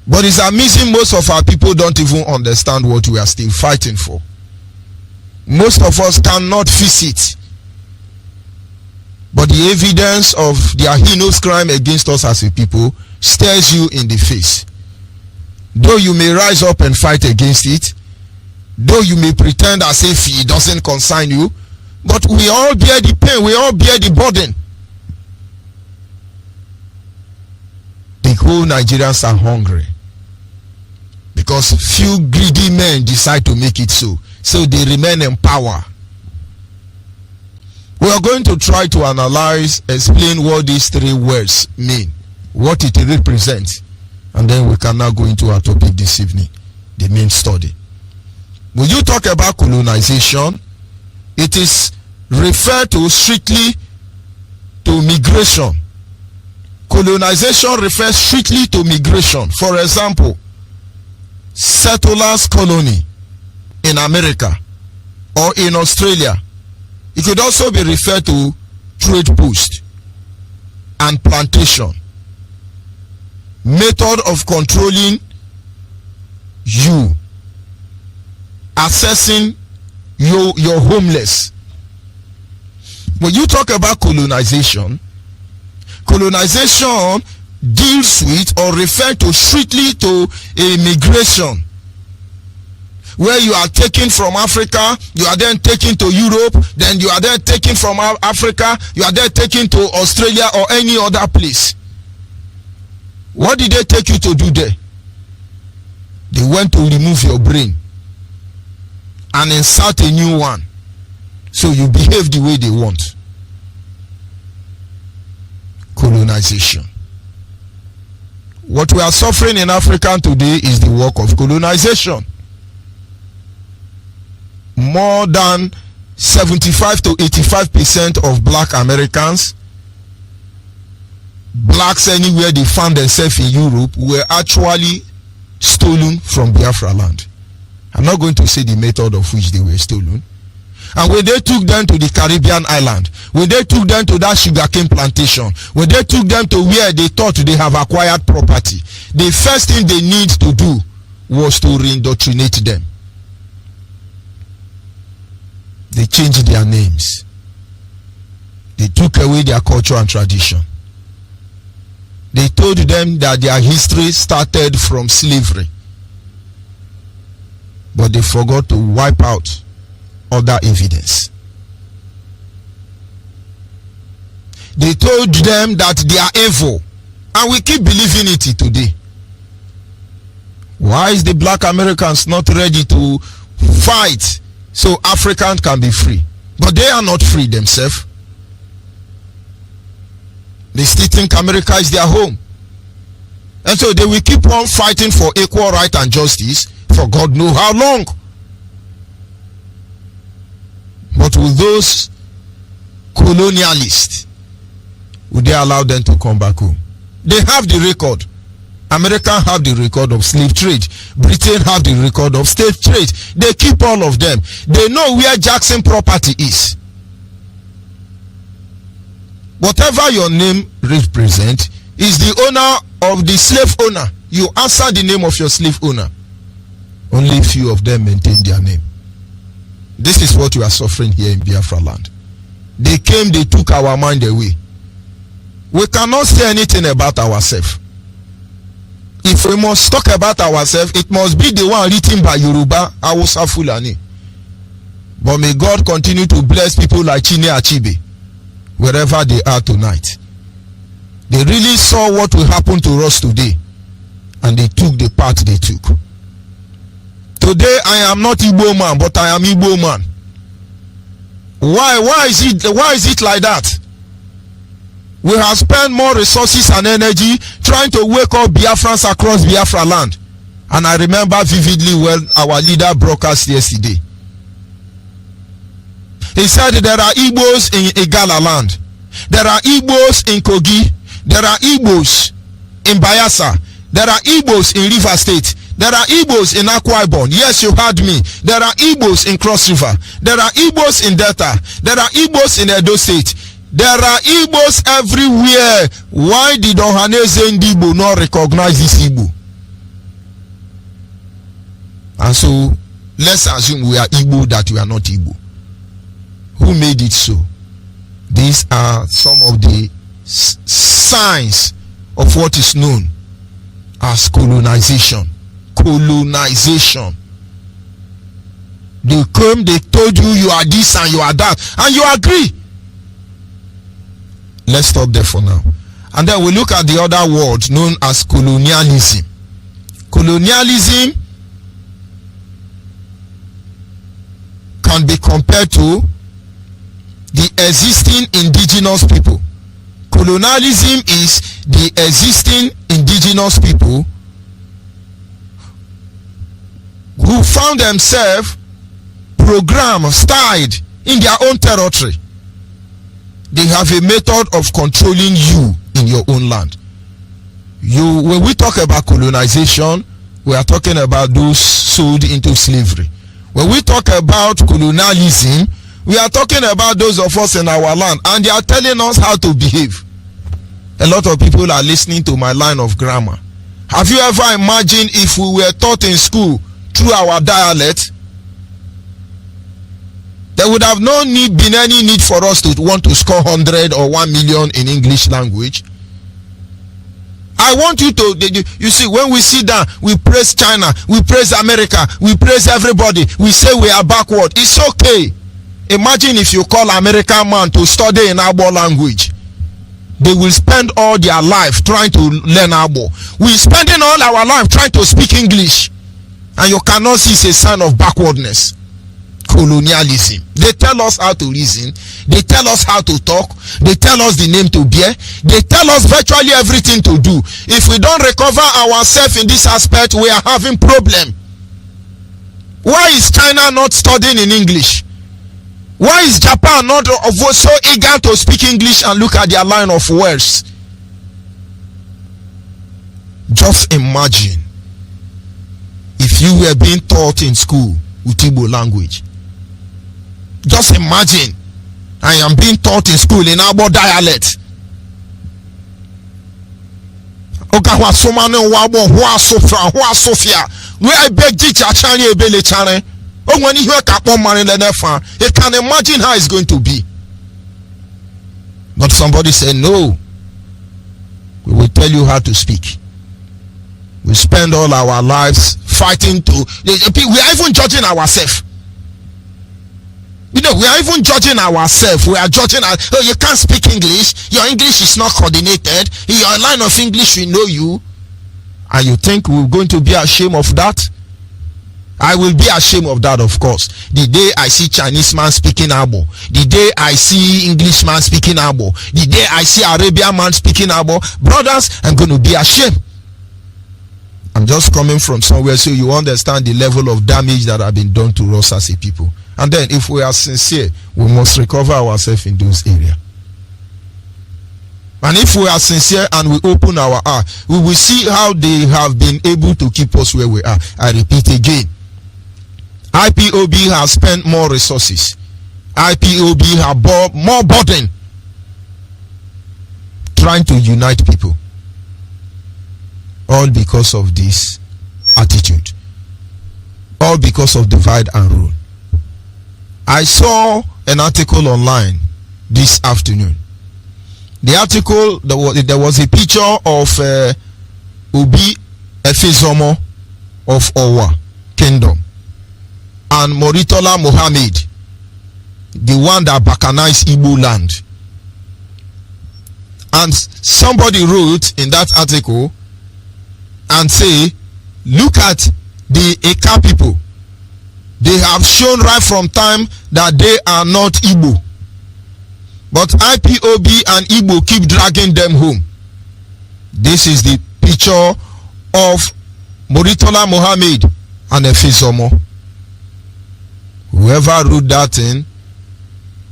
But it's amazing most of our people don't even understand what we are still fighting for. Most of us cannot fix it. But the evidence of their heinous crime against us as a people stares you in the face. Though you may rise up and fight against it, though you may pretend as if it doesn't concern you, but we all bear the pain, we all bear the burden. The whole Nigerians are hungry because few greedy men decide to make it so they remain in power. We are going to try to analyze, explain what these three words mean, what it represents, and then we can now go into our topic this evening, the main study. When you talk about colonization, it is referred to strictly to migration. Colonization refers strictly to migration. For example, settlers' colony in America or in Australia. It could also be referred to trade post and plantation. Method of controlling you, assessing your homeless. When you talk about colonization deals with or refers to strictly to a migration, where you are taken from Africa, you are then taken to Europe, then you are then taken from Africa, you are then taken to Australia or any other place. What did they take you to do there? They went to remove your brain and insert a new one, so you behave the way they want. Colonization. What we are suffering in Africa today is the work of colonization. More than 75 to 85% of black Americans, blacks anywhere they found themselves in Europe, were actually stolen from Biafra land. I'm not going to say the method of which they were stolen. And when they took them to the Caribbean island, when they took them to that sugarcane plantation, when they took them to where they thought they have acquired property, the first thing they need to do was to reindoctrinate them. They changed their names. They took away their culture and tradition. They told them that their history started from slavery. But they forgot to wipe out other evidence. They told them that they are evil. And we keep believing it today. Why is the black Americans not ready to fight so Africans can be free? But they are not free themselves. They still think America is their home. And so they will keep on fighting for equal right and justice for God knows how long. But will those colonialists, would they allow them to come back home? They have the record. America have the record of slave trade. Britain have the record of slave trade. They keep all of them. They know where Jackson property is. Whatever your name represents is the owner of the slave owner. You answer the name of your slave owner. Only few of them maintain their name. This is what we are suffering here in Biafra land. They came, they took our mind away. We cannot say anything about ourselves. If we must talk about ourselves, it must be the one written by Yoruba, Hausa, Fulani. But may God continue to bless people like Chine Achibe, wherever they are tonight. They really saw what will happen to us today, and they took the path they took. Today I am not Igbo man, but I am Igbo man. Why is it like that? We have spent more resources and energy trying to wake up Biafrans across Biafra land. And I remember vividly when our leader broadcast yesterday. He said there are Igbos in Igala land. There are Igbos in Kogi. There are Igbos in Bayelsa. There are Igbos in River State. There are Igbos in Akwa Ibom. Yes, you heard me. There are Igbos in Cross River. There are Igbos in Delta. There are Igbos in Edo State. There are Igbos everywhere. Why did Ohaneze Ndigbo not recognize this Igbo? And so, let's assume we are Igbo, that we are not Igbo. Who made it so? These are some of the signs of what is known as colonization. Colonization. They came, they told you you are this and you are that, and you agree. Let's stop there for now. And then we look at the other word known as colonialism. Colonialism can be compared to the existing indigenous people. Colonialism is the existing indigenous people who found themselves programmed, styled in their own territory. They have a method of controlling you in your own land. When we talk about colonization, we are talking about those sold into slavery. When we talk about colonialism, we are talking about those of us in our land, and they are telling us how to behave. A lot of people are listening to my line of grammar. Have you ever imagined if we were taught in school through our dialect? There would have been any need for us to want to score 100 or 1 million in English language. I want you to, you see, when we sit down, we praise China, we praise America, we praise everybody, we say we are backward. It's okay. Imagine if you call American man to study in Igbo language. They will spend all their life trying to learn Igbo. We're spending all our life trying to speak English. And you cannot see it's a sign of backwardness. Colonialism. They tell us how to reason. They tell us how to talk. They tell us the name to bear. They tell us virtually everything to do. If we don't recover ourselves in this aspect, we are having problem. Why is China not studying in English? Why is Japan not so eager to speak English and look at their line of words? Just imagine if you were being taught in school with Igbo language. Just imagine. I am being taught in school in our dialect. Okawa somano wabo hwa Sofia where I beg teacher chani ebele chane. Oh, when you hear Capon man in the nefa, you can imagine how it's going to be. But somebody said, no, we will tell you how to speak. We spend all our lives fighting to. We are even judging ourselves. You know, we are even judging ourselves. We are judging. Oh, you can't speak English. Your English is not coordinated. Your line of English, we know you. And you think we're going to be ashamed of that? I will be ashamed of that, of course. The day I see Chinese man speaking Abo, the day I see English man speaking Abo, the day I see Arabian man speaking Abo, brothers, I'm going to be ashamed. I'm just coming from somewhere so you understand the level of damage that have been done to us as a people. And then if we are sincere, we must recover ourselves in those areas. And if we are sincere and we open our heart, we will see how they have been able to keep us where we are. I repeat again. IPOB has spent more resources. IPOB have brought more burden trying to unite people. All because of this attitude. All because of divide and rule. I saw an article online this afternoon. The article, there was a picture of Obi Efezomo of Owa Kingdom and Moritola Mohammed, the one that balkanized Igbo land. And somebody wrote in that article and say, look at the Eka people. They have shown right from time that they are not Igbo. But IPOB and Igbo keep dragging them home. This is the picture of Moritola Mohammed and Efezomo. Whoever wrote that thing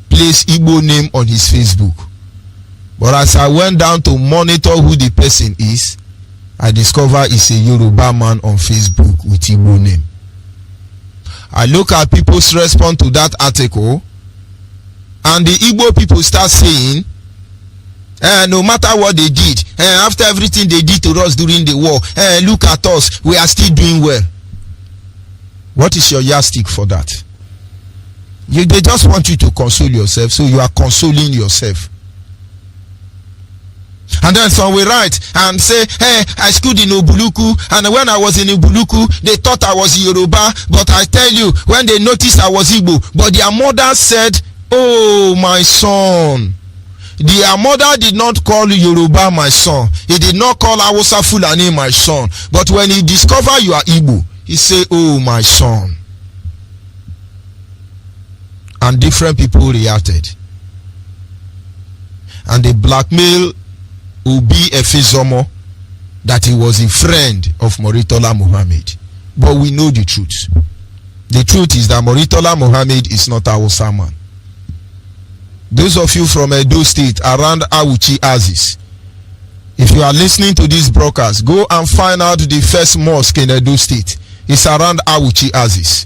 placed Igbo name on his Facebook. But as I went down to monitor who the person is, I discovered it's a Yoruba man on Facebook with Igbo name. I look at people's response to that article, and the Igbo people start saying, no matter what they did, after everything they did to us during the war, look at us, we are still doing well. What is your yardstick for that? They just want you to console yourself, so you are consoling yourself. And then some will write and say, hey, I schooled in Ubuluku, and when I was in Ubuluku, they thought I was Yoruba, but I tell you, when they noticed I was Igbo, but their mother said, oh, my son. Their mother did not call Yoruba my son. He did not call Hausa Fulani my son. But when he discovered you are Igbo, he said, oh, my son. And different people reacted. And they blackmailed Obi Efezomo that he was a friend of Moritola Mohammed. But we know the truth. The truth is that Moritola Mohammed is not a Hausa man. Those of you from Edo State around Awuchi Axis, if you are listening to this broadcast, go and find out the first mosque in Edo State. It's around Awuchi Axis.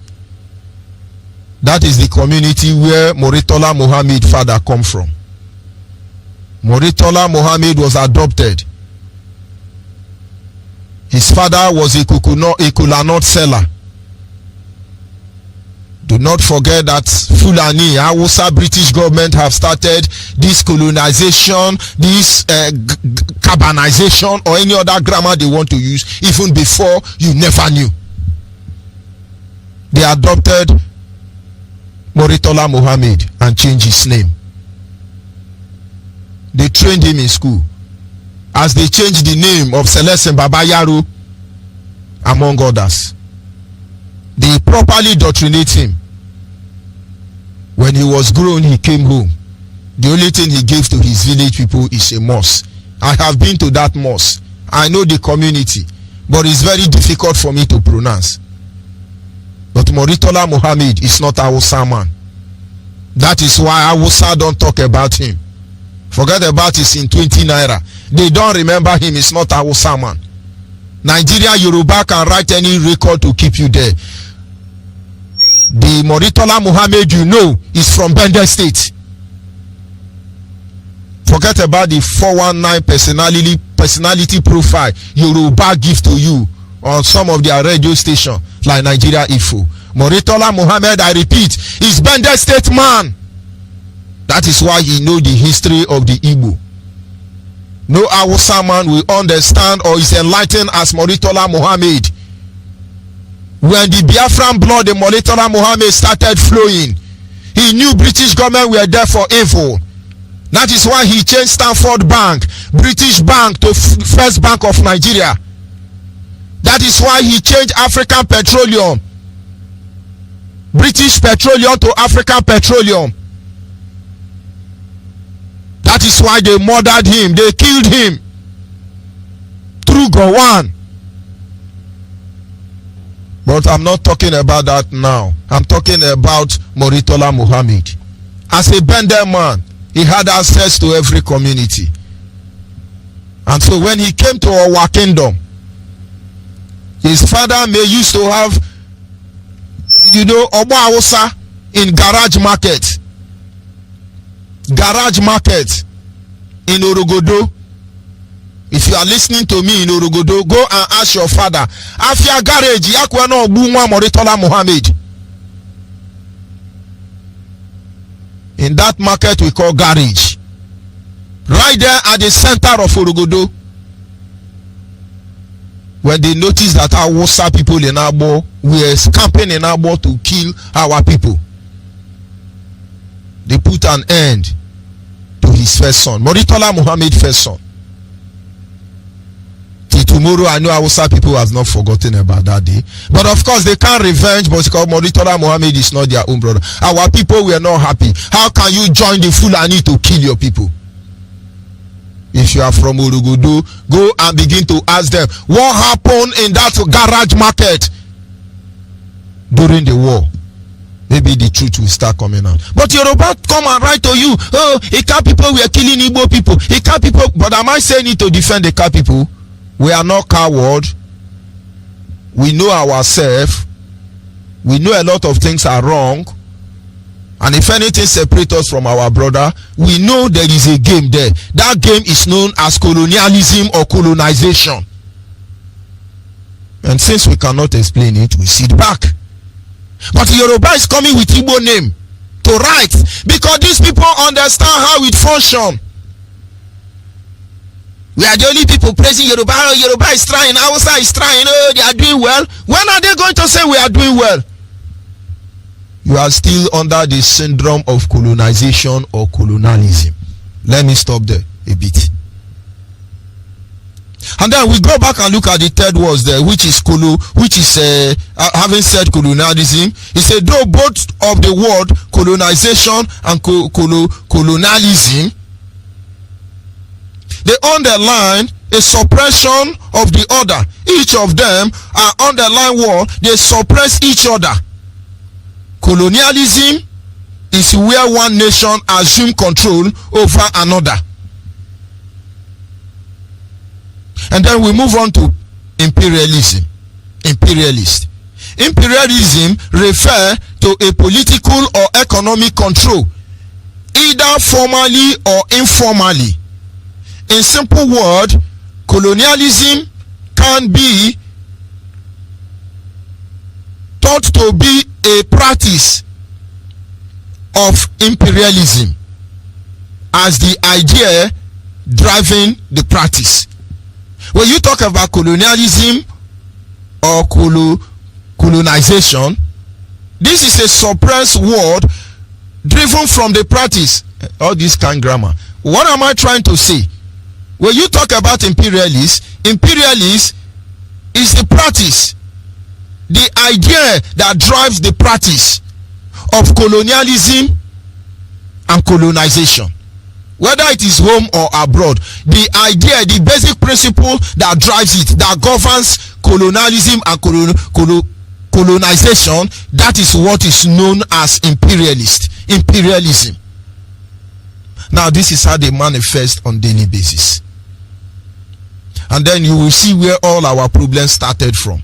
That is the community where Moritola Mohammed father come from. Moritola Mohammed was adopted. His father was a kola nut seller. Do not forget that Fulani, Hausa British government have started this colonization, this carbonization, or any other grammar they want to use, even before you never knew. They adopted Moritola Mohammed and changed his name. They trained him in school. As they changed the name of Celeste Babayaro, among others. They properly indoctrinate him. When he was grown, he came home. The only thing he gave to his village people is a mosque. I have been to that mosque. I know the community, but it's very difficult for me to pronounce. But Moritola Mohammed is not a Hausa man. That is why Hausa don't talk about him. Forget about his in 20 naira. They don't remember him. It's not a Hausa man. Nigeria Yoruba can write any record to keep you there. The Moritola Mohammed you know is from Bender State. Forget about the 419 personality profile Yoruba give to you on some of their radio stations like Nigeria Info. Moritola Mohammed, I repeat, is Bende State man. That is why he know the history of the Igbo. No Hausa man will understand or is enlightened as Moritola Mohammed. When the Biafran blood in Moritola Mohammed started flowing, he knew British government were there for evil. That is why he changed Stanford Bank, British Bank, to First Bank of Nigeria. That is why he changed African Petroleum, British Petroleum, to African Petroleum. That is why they murdered him, they killed him through Gowon. But I'm not talking about that now. I'm talking about Moritola Mohammed. As a Bender man, he had access to every community. And so when he came to our kingdom, his father may used to have, Oba Hausa in Garage Market. Garage Market in Orogodo. If you are listening to me in Orogodo, go and ask your father. Afia garage, yakwano obuwa Moritola Mohammed. In that market we call garage. Right there at the center of Orogodo. When they noticed that our Hausa people in Abo were camping in Abo to kill our people, they put an end to his first son, Moritola Mohammed first son. Till tomorrow, I know Hausa people has not forgotten about that day. But of course, they can't revenge, but because Moritola Mohammed is not their own brother. Our people were not happy. How can you join the Fulani to kill your people? If you are from Orogodo, go and begin to ask them what happened in that garage market during the war. Maybe the truth will start coming out. But Yoruba come and write to you, oh, Ika people were killing Igbo people. Ika people, but am I saying it to defend the Ika people? We are not coward. We know ourselves. We know a lot of things are wrong. And if anything separates us from our brother, we know there is a game there. That game is known as colonialism or colonization. And since we cannot explain it, we sit back. But Yoruba is coming with Igbo name to write because these people understand how it functions. We are the only people praising Yoruba. Oh, Yoruba is trying, Hausa is trying, oh, they are doing well. When are they going to say we are doing well? You are still under the syndrome of colonization or colonialism. Let me stop there a bit. And then we go back and look at the third words there, which is having said colonialism. He said, though both of the word colonization and colonialism, they underline a suppression of the other. Each of them are underline word, they suppress each other. Colonialism is where one nation assumes control over another. And then we move on to imperialism. Imperialist. Imperialism refers to a political or economic control, either formally or informally. In simple words, colonialism can be thought to be a practice of imperialism as the idea driving the practice. When you talk about colonialism or colonization, this is a suppressed word driven from the practice. All this kind of grammar. What am I trying to say? When you talk about imperialist is the practice, the idea that drives the practice of colonialism and colonization. Whether it is home or abroad, the idea, the basic principle that drives it, that governs colonialism and colonization, that is what is known as imperialism. Now this is how they manifest on daily basis. And then you will see where all our problems started from.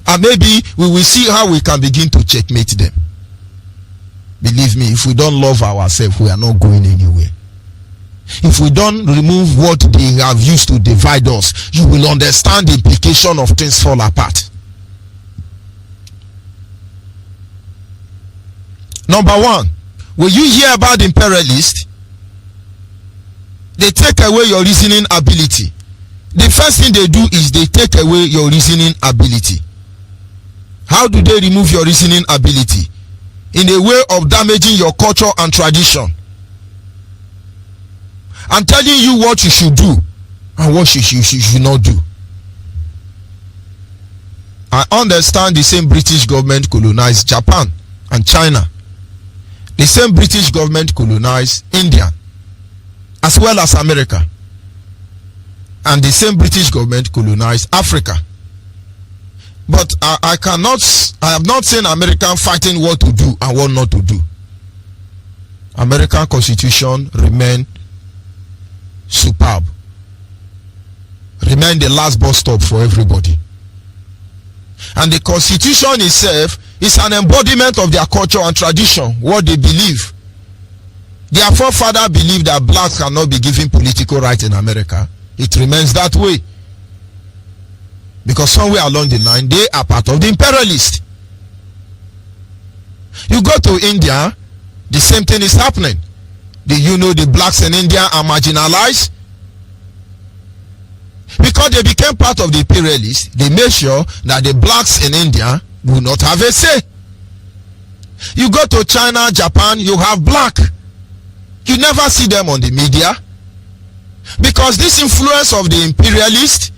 And maybe we will see how we can begin to checkmate them. Believe me, if we don't love ourselves, we are not going anywhere. If we don't remove what they have used to divide us, you will understand the implication of things fall apart. Number one, when you hear about the imperialists, they take away your reasoning ability. The first thing they do is they take away your reasoning ability. How do they remove your reasoning ability? In a way of damaging your culture and tradition, and telling you what you should do and what you should not do. I understand the same British government colonized Japan and China. The same British government colonized India as well as America. And the same British government colonized Africa. But I have not seen American fighting what to do and what not to do. American Constitution remain superb. Remain the last bus stop for everybody. And the Constitution itself is an embodiment of their culture and tradition, what they believe. Their forefathers believed that blacks cannot be given political rights in America. It remains that way. Because somewhere along the line, they are part of the imperialists. You go to India, the same thing is happening. Do you know the blacks in India are marginalized? Because they became part of the imperialists, they made sure that the blacks in India will not have a say. You go to China, Japan, you have black. You never see them on the media. Because this influence of the imperialists,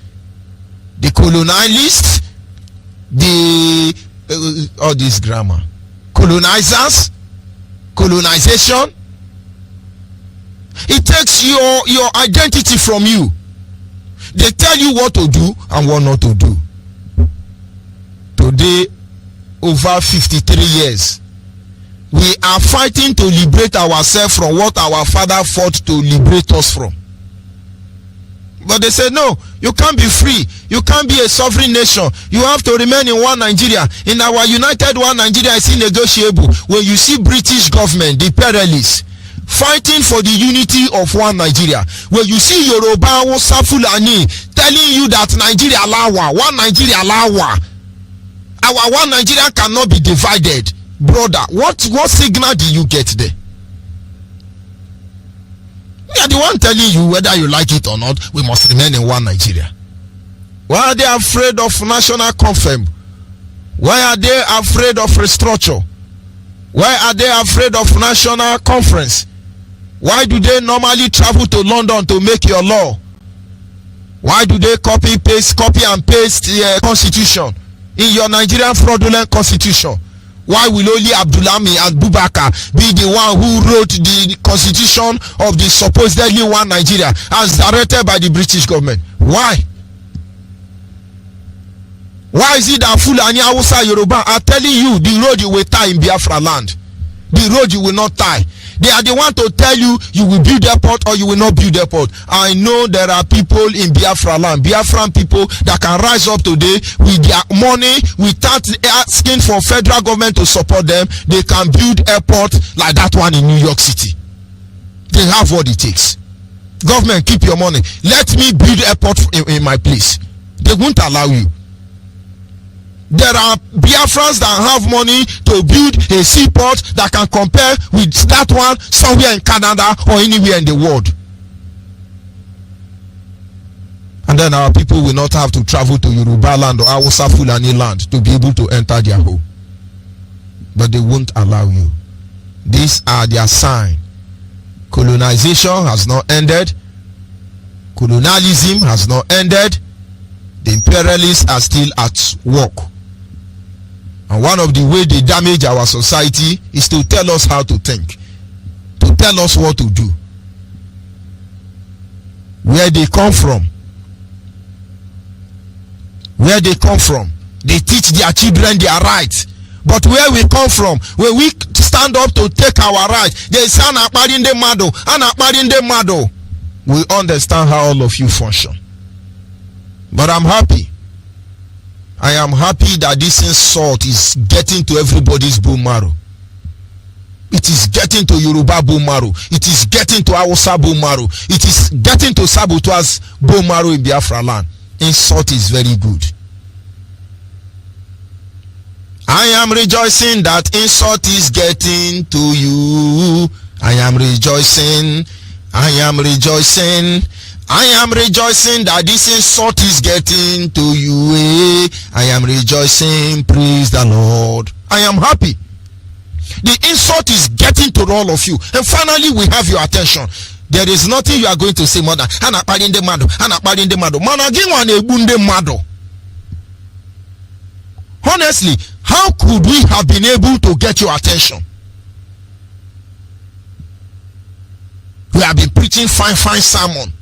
the colonialists, all this grammar, colonizers, colonization, it takes your identity from you. They tell you what to do and what not to do. Today, over 53 years, we are fighting to liberate ourselves from what our father fought to liberate us from. But they say, no, you can't be free. You can't be a sovereign nation. You have to remain in one Nigeria. In our united one Nigeria is innegotiable. When you see British government, the imperialists, fighting for the unity of one Nigeria. When you see Yoruba, Fulani telling you that Nigeria lawa, one Nigeria lawa, our one Nigeria cannot be divided. Brother, what signal do you get there? They are the one telling you whether you like it or not, we must remain in one Nigeria. Why are they afraid of national confirm? Why are they afraid of restructure? Why are they afraid of national conference? Why do they normally travel to London to make your law? Why do they copy and paste the constitution in your Nigerian fraudulent constitution? Why will only Abdulami and Bubakar be the one who wrote the constitution of the supposedly one Nigeria as directed by the British government? Why? Why is it that Fulani, Hausa, Yoruba are telling you the road you will tie in Biafra land? The road you will not tie. They are the one to tell you you will build airport or you will not build airport. I know there are people in Biafra land, Biafran people that can rise up today with their money without asking for federal government to support them. They can build airport like that one in New York City. They have what it takes. Government, keep your money. Let me build airport in my place. They won't allow you. There are Biafrans that have money to build a seaport that can compare with that one somewhere in Canada or anywhere in the world. And then our people will not have to travel to Yoruba land or Hausa Fulani land to be able to enter their home. But they won't allow you. These are their sign. Colonization has not ended. Colonialism has not ended. The imperialists are still at work. And one of the ways they damage our society is to tell us how to think, to tell us what to do, where they come from. Where they come from, they teach their children their rights. But where we come from, when we stand up to take our rights, they say, we understand how all of you function. But I'm happy. I am happy that this insult is getting to everybody's bone marrow. It is getting to Yoruba bone marrow. It is getting to Hausa bone marrow. It is getting to Sabotua's bone marrow in Biafra land. Insult is very good. I am rejoicing that insult is getting to you. I am rejoicing. I am rejoicing. I am rejoicing that this insult is getting to you. I am rejoicing. Praise the Lord. I am happy. The insult is getting to all of you. And finally, we have your attention. There is nothing you are going to say more than honestly, how could we have been able to get your attention? We have been preaching fine sermon.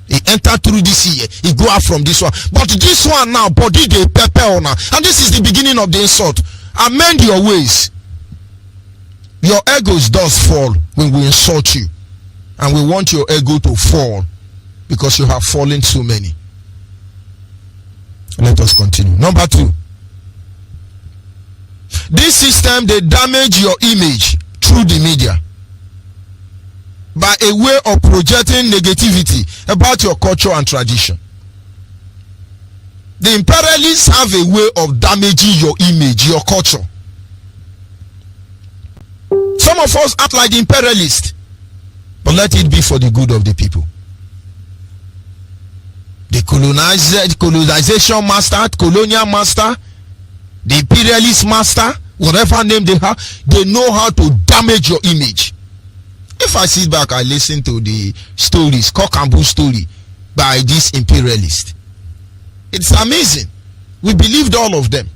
He entered through this year, he go out from this one. But this one now, body they pepper on. And this is the beginning of the insult. Amend your ways. Your egos does fall when we insult you. And we want your ego to fall because you have fallen so many. Let us continue. Number 2. This system, they damage your image through the media by a way of projecting negativity about your culture and tradition. The imperialists have a way of damaging your image, your culture. Some of us act like the imperialists, but let it be for the good of the people. The colonization master, colonial master, the imperialist master, whatever name they have, they know how to damage your image. If I sit back, I listen to the stories, cock and bull story by this imperialist. It's amazing. We believed all of them.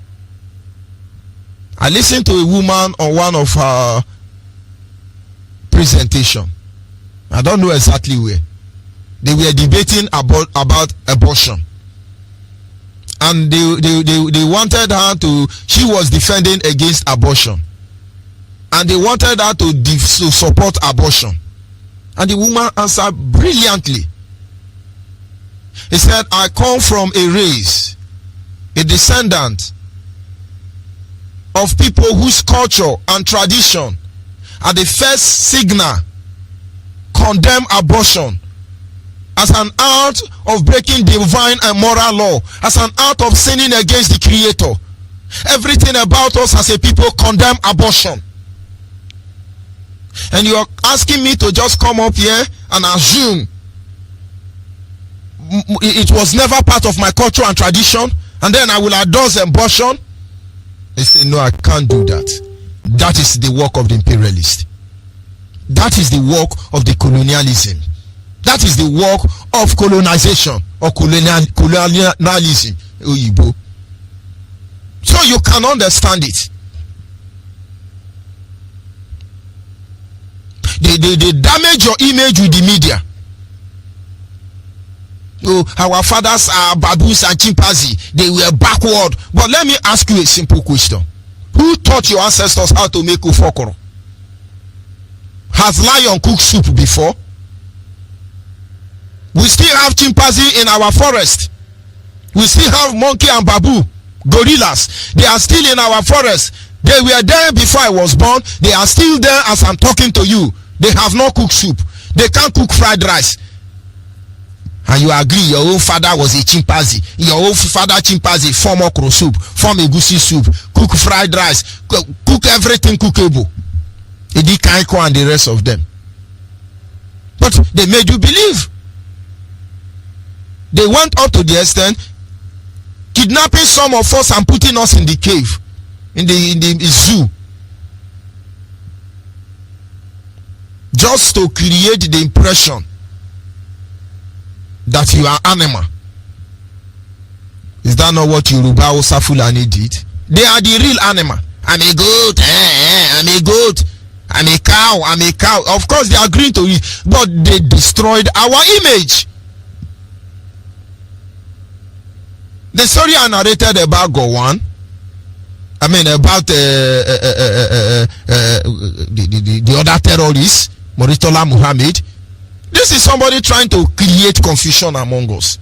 I listened to a woman on one of her presentation. I don't know exactly where. They were debating about abortion. And they wanted her to, she was defending against abortion. And they wanted her to support abortion. And the woman answered brilliantly. He said, I come from a race, a descendant of people whose culture and tradition are the first signal condemn abortion as an act of breaking divine and moral law, as an act of sinning against the Creator. Everything about us as a people condemn abortion. And you are asking me to just come up here and assume it was never part of my culture and tradition, and then I will endorse abortion? They say, no, I can't do that. That is the work of the imperialist. That is the work of the colonialism. That is the work of colonization or colonialism. So you can understand it. They damage your image with the media. Oh, our fathers are baboons and chimpanzees. They were backward. But let me ask you a simple question. Who taught your ancestors how to make ufokoro? Has lion cooked soup before? We still have chimpanzee in our forest. We still have monkey and baboon, gorillas. They are still in our forest. They were there before I was born. They are still there as I'm talking to you. They have not cooked soup. They can't cook fried rice. And you agree your own father was a chimpanzee. Your own father chimpanzee form okra soup, form egusi soup, cook fried rice, cook everything cookable. Edi Kaiko and the rest of them. But they made you believe. They went up to the extent kidnapping some of us and putting us in the cave, in the zoo, just to create the impression that you are animal. Is that not what Yoruba or Fulani did? They are the real animal. I'm a goat, I'm a goat, I'm a cow, I'm a cow. Of course they are agreeing to it, but they destroyed our image. The story I narrated about Gowon, I mean about the other terrorists, Moritola Muhammad. This is somebody trying to create confusion among us.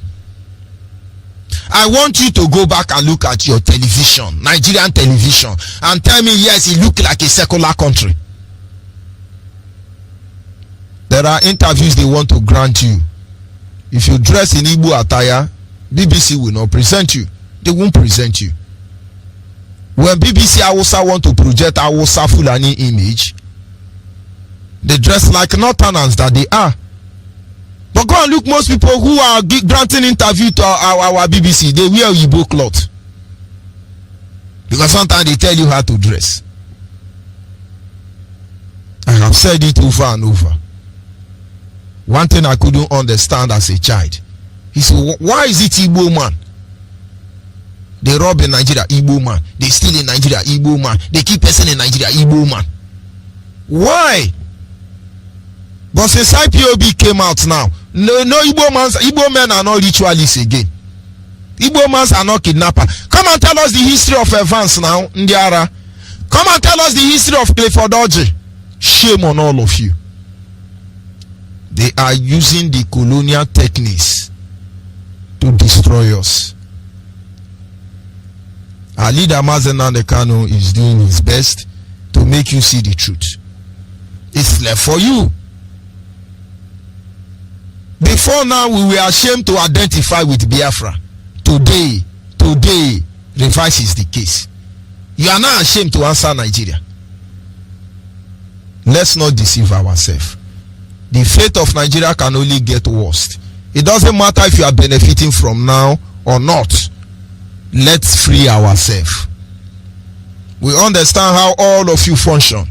I want you to go back and look at your television, Nigerian television, and tell me, yes, it looks like a secular country. there are interviews they want to grant you. If you dress in Igbo attire, BBC will not present you. They won't present you. When BBC Hausa want to project Hausa Fulani image, they dress like Northerners that they are. But go and look, most people who are granting interview to our BBC, they wear Igbo cloth. Because sometimes they tell you how to dress. I have said it over and over. One thing I couldn't understand as a child, he said, why is it Igbo man? They rob in Nigeria, Igbo man. They steal in Nigeria, Igbo man. They keep person in Nigeria, Igbo man. Why? But since IPOB came out now, no Igbo men are not ritualists again. Igbo men are not kidnappers. Come and tell us the history of Evans now, Ndiara. Come and tell us the history of Clifford Orji. Shame on all of you. They are using the colonial techniques to destroy us. Our leader Mazi Kano is doing his best to make you see the truth. It's left for you. Before now, we were ashamed to identify with Biafra. Today, reverse is the case. You are now ashamed to answer Nigeria. Let's not deceive ourselves. The fate of Nigeria can only get worse. It doesn't matter if you are benefiting from now or not. Let's free ourselves. We understand how all of you function.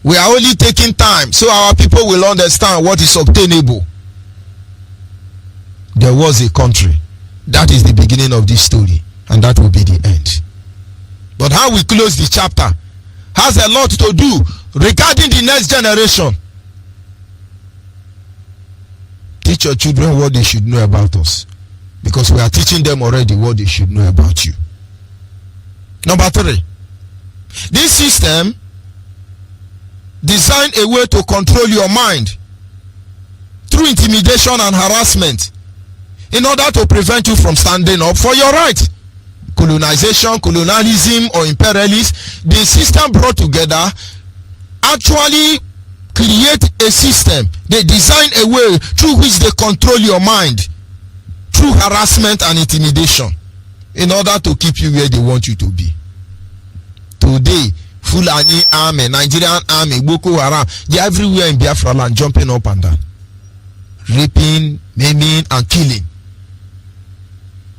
We are only taking time so our people will understand what is obtainable. There was a country. That is the beginning of this story, and that will be the end. But how we close the chapter has a lot to do regarding the next generation. Teach your children what they should know about us, because we are teaching them already what they should know about you. Number 3, this system designed a way to control your mind through intimidation and harassment in order to prevent you from standing up for your right. Colonization, colonialism, or imperialism, the system brought together actually create a system. They design a way through which they control your mind through harassment and intimidation in order to keep you where they want you to be. Today, Fulani army, Nigerian army, Boko Haram, they are everywhere in Biafra land, jumping up and down, raping, maiming, and killing.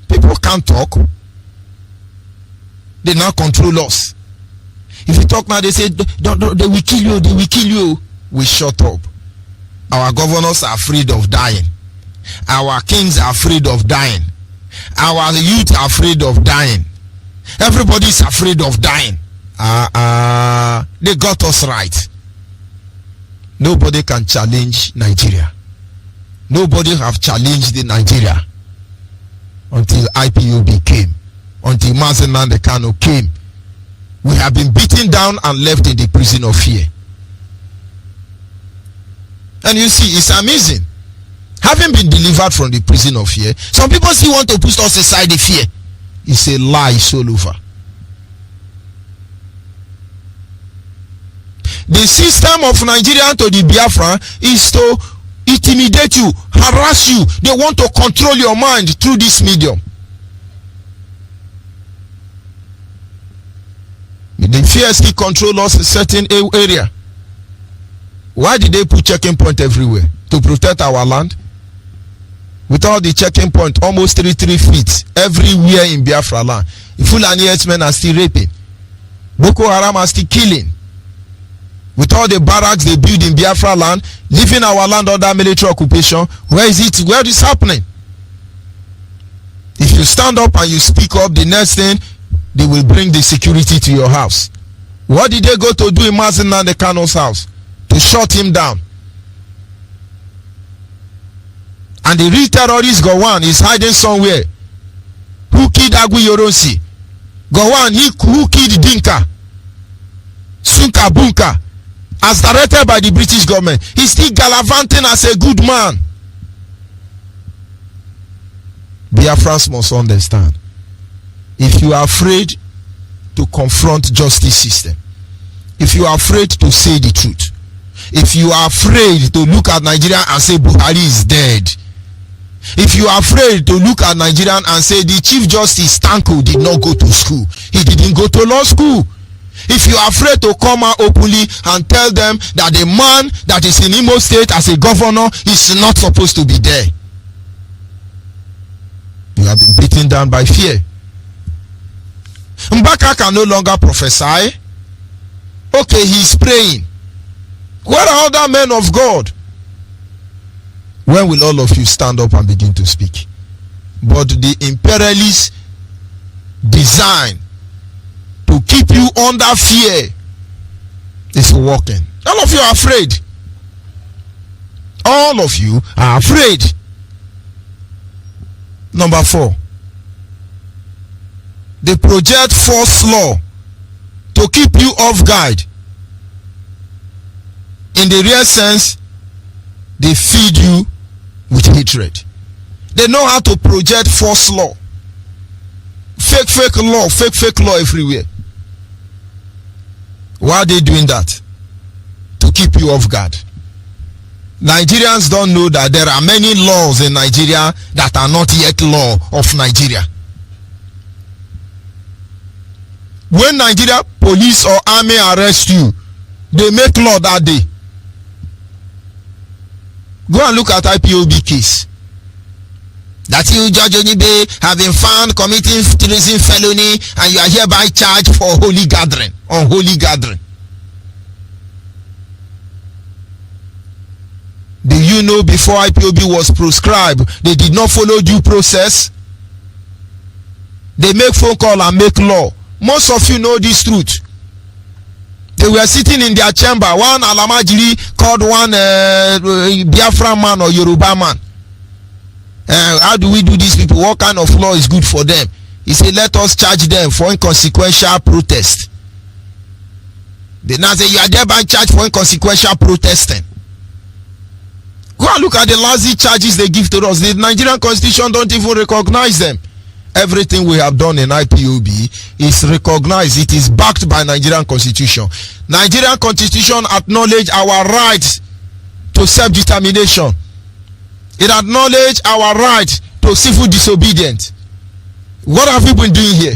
People can't talk. They now control us. If you talk now, they say, they will kill you, they will kill you. We shut up. Our governors are afraid of dying. Our kings are afraid of dying. Our youth are afraid of dying. Everybody is afraid of dying. They got us right. Nobody can challenge Nigeria. Nobody have challenged the Nigeria until IPOB came, until Mazi Kano came. We have been beaten down and left in the prison of fear. And you see, it's amazing. Having been delivered from the prison of fear, some people still want to push us aside the fear. It's a lie, it's all over. The system of Nigeria to the Biafra is to intimidate you, harass you. They want to control your mind through this medium. The fear control us in a certain area. Why did they put checking point everywhere? To protect our land? Without the checking point, almost 3 feet everywhere in Biafra land. Fulani men are still raping. Boko Haram are still killing. With all the barracks they build in Biafra land, leaving our land under military occupation, where is it? Where is it happening? If you stand up and you speak up, the next thing, they will bring the security to your house. What did they go to do in Mazi Kano's house? To shut him down. And the real terrorist Gowon is hiding somewhere. Who killed Agui Yoronsi? Gowon, who killed Dinka? Sunka Bunka, as directed by the British government. He's still gallivanting as a good man. Biafrans must understand. If you are afraid to confront justice system, if you are afraid to say the truth, if you are afraid to look at Nigeria and say Buhari is dead, if you are afraid to look at Nigerian and say the Chief Justice Tanko did not go to school, he didn't go to law school, if you are afraid to come out openly and tell them that the man that is in Imo State as a governor is not supposed to be there, you have been beaten down by fear. Mbaka can no longer prophesy. Okay, he is praying. Where are other men of God? When will all of you stand up and begin to speak? But the imperialist design to keep you under fear is working. All of you are afraid. All of you are afraid. Number 4. They project false law to keep you off guard. In the real sense, they feed you with hatred. They know how to project false law. Fake law everywhere. Why are they doing that? To keep you off guard. Nigerians don't know that there are many laws in Nigeria that are not yet law of Nigeria. When Nigeria police or army arrest you, they make law that day. Go and look at IPOB case. That you, Judge Onyeibe, have been found committing treason felony and you are hereby charged for unholy gathering. Do you know before IPOB was proscribed, they did not follow due process? They make phone call and make law. Most of you know this truth. They were sitting in their chamber. One Alamajiri called one Biafra man or Yoruba man. How do we do these people? What kind of law is good for them? He said, let us charge them for inconsequential protest. They now say, you are thereby charged for inconsequential protesting. Go and look at the lousy charges they give to us. The Nigerian constitution don't even recognize them. Everything we have done in IPOB is recognized. It is backed by Nigerian constitution. Nigerian constitution acknowledge our right to self-determination. It acknowledge our right to civil disobedience. What have you been doing here?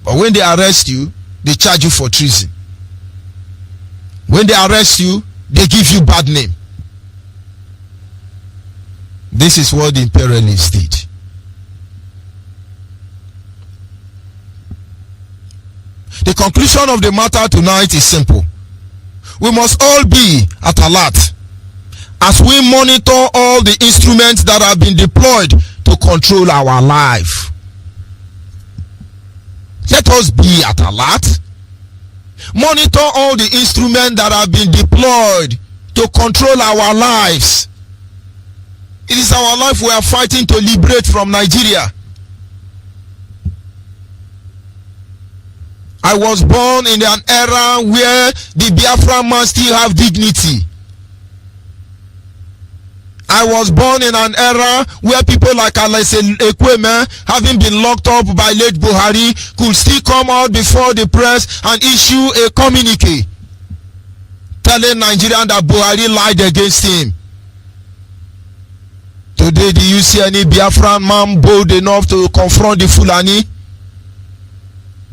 But when they arrest you, they charge you for treason. When they arrest you, they give you bad name. This is what the imperialists did. The conclusion of the matter tonight is simple. We must all be at alert as we monitor all the instruments that have been deployed to control our life. Let us be at alert. Monitor all the instruments that have been deployed to control our lives. It is our life we are fighting to liberate from Nigeria. I was born in an era where the Biafra man still have dignity. I was born in an era where people like Alese Ekweme, having been locked up by late Buhari, could still come out before the press and issue a communique telling Nigerians that Buhari lied against him. Today, do you see any Biafran man bold enough to confront the Fulani?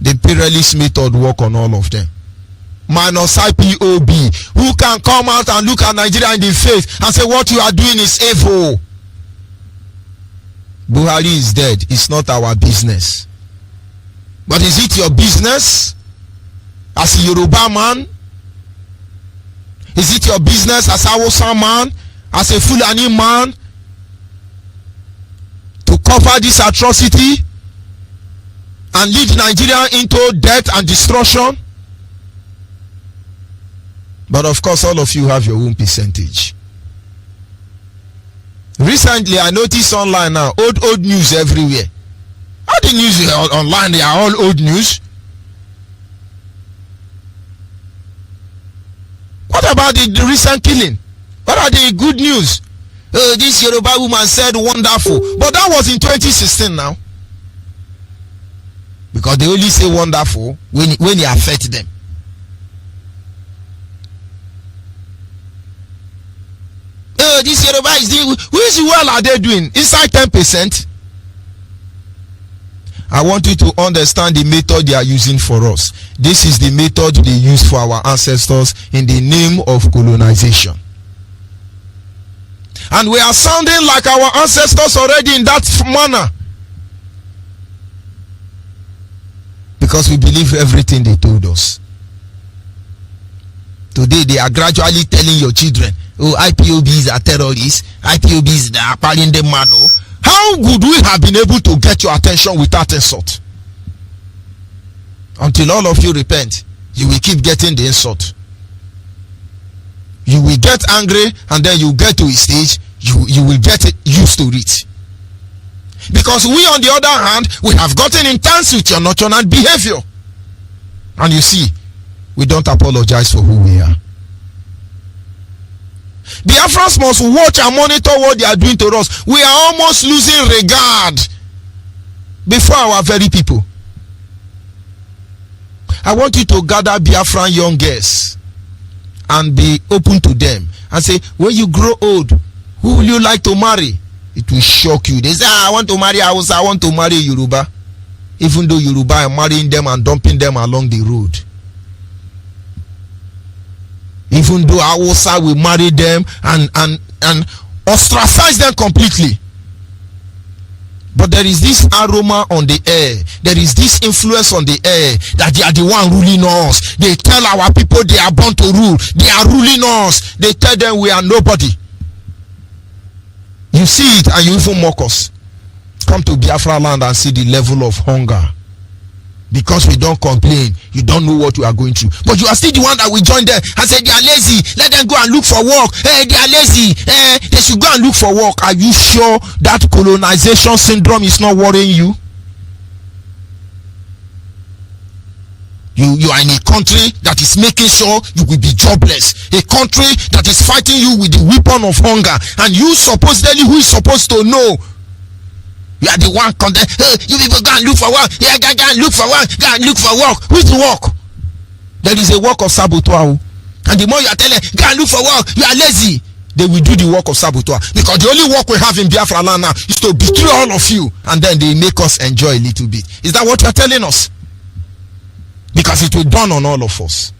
The imperialist method work on all of them. Minus IPOB, who can come out and look at Nigeria in the face and say what you are doing is evil. Buhari is dead. It's not our business. But is it your business as a Yoruba man? Is it your business as a Hausa man, as a Fulani man, to cover this atrocity and lead Nigeria into death and destruction? But of course, all of you have your own percentage. Recently, I noticed online now, old news everywhere. All the news online, they are all old news. What about the recent killing? What are the good news? This Yoruba woman said wonderful. But that was in 2016 now. Because they only say wonderful when it affects them. oh, this Yoruba is doing, which well are they doing? Inside 10%? I want you to understand the method they are using for us. This is the method they used for our ancestors in the name of colonization. And we are sounding like our ancestors already in that manner. Because we believe everything they told us. Today they are gradually telling your children, oh, IPOBs are terrorists, IPOBs they are partying them mad. How would we have been able to get your attention without insult? Until all of you repent, you will keep getting the insult. You will get angry, and then you get to a stage, you will get used to it. Because we, on the other hand, we have gotten intense with your nonchalant behavior. And you see, we don't apologize for who we are. Biafrans must watch and monitor what they are doing to us. We are almost losing regard before our very people. I want you to gather Biafran young girls and be open to them and say, when you grow old, who will you like to marry? It will shock you. They say, I want to marry Hausa, I want to marry Yoruba. Even though Yoruba are marrying them and dumping them along the road. Even though Hausa will marry them and ostracize them completely. But there is this aroma on the air. There is this influence on the air that they are the one ruling us. They tell our people they are born to rule. They are ruling us. They tell them we are nobody. You see it and you even mock us. Come to Biafra land and see the level of hunger. Because we don't complain, you don't know what we are going through. But you are still the one that will join them and say they are lazy. Let them go and look for work. Hey, they are lazy. They should go and look for work. Are you sure that colonization syndrome is not worrying you? You are in a country that is making sure you will be jobless. A country that is fighting you with the weapon of hunger. And you supposedly, who is supposed to know? You are the one condemn. Hey, you people go and look for work. Yeah, go and look for work. Go and look for work. Which work? There is a work of saboteur. And the more you are telling, go and look for work, you are lazy. They will do the work of saboteur. Because the only work we have in Biafra land now is to betray all of you. And then they make us enjoy a little bit. Is that what you are telling us? Because it will dawn on all of us.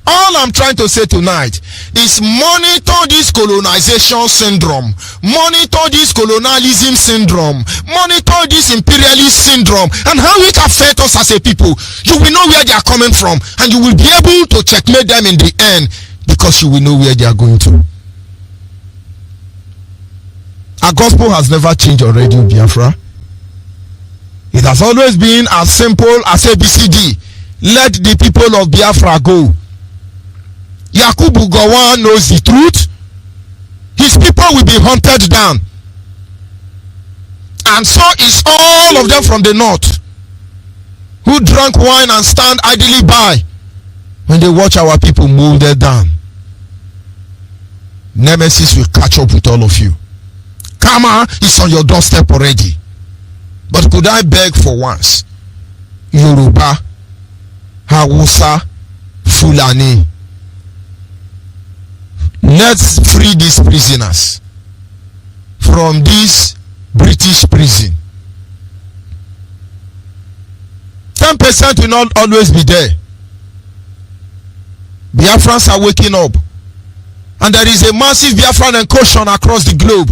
All I'm trying to say tonight is monitor this colonization syndrome. Monitor this colonialism syndrome. Monitor this imperialist syndrome and how it affects us as a people. You will know where they are coming from and you will be able to checkmate them in the end because you will know where they are going to. Our gospel has never changed on Radio Biafra. It has always been as simple as ABCD. Let the people of Biafra go. Yakubu Gowon knows the truth. His people will be hunted down. And so is all of them from the north who drank wine and stand idly by when they watch our people molded down. Nemesis will catch up with all of you. Karma is on your doorstep already. But could I beg for once? Yoruba, Hausa, Fulani. Let's free these prisoners from this British prison. 10% will not always be there. Biafrans are waking up. And there is a massive Biafran incursion across the globe.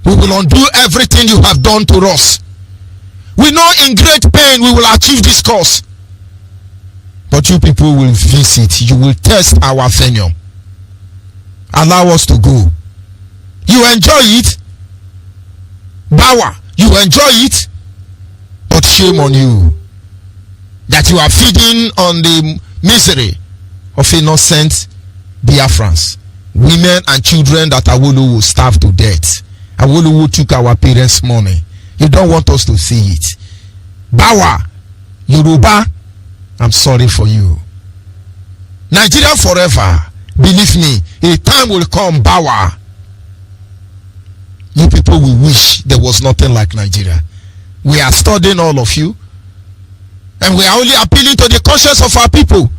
We will undo everything you have done to us. We know in great pain we will achieve this cause. But you people will visit. You will test our tenure. Allow us to go. You enjoy it. Bawa, you enjoy it. But shame on you that you are feeding on the misery of innocent Biafrans. Women and children that Awolowo will starve to death. Awolowo took our parents' money. You don't want us to see it. Bawa, Yoruba, I'm sorry for you. Nigeria forever. Believe me, a time will come, Bawa. You people will wish there was nothing like Nigeria. We are studying all of you. And we are only appealing to the conscience of our people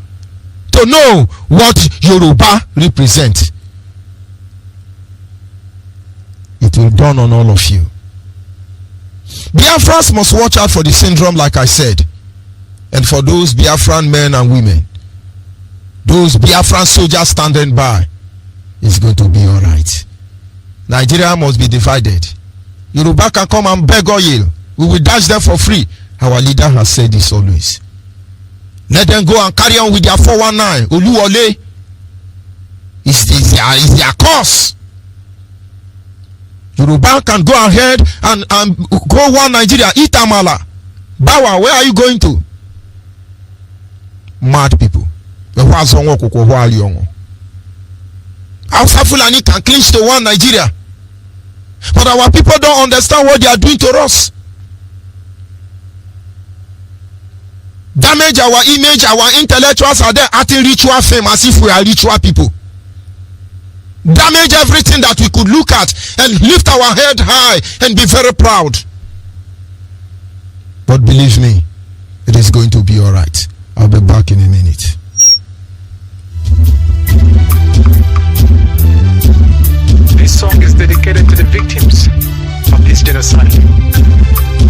to to know what Yoruba represent. It will dawn on all of you. Biafrans must watch out for the syndrome, like I said. And for those Biafran men and women, those Biafran soldiers standing by, it's going to be alright. Nigeria must be divided. Yoruba can come and beg oil. We will dash them for free. Our leader has said this always. Let them go and carry on with their 419. Oluwole is their cause. Yoruba can go ahead and go one Nigeria. Itamala. Bawa, where are you going to? Mad people. Hausa Fulani can clinch to one Nigeria. But our people don't understand what they are doing to us. Damage our image, our intellectuals are there acting ritual fame as if we are ritual people. Damage everything that we could look at and lift our head high and be very proud. But believe me, it is going to be alright. I'll be back in a minute. This song is dedicated to the victims of this genocide.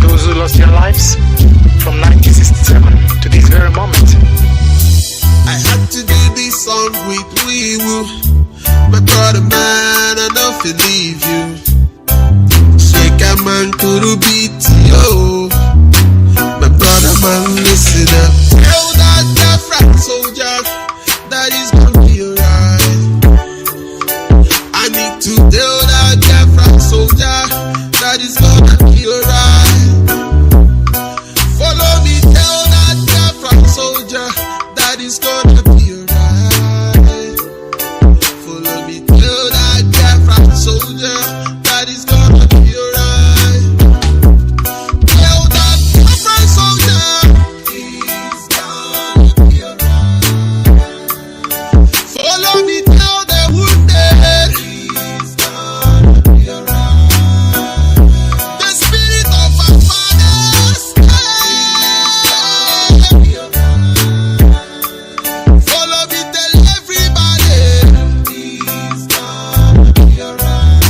Those who lost their lives from 1967 to this very moment. I had to do this song with Wee-Woo. My brother man, I don't believe you. Shake a man to the beat, yo. My brother man, listen up. Tell that Biafra soldier that is gonna be alright. I need to tell that Biafra soldier that is gonna be alright. Follow me, tell that Biafra soldier that is gonna be alright. Follow me, tell that Biafra soldier that is gonna be alright. Tell that Biafra soldier he's gonna be alright. Follow me, tell the wounded he's gonna be alright. The spirit of our fathers gonna be alright. Follow me, tell everybody he's gonna be alright.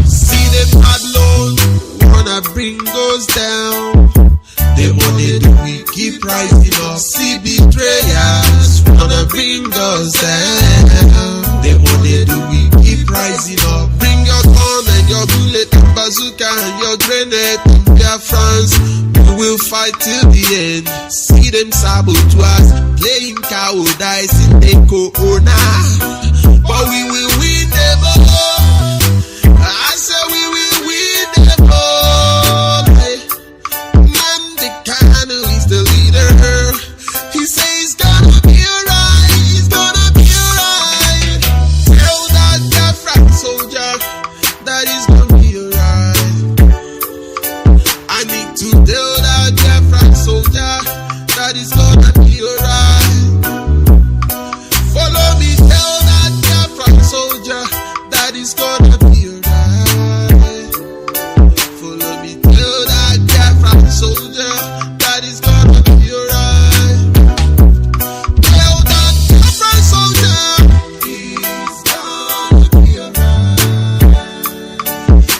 See them bad loans wanna bring us down. The money that we keep rising up. See betrayers wanna bring us down. The money that we keep rising up. Bring your gun and your bullet and bazooka and your grenade and their friends. We will fight till the end. See them sabotage, playing cow dice in the corona. But we will win them all. I say we will win them all. Mandy Kanu is the leader. He says he's gonna be alright. He's gonna be alright. Tell that Biafra soldier that he's gonna be alright. I need to tell that Biafra soldier that he's gonna be alright. Follow me, tell that Biafra soldier that he's gonna be alright. Follow me, tell that Biafra soldier that he's gonna be alright. Tell that Biafra soldier he's gonna be alright.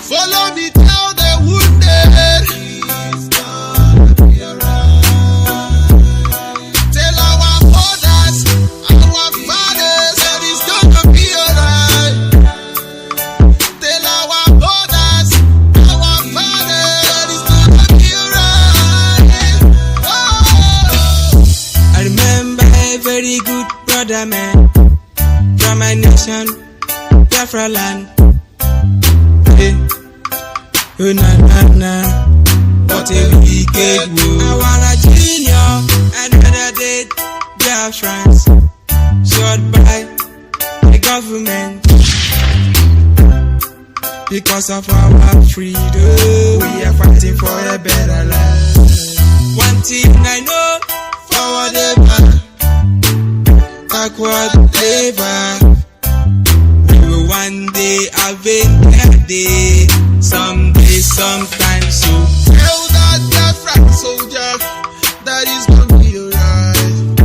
Follow me, tell the wounded he's gonna be alright. Tell our mothers, our fathers that he's gonna be alright. Tell our mothers, our fathers that he's gonna be alright. Oh. I remember a very good brother man from my nation, Biafra land. Hey, oh na na na, what a wicked world. I want a junior, another dead Biafrans, shot by the government. Because of our freedom, we are fighting for a better life. One thing I know, forward ever, backward never. We will one day avenge that day, someday, sometime soon. Tell that Biafra soldier that he's gonna be alright.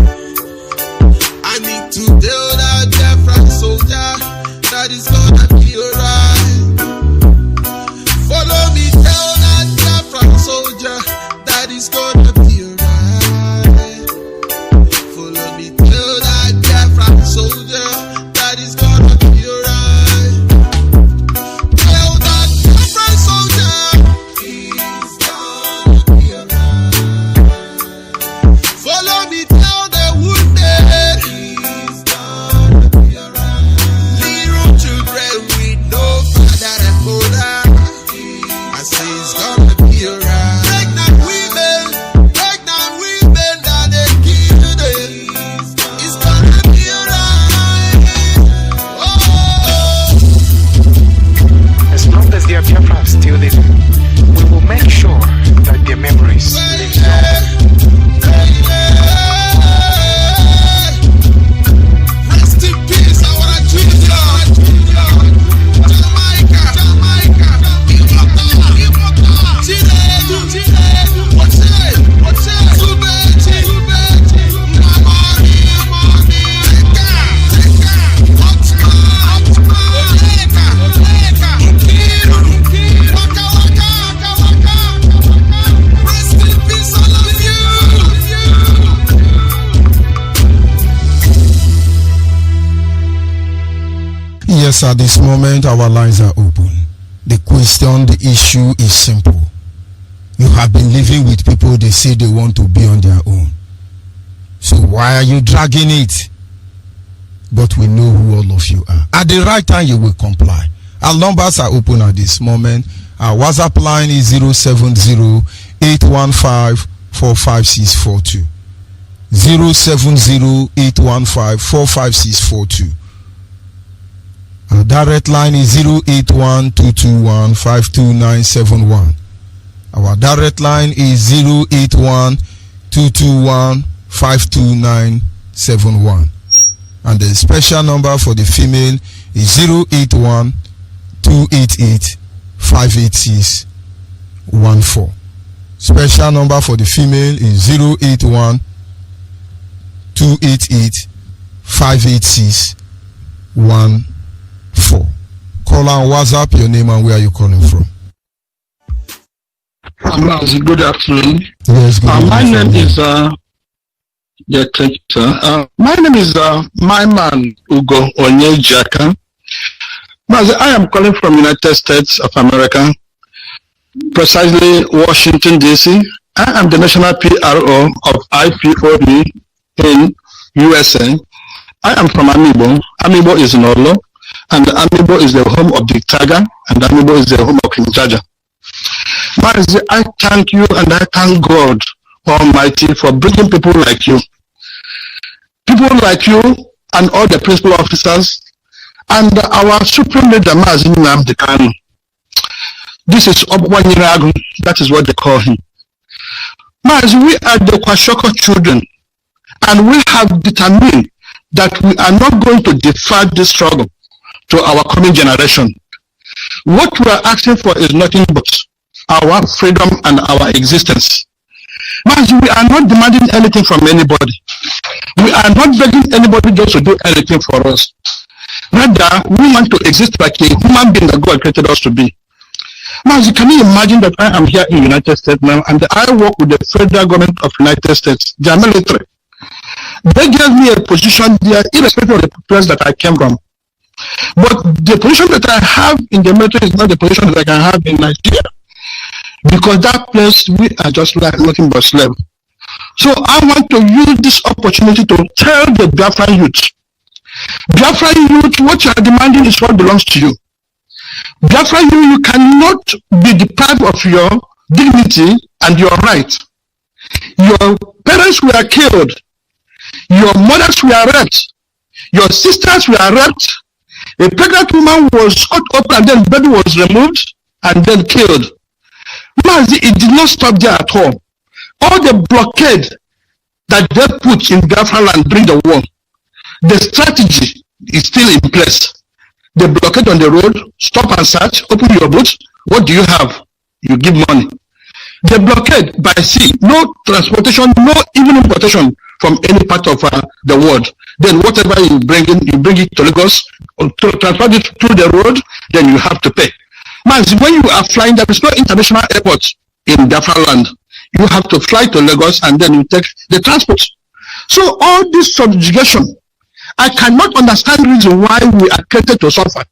Yes, at this moment our lines are open. The question, the issue is simple. You have been living with people, they say they want to be on their own. So why are you dragging it? But we know who all of you are. At the right time, you will comply. Our numbers are open at this moment. Our WhatsApp line is 070-815-45642. 070-815-45642. Our direct line is 081-221-52971. Our direct line is 081-221-52971. And the special number for the female is 081-288-58614. Special number for the female is 081-288-58614. Call on WhatsApp, your name and where are you calling from? Mazi, good afternoon. Yes, good afternoon. My name is my name is my man Ugo Onyeibe. Mazi, I am calling from United States of America, precisely Washington DC. I am the national PRO of Ipob in USA. I am from Amibo. Amibo is in Olo, and Amibo is the home of the Tiger, and Amibo is the home of King Jaja. Mazi, I thank you and I thank God Almighty for bringing people like you. People like you and all the principal officers and our supreme leader Mazi Nnamdi Kanu. This is Obwanyiragu, that is what they call him. Mazi, we are the Kwashoko children and we have determined that we are not going to defer this struggle to our coming generation. What we are asking for is nothing but our freedom and our existence. Mazi, we are not demanding anything from anybody. We are not begging anybody just to do anything for us. Rather, we want to exist like a human being that God created us to be. Mazi, can you imagine that I am here in the United States now and I work with the federal government of the United States, their military. They gave me a position there irrespective of the place that I came from. But the position that I have in the military is not the position that I can have in Nigeria. Because that place, we are just like nothing but slaves. So I want to use this opportunity to tell the Biafra youth. Biafra youth, what you are demanding is what belongs to you. Biafra youth, you cannot be deprived of your dignity and your right. Your parents were killed. Your mothers were raped. Your sisters were raped. A pregnant woman was cut open and then the baby was removed and then killed. Mazi, it did not stop there at all. All the blockade that they put in Biafra land during the war, the strategy is still in place. The blockade on the road, stop and search, open your boots. What do you have? You give money. The blockade by sea, no transportation, no even importation from any part of the world. Then whatever you bring it to Lagos, or to transport it through the road, then you have to pay. Mazi, when you are flying, there is no international airport in Biafra land. You have to fly to Lagos and then you take the transport. So all this subjugation, I cannot understand the reason why we are created to suffer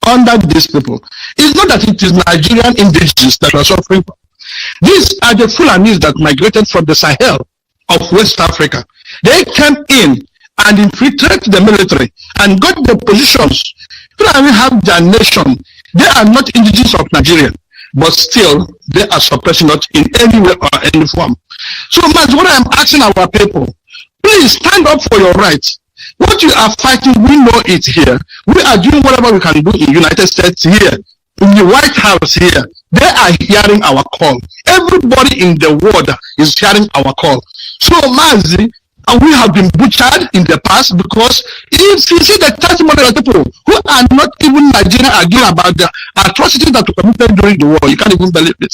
under these people. It's not that it is Nigerian indigenous that are suffering. These are the Fulanis that migrated from the Sahel of West Africa. They came in and infiltrated the military and got the positions. Fulani have their nation. They are not indigenous of Nigeria, but still they are suppressing us in any way or any form. So much what I am asking our people, please stand up for your rights. What you are fighting, we know it here. We are doing whatever we can do in the United States here, in the White House here. They are hearing our call. Everybody in the world is hearing our call. So Mazi, we have been butchered in the past because if you see the testimony of people who are not even Nigerian again about the atrocities that were committed during the war, you can't even believe it.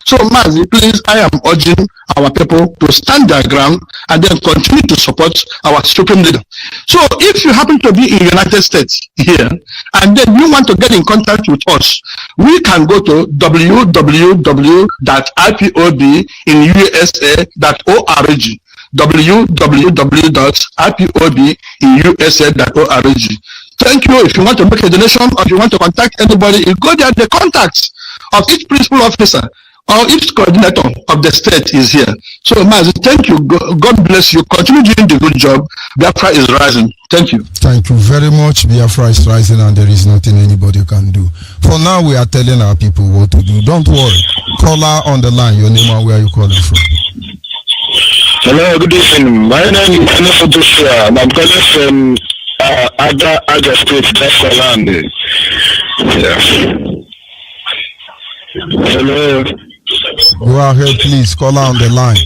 So Mazi, please, I am urging our people to stand their ground and then continue to support our supreme leader. So if you happen to be in the United States here and then you want to get in contact with us, we can go to www.ipobinUSA.org www.ipobinUSA.org. thank you. If you want to make a donation or if you want to contact anybody, you go there. The contacts of each principal officer or each coordinator of the state is here. So, Mazi, thank you. God bless you. Continue doing the good job. Biafra is rising. Thank you. Thank you very much. Biafra is rising and there is nothing anybody can do. For now, we are telling our people what to do. Don't worry. Caller on the line. Your name and where are you calling from? Hello, good evening. My name is Nelson Joshua and I'm calling from Aga State, that's Holland. Yeah. Hello. Go ahead, please. Caller on the line.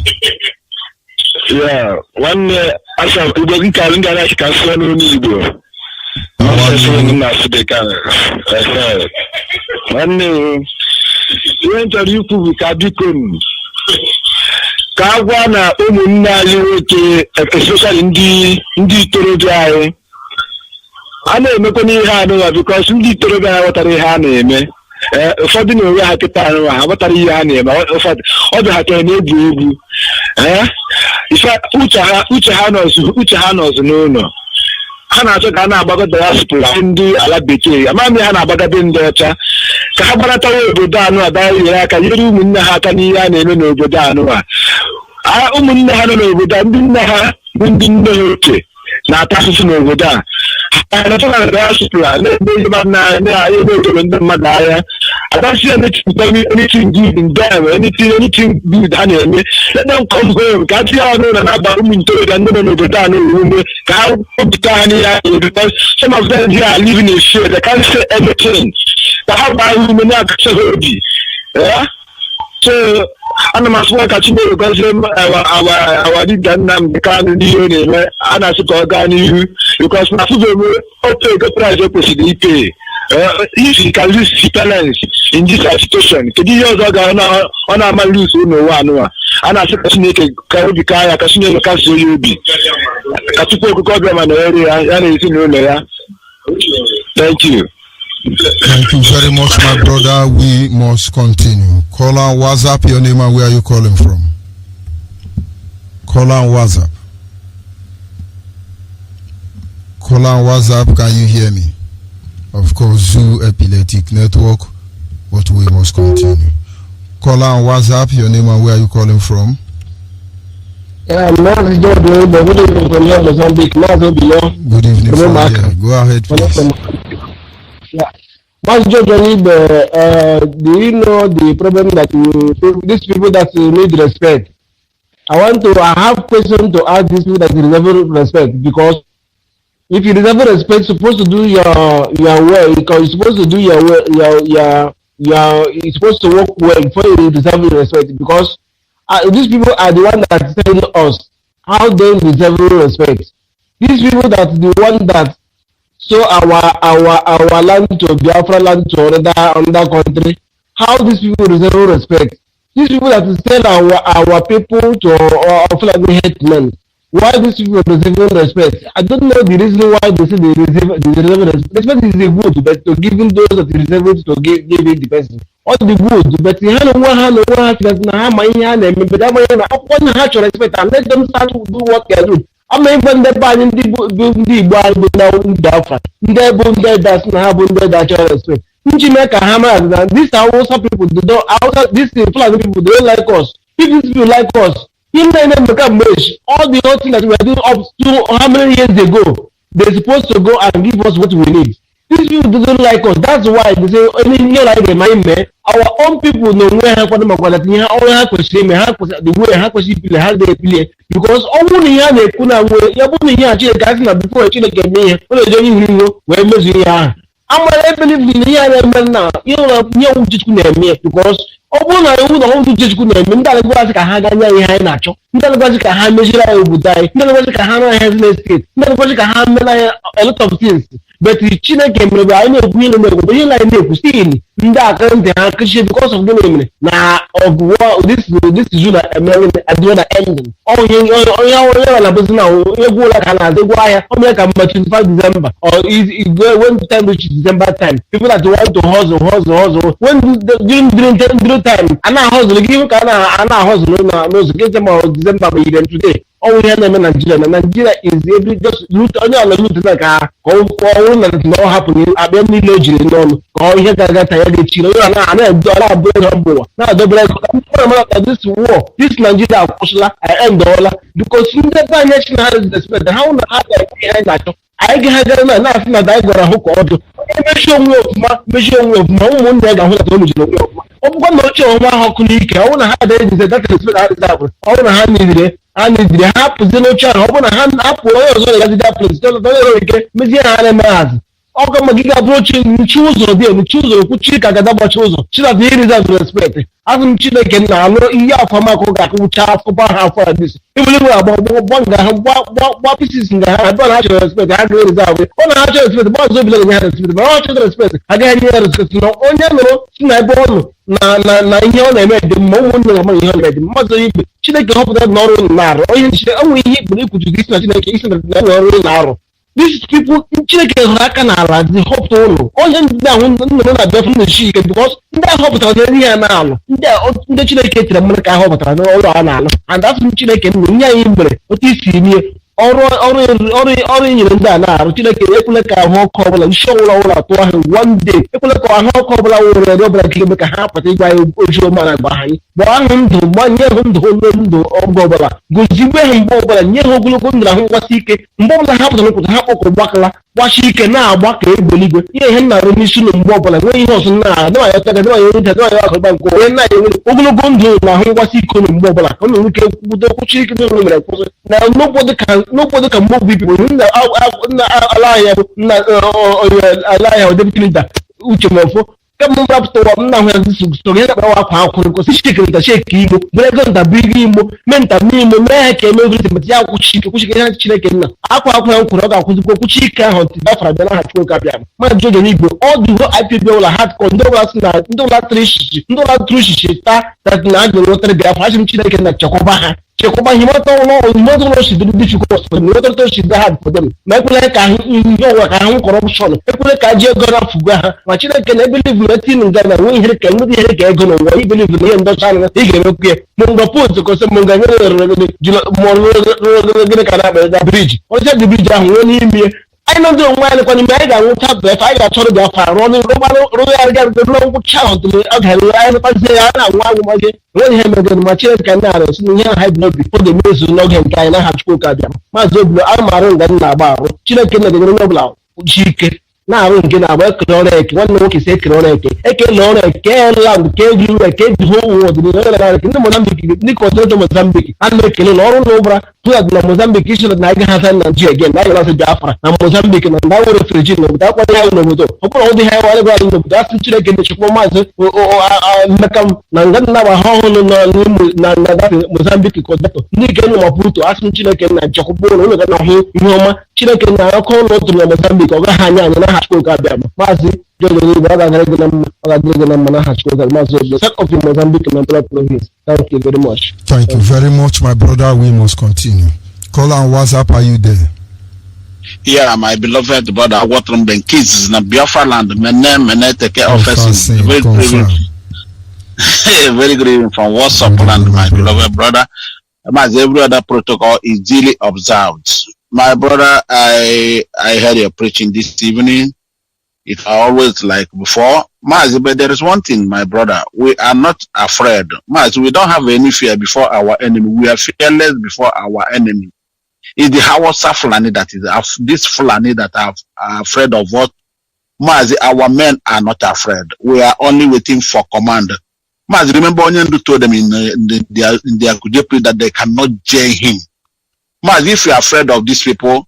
Yeah. One as I'm going to cancel no need. One you interview with Kabikon. Ka agwa na ụmụnne anyị nwoke especially ndị itorobịa anyị a na-emekwa n'ihe anụwa because ndị itorobịa anyị ghọtara ihe a na-eme ụfọdụ na-enwe ha kịta anụwa ha ghọtara ihe a na-eme ụfọdụ ọ dị ha ka na-egwu uche ha nọzụ n'ụlọ ha na-achọ ka a na-agbago diaspora ndị ala bekee amaghị ha na-agbagabe ndị ọcha ka ha gbaratawa obodo anụ ada nyere aka nyere ụmụnne ha aka n'ihe a na-eme n'obodo anụ ụmụnne ha nọ n'obodo ndị nne ha bụ ndị nne ha ochie na-ata asụsụ n'obodo a ha na-achọ na diaspora na-ebe ihe na-edoro ndị mmadụ ahịa adasi anything good in them anything good ha na-eme let them come home ka tinye ọnụ na na-agba ụmụ ntorobịa ndị nọ n'obodo a n'omume ka ha wepụta ha n'ihe ahụ because some of them here are living in fear they can't say everything ka ha gbaa ha ume na-akasị ha obi so ana m asụwa ka Chineke gọzie awa dịda Nnamdi Kanu n'ihe ọ na-eme a na-asị ka ọ gaa n'ihu because na afụbeghị otu ego price o kwesịrị ipe if he can lose his balance in this situation kedu ihe ọzọ ga ọ na-ama lose n'ụwa anụwa a na-asị ka Chineke ka obi ka ya ka Chineke kasị ya obi ka Chukwu okike ọbịa ma na-ere ya na ezinụlọ ya. Thank you. Thank you very much, my brother. We must continue. Caller on WhatsApp, your name and where are you calling from? Caller on WhatsApp. Caller on WhatsApp, can you hear me? Of course, Zoo Epileptic Network, but we must continue. Caller on WhatsApp, your name and where are you calling from? Yeah, Mazi Jodo, good evening from here, Mozambique. Mazi, good evening from here. Go ahead, please. Yeah. Mazi Jodo, do you know the problem that these people that need respect? I have question to ask these people that deserve respect because if you deserve respect, you're supposed to do your work. You're supposed to do you're supposed to work well before you deserve respect because these people are the ones that are telling us how they deserve respect. These people that the one that show our land to Biafra land to another country, how these people deserve respect. These people that tell our people to our Fulani headmen, why these people deserve respect. I don't know the reason why they say they deserve respect. Respect is the good, but to give them those that deserve it to give it the person. All the good, but you have one hand but I'm have to respect and let them start to do what they are doing. I'm even the bad in the Biafra. That's not that respect. These are also people these Fulani people they don't like us. If these people like us, all the whole thing that we are doing up to how many years ago, they're supposed to go and give us what we need. These people don't like us. That's why they say our own people know where for them the way how they play because only here they could before I'm believe in here now. You know, because ọbụna iwu na ọdụ Chukwu na-eme ndị alagwazi ka ha ganya ihe anyị na-achọ ndị alagwazi ka ha mejiri anyị obodo anyị ndị alagwazi ka ha na heaven state ndị alagwazi ka ha mere anyị a lot of things but Chineke mere anyị na-ekwu ihe na-ekwu ihe anyị na-ekwu still ndị aka ntị ha kachie because of gịnị mere na ọgụ this is na emere adịrị na ending onye na bụzi na egwu ụlọ ka na-azụ egwu ahịa o mere ka mgbe 25 December or when the time reach December time people that want to hustle when during time ana hustle give ka ana hustle na no so get them December by even today All we have in Nigeria, and Nigeria is every just loot on your loot like a all that no happening. I don't need legend on all here that I had children and dollar bread. Now the bread this war, this Nigeria I end dollar because in the nation has respect. How I I get nothing that I got a hook or measure of my own leg and what I one much of how can you count how they did that I want to hand it. And the happens no child, open a hand up or that place. Don't Mizia Oka Magiga approaching choose or dear, choose or put chick at the choose. She has the result of respect. As in Chile can now, no, yeah, for Makoga, who charge for half for this. Even about one guy, what pieces in the hand, I don't have to respect. I agree with that. All I have to respect the boss of the respect. Again, here is no onion, snap na ihe ọ na-eme dị mma ụmụnne na amaghị ihe ọ na-eme mmadụ ibe Chineke họpụtara na ọrụ na-arụ onye nche onwe ihe ikpere ikwujuzi isi na Chineke isi na ọrụ na-arụ these people Chineke hụrụ aka n'ala dị họpụta ụlọ onye ndị ahụ nnụnụ na-abịa fụ na-echi ike because ndị a họpụtara na ihe a na-alụ ndị Chineke tiri mmadụ ka a họpụtara n'ọrụ a na-alụ and asị Chineke nna ihe anyị mere otu isi mie ọrụ nyere ndị a na-arụ Chineke ekwele ka ahụ ọkụ ọbụla isi ọbụla atụ ahụ one day ekwele ka ahụ ọkụ ọbụla nwere ere ọbụla ka eme ka ha pụta ịgwa anyị oji ọma na gba anyị gbaa ahụ ndụ gbanye hụ ndụ onye ndụ ọgụ ọbụla gozigbe ha mgbe ọbụla nye ha ogologo ndụ na ahụ mgbasi ike mgbe ọbụla ha pụtara nkwụta ha kpọkọ gbakala gbachi ike na-agba ka egbeligwe ihe na-arụ n'isi ụlọ mgbe ọbụla nwee ihe ọzọ akụba nke onye na-enwere ogologo ndụ na ahụ mgbasi ike ụlọ mgbe ọbụla ka ọ na-enwe ike kwudo kwuchi ike n'ụlọ mere kwụsị na n'obodo ka mgbe obibi bụ na ala ahịa deputy leader Uche Mofo kama mrapụta wa mna hụ ya soro ya kpara akwa akwụrụ nkosi shekere sheki igbo brego ndabiri igbo menta n'imo mee ka emevri temati ya kwuchike ya Chineke nna akwa akwụrụ nkwuru ọ ga-akwụzikwa kwuchi ike ahụ ntị Biafra bịa na ha Chukwu ka bịa ma jojo n'igbo ọ dụgo IPB ụlọ hardcore ndị ụlọ asị na ndị ụlọ atụrụ shishi taa that na a ga-enwetara Biafra achị m Chineke na chekwaba ha chekwaba ihe mọta shidiri dị Chukwu ọsọ na nwetara shidi ha for them ma ekwele ka ihe ọwa ka ahụ kọrọpshọn ekwele ka ji ego na-afụgo ha ma Chineke na ebelivu na tin nga na nwe ihe ka nwere ihe ka ego n'ụwa ibelivu na ihe ndọcha anya ị ga-emekwu ya mụnga post kọsị mụnga gịnị ka na-akpa briji onye dị briji ahụ nwee n'ime anyị nọdụ onwe anyị kwana ime anyị ga-anwụcha bef anyị ga-achọrọ Biafra rụgharịga ngwụcha ahụ tụrụ ọ ga-eru anyị nụkwazie ya na-anwụ agwụmaghị nwere ihe megoro ma Chineke na-arụ si na ihe ha dị n'obi ọ ga-emezu n'oge nke anyị n'aha Chukwu ka bịa maazị Obilo a marụ nga m na-agba arụ Chineke na-edegoro onye ọbụla ji ike na-arụ nke na-agba ekele ọrụ eke nwanne nwoke si ekele ọrụ eke ekele ọrụ eke land ka egwu eke ejiho ụwa ọdịnihu eke ndị Mozambique ndị kọntinent Mozambique a na-ekele na ọrụ n'ụbara tụyadị na Mozambique isi na anyị gaghị na Nigeria again na anyị gasị Biafra na Mozambique na ndị nwere friji n'obodo akwanye ya n'obodo ọ bụrụ ụdị ha ewere anyị n'obodo asị Chineke na-echekwa maazị mmeka na nga nna ha ọhụrụ na Mozambique kọdetọ ndị ike nụ Maputo asị Chineke na-echekwaba ụlọ ụlọ ga na ahụ ihe ọma Chineke na-akọ ụlọ tụrụ na Mozambique ọ gaghị anya anyị na Chukwu ka bịa maazị John Onyeibe ọ ga-adịrị gị na mma n'aha Chukwu ka maazị Obilo sake of Mozambique na Mbra province. Thank you very much. Thank you very much, my brother. We must continue. Call and WhatsApp, are you there? Yeah, my beloved brother, Watram Ben Kids na Biafra land. My name and take office is very good evening from WhatsApp land, my beloved brother. As every other protocol is duly observed. My brother, I heard your preaching this evening. It's always like before. Mazi, but there is one thing, my brother. We are not afraid. Mazi, we don't have any fear before our enemy. We are fearless before our enemy. It's the Hausa Fulani that is this Fulani that are afraid of what? Mazi, our men are not afraid. We are only waiting for command. Mazi, remember Onyendu told them in their Kujepi that they cannot jail him. Mazi, if you are afraid of these people,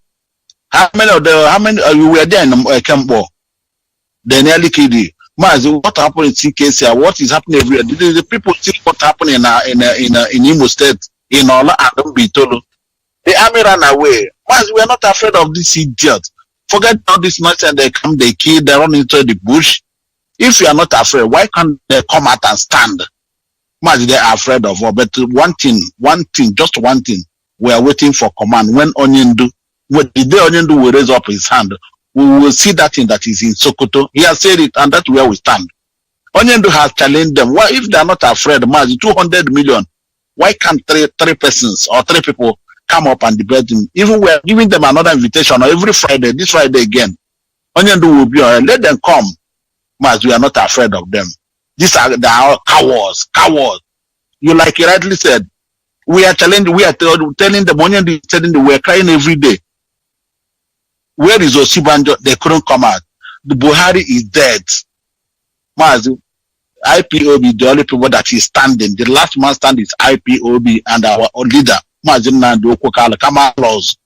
how many we were there in Kembo? They nearly killed you. Mazi, what happened in CKC? What is happening everywhere? The people see what happened in Imo State, in Ola and Bitolo. The army ran away. Mazi, we are not afraid of this idiot. Forget all this nonsense. They come, they kill, they run into the bush. If you are not afraid, why can't they come out and stand? Mazi, they are afraid of all. But one thing, just one thing. We are waiting for command. When the day Onyendu will raise up his hand, we will see that thing that is in Sokoto. He has said it, and that's where we stand. Onyendu has challenged them. Why, if they are not afraid, Mazi, 200 million, why can't three persons or three people come up and debate him. Even we are giving them another invitation every Friday, this Friday again. Onyendu will be on. Let them come. Mas, we are not afraid of them. These are the cowards. You like you rightly said. We are challenging, we are telling them, Onyendu is telling them, we are crying every day. Where is Osibanjo? They couldn't come out. The Buhari is dead. Mas, IPOB, the only people that is standing. The last man stand is IPOB and our leader, Mazinando Okokala, Kamalos.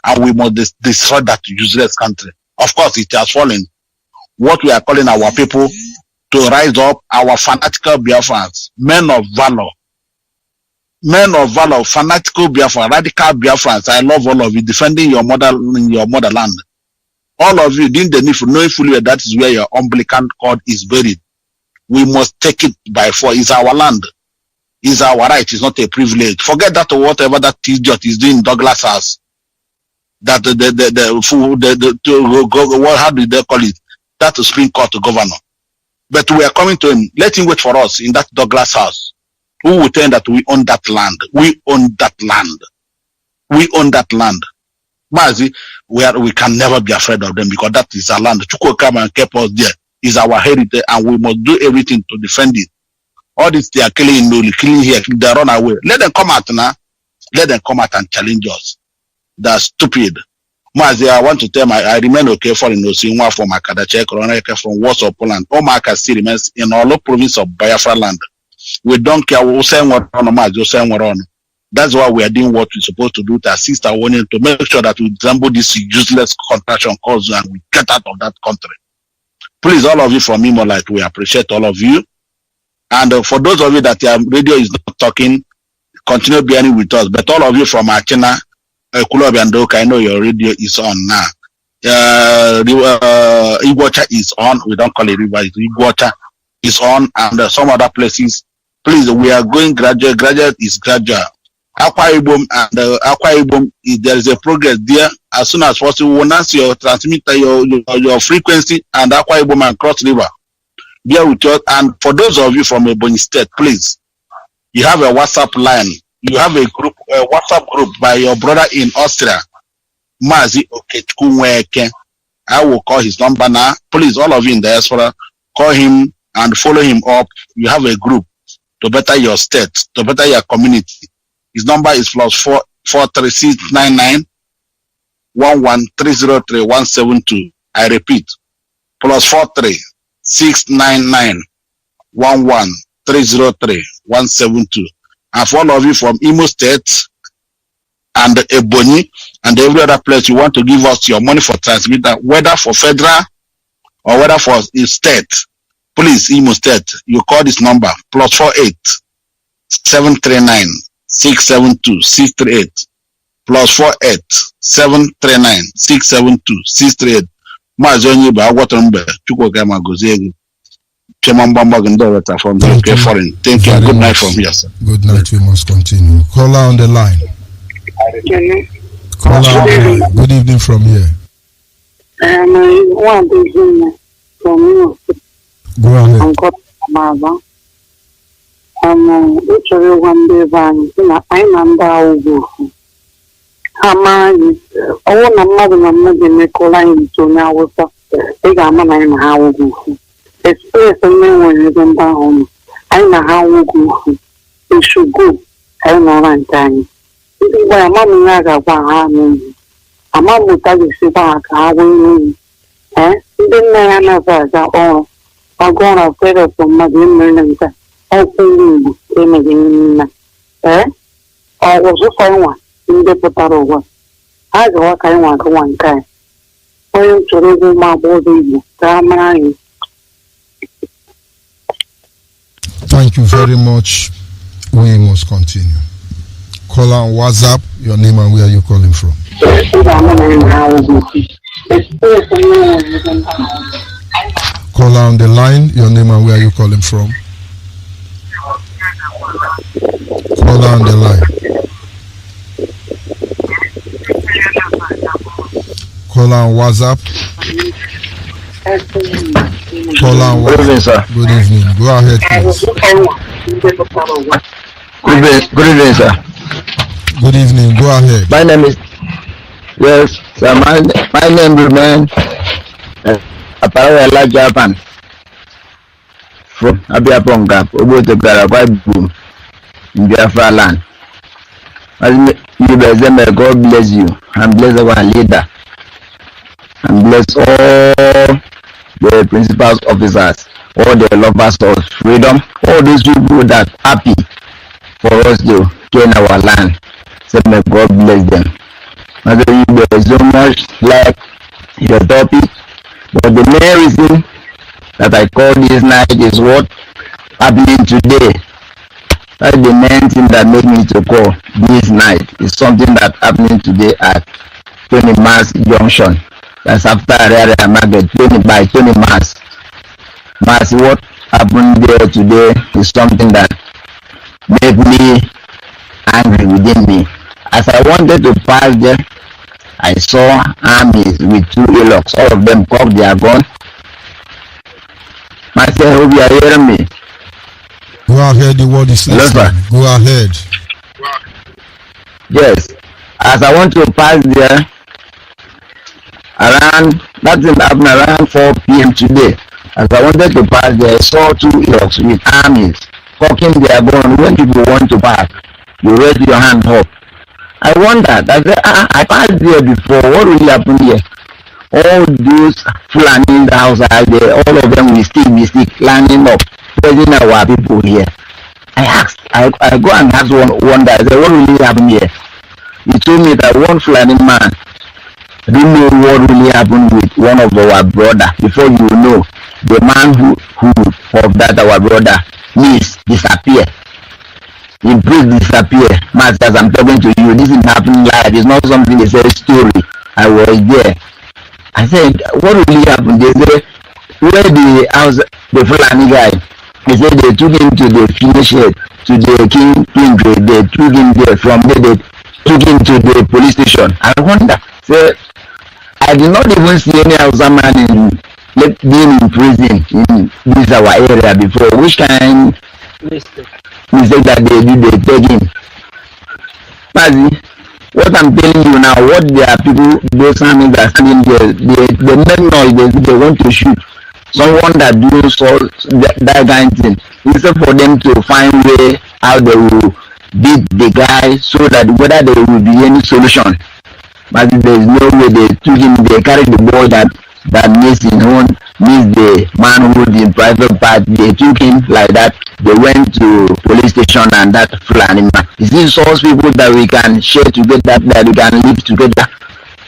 And we must destroy that useless country. Of course, it has fallen. What we are calling our people to rise up, our fanatical Biafrans, men of valor, fanatical Biafrans, radical Biafrans. I love all of you defending your motherland. All of you didn't the need for knowing fully that is where your umbilical cord is buried. We must take it by force. It's our land. It's our right. It's not a privilege. Forget that or whatever that idiot is doing in Douglas House. That how do they call it? That's the Supreme Court governor. But we are coming to him. Let him wait for us in that Douglas House. Who will tell him that we own that land? We own that land. We own that land. Mazi, we can never be afraid of them because that is our land. Chukwu come and keep us there. Is our heritage, and we must do everything to defend it. All this they are killing here, they run away. Let them come out now. Let them come out and challenge us. That's stupid. Mazi, I want to tell I remain okay for in Osinwa from Akadache, from Warsaw, Poland. All my still remains in all province of Biafra land. We don't care who say what on Mazi, say what on. That's why we are doing what we're supposed to do to assist our union to make sure that we resemble this useless contraction cause and we get out of that country. Please, all of you from Imolite, we appreciate all of you. And for those of you that your radio is not talking, continue bearing with us. But all of you from Achina, Kulobi and Doka, I know your radio is on now. Iguacha is on. We don't call it River. Iguacha is on. And some other places. Please, we are going gradual. Gradual is gradual. Akwa Ibom and Akwa Ibom, there is a progress there. As soon as possible, once your transmitter, your frequency, and Akwa Ibom and Cross River, bear with us. And for those of you from Ebonyi State, please, you have a WhatsApp line. You have a group, a WhatsApp group by your brother in Austria, Mazi Okechukwu. I will call his number now. Please, all of you in the diaspora, call him and follow him up. You have a group to better your state, to better your community. His number is +4 43699 11303 172. I repeat, +43 699 11303 172. And for all of you from Imo State and Ebonyi and every other place you want to give us your money for transmitter, whether for federal or whether for state, please, Imo State, you call this number +48 739 672 638 +48 739 672 638. Mazi Onyeibe Agwatombe Chukwu Gama Goziegu Chemambamba Gendoreta from the UK Foreign. Thank you. Good night from here, sir. Good night. We must continue. Caller on the line. Caller on the line. Good evening from here. Go ahead. Uche one day van na aina nda ugo amaghị ọwụ na mmadụ na-emekola anyị itonya awụsa ị ga-ama na anyị na ha awụgo ukwu espesi nne nwere ebe ndị ahụ nọ anyị na ha awụgo ukwu eshugo anyị nọra nke anyị ndị gwa ya ama m ihe a ga-agwa ha n'oyi ama m ụta ga-esikwa ha ka ha wee n'oyi ndị nne ya na-asa aja ọrụ ọgụ ọrụ fere mmadụ emere nke ọkụ Igbo emeghị nna ọgwụzụkọ nwa ndị pụtara ụwa ha gawa ka anyị nwa agụwa nke anyị onye chọrọ ego ụmụ agbọghọ Igbo ka mara anyị. Thank you very much. We must continue. Call on WhatsApp, your name and where are you calling from? Call on the line, your name and where are you calling from? Call on the line. Call on WhatsApp. Call on WhatsApp. Good evening, sir. Good evening. Go ahead, please. Good evening, sir. Good evening. Go ahead. My name is yes. So my name remains Aparela Japan from Abiaponga, Obote Garabai in Biafra land. God bless you and bless our leader and bless all the principal officers, all the lovers of freedom, all those people that are happy for us to gain our land. So may God bless them. There is so much like your topic, but the main reason that I call this night is what happening today. That's the main thing that made me to call this night. Is something that happening today at 20 Mass Junction. That's after Area Market, 20 by 20 Mass. Mass, what happened there today is something that made me angry within me. As I wanted to pass there, I saw armies with 2 hillocks. All of them cocked their gun. I said, hope you are hearing me. Go ahead, the word is listening. Go ahead. Yes. As I want to pass there, that thing happened around 4 p.m. today. As I wanted to pass there, I saw 2 hillocks with armies cocking their gun. When people want to pass, you raise your hand up. I wondered. I said, I passed there before. What will happen here? All those Fulani in the house are there. All of them will still be lining up, praising our people here. I go and ask one guy. I said, what really happened here? He told me that one Fulani man didn't know what really happened with one of our brother. Before you know, the man who of that our brother disappear. He breaks disappear. Masters, I'm talking to you. This is happening live. It's not something they say story. I was there. I said, what really happened? They said, where the Fulani guy, they said they took him to the finish head, to the king grade. They took him there. From there, they took him to the police station. I wonder, so I did not even see any Hausa man being in prison in this our area before. Which kind mistake that they take him? Mazi, what I'm telling you now, what there are people, those armies that are standing there, they make noise, they want to shoot someone that do that kind of thing. Instead for them to find way how they will beat the guy so that whether there will be any solution. But there is no way they took him, they carried the boy that missed the man who in private part. They took him like that. They went to police station and that Fulani man. Is this those people that we can share together, that we can live together?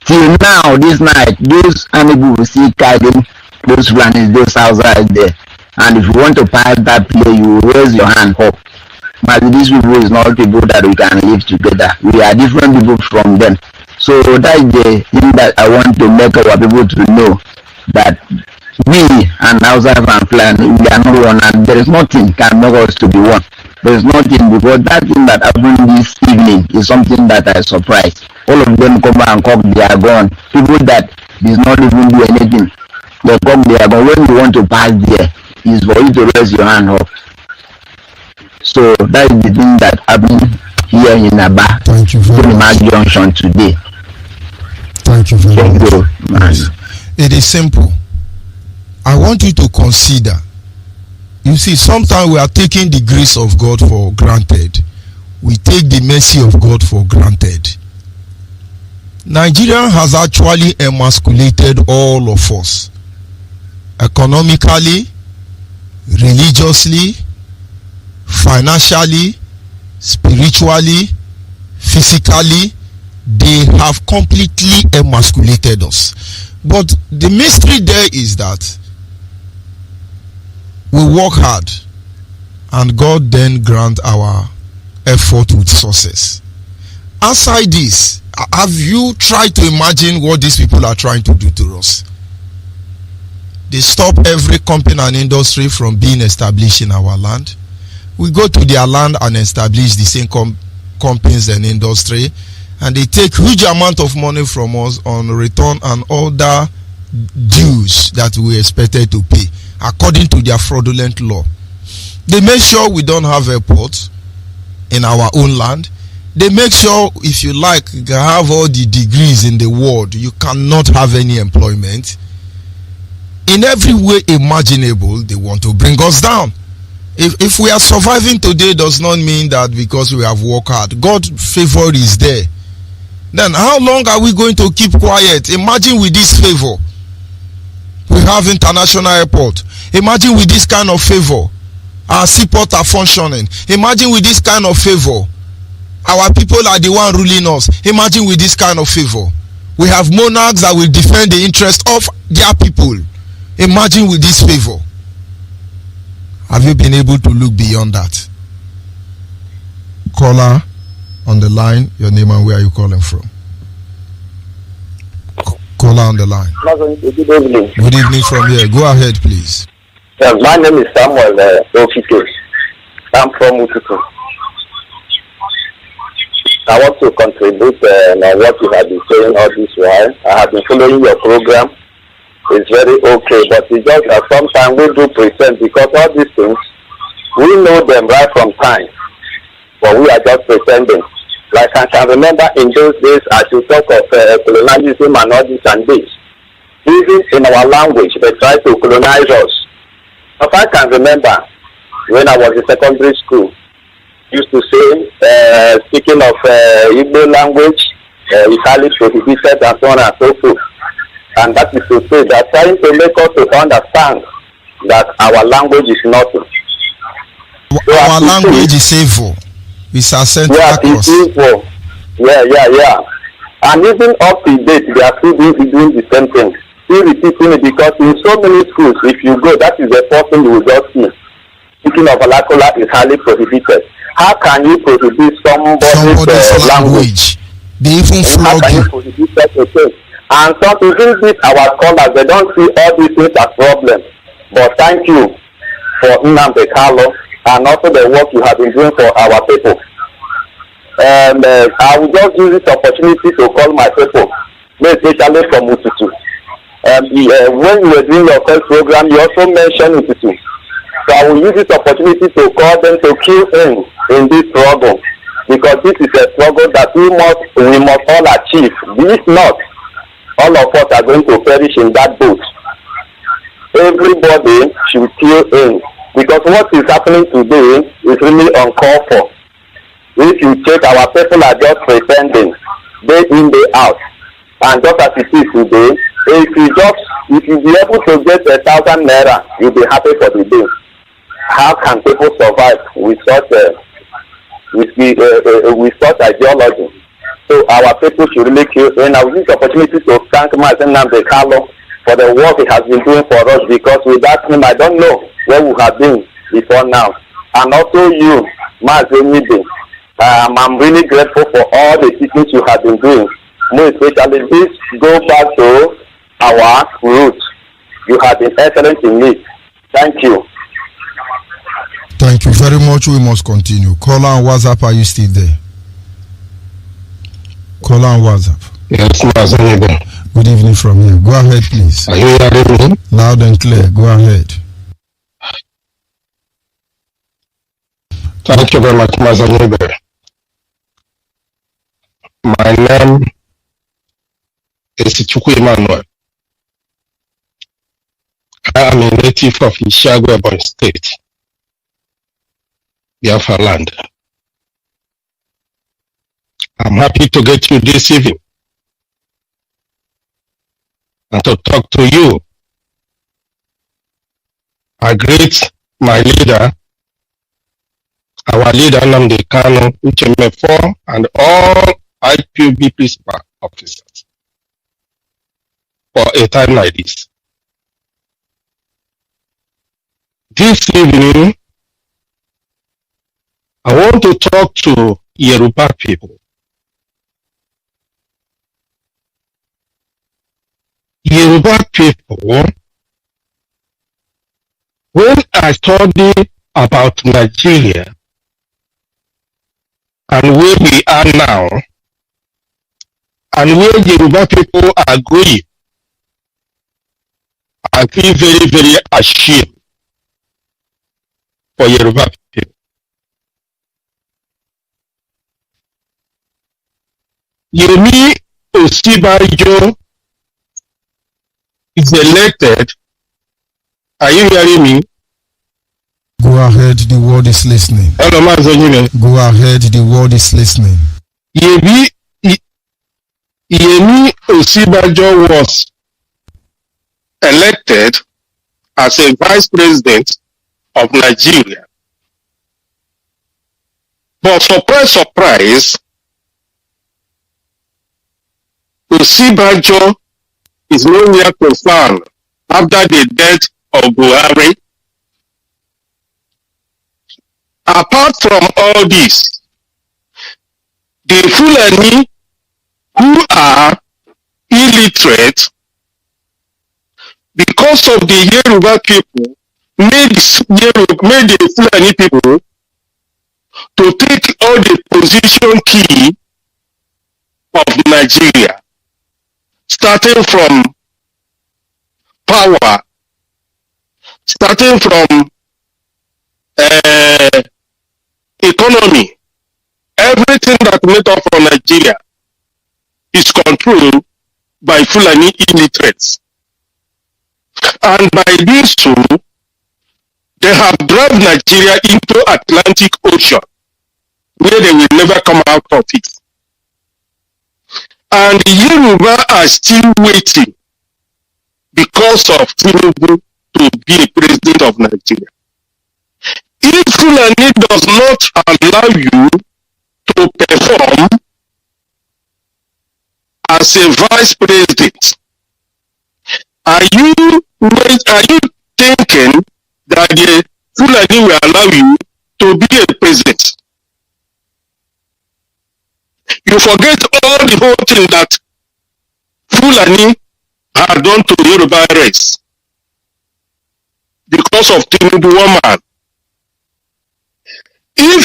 Till now, this night, those animals will see guiding those Fulanis, those houses there. And if you want to pass that play, you raise your hand up. But these people is not people that we can live together. We are different people from them. So that is the thing that I want to make our people to know, that we and Hausa and Fulani, we are not one, and there is nothing can make us to be one. There is nothing, because that thing that happened this evening is something that I surprised. All of them come and cock their gun. People that did not even do anything, they cock their gun. When you want to pass there, is for you to raise your hand up. So that is the thing that happened here in Aba, Mass Junction today. Thank you very much. It is simple. I want you to consider. You see, sometimes we are taking the grace of God for granted. We take the mercy of God for granted. Nigeria has actually emasculated all of us. Economically, religiously, financially, spiritually, physically, they have completely emasculated us. But the mystery there is that we work hard and God then grant our effort with success. Aside this, have you tried to imagine what these people are trying to do to us? They stop every company and industry from being established in our land. We go to their land and establish the same companies and industry, and they take huge amount of money from us on return and other dues that we expected to pay according to their fraudulent law. They make sure we don't have airports in our own land. They make sure, if you like, you can have all the degrees in the world, you cannot have any employment. In every way imaginable, they want to bring us down. If we are surviving today, does not mean that because we have worked hard. God's favor is there. Then how long are we going to keep quiet? Imagine with this favor. We have international airport. Imagine with this kind of favor. Our seaports are functioning. Imagine with this kind of favor. Our people are the one ruling us. Imagine with this kind of favor. We have monarchs that will defend the interest of their people. Imagine with this favor. Have you been able to look beyond that? Caller on the line, your name and where are you calling from? Caller on the line. Good evening. Good evening from here. Go ahead, please. Yes, my name is Samuel Okike. I'm from Ututu. I want to contribute on what you have been saying all this while. I have been following your program. It's very okay, but it's just that sometimes we do pretend because all these things, we know them right from time, but we are just pretending. Like I can remember in those days, as you talk of colonialism and all this and this, even in our language, they try to colonize us. If I can remember, when I was in secondary school, used to say, speaking of Igbo language, it's highly prohibited and so on and so forth. And that is to say that trying to make us to understand that our language is nothing. Our language is evil. It's a central it's evil. Yeah. And even up to date, they are still doing the same thing. Still repeating it because in so many schools, if you go, that is the first thing you will just see. Speaking of vernacular is highly prohibited. How can you prohibit somebody's language? They even flog you. Prohibit such a thing? And some even this our scholars, they don't see all these things as problems. But thank you for Nnamdi Kanu and also the work you have been doing for our people. And I will just use this opportunity to call my people, especially from Ututu. When you were doing your first program, you also mentioned Ututu. So I will use this opportunity to call them to kill in this struggle, because this is a struggle that we must all achieve. If not, all of us are going to perish in that boat. Everybody should kill in, because what is happening today is really uncalled for. If you check, our people are just pretending day in, day out, and just as it is today, if you be able to get 1,000 naira, you'll be happy for the day. How can people survive with such ideology? So our people should really kill. And I will use the opportunity to thank Mazi Nnamdi Kanu for the work he has been doing for us, because without him, I don't know where we have been before now. And also you, Mazi Onyeibe, I'm really grateful for all the teachings you have been doing. More especially this go back to our roots. You have been excellent in it. Thank you. Thank you very much. We must continue. Caller on WhatsApp, are you still there? Caller on WhatsApp. Yes, Mazi. Good evening from here. Go ahead, please. Are you hearing me? Loud and clear. Go ahead. Thank you very much, Mazi. My name is Chukwu Emmanuel. I am a native of Ishiagwe, Ebonyi State, Biafra land. I'm happy to get you this evening and to talk to you. I greet my leader, our leader Nnamdi Kanu, HMF4, and all IPOB principal officers for a time like this. This evening, I want to talk to Yoruba people. Yoruba people, when I study about Nigeria and where we are now, and where Yoruba people are going, I feel very, very ashamed for Yoruba people. Yemi Osibajo is elected, are you hearing me? Go ahead, the world is listening. Hello, Mazi. Go ahead, the world is listening. Yemi Osibajo was elected as a vice president of Nigeria. But surprise, Osibajo is nowhere to found after the death of Buhari. Apart from all this, the Fulani who are illiterate, because of the Yoruba people, made the Fulani people to take all the position key of Nigeria, starting from power, starting from economy, everything that made up for Nigeria is controlled by Fulani illiterates. And by doing so, they have dragged Nigeria into Atlantic Ocean, where they will never come out of it. And the Yoruba are still waiting because of Tinubu to be a president of Nigeria. If Fulani does not allow you to perform as a vice president, are you thinking that the Fulani will allow you to be a president? You forget all the whole thing that Fulani have done to the Yoruba race because of Tinubu woman. If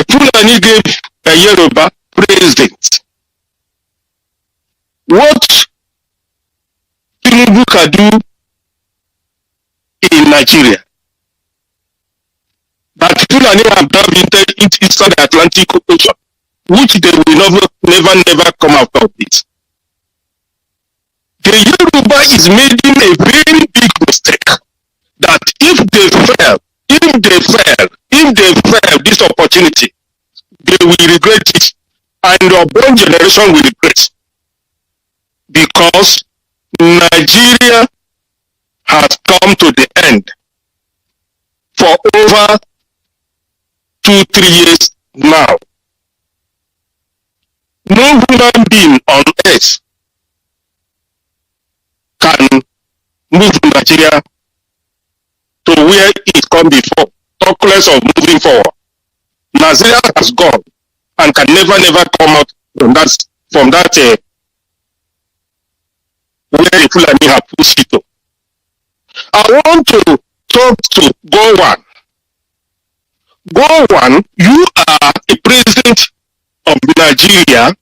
Fulani gave a Yoruba president, what Tinubu can do in Nigeria, that Fulani have done inside the Atlantic Ocean, which they will never come out of it. The Yoruba is making a very big mistake that if they fail this opportunity, they will regret it, and the unborn generation will regret, because Nigeria has come to the end for over 2-3 years now. No human being on earth can move Nigeria to where it come before, talk less of moving forward. Nigeria has gone and can never come out from that where the Fulani have pushed it to. I want to talk to Gowon. Gowon, you are a president of Nigeria.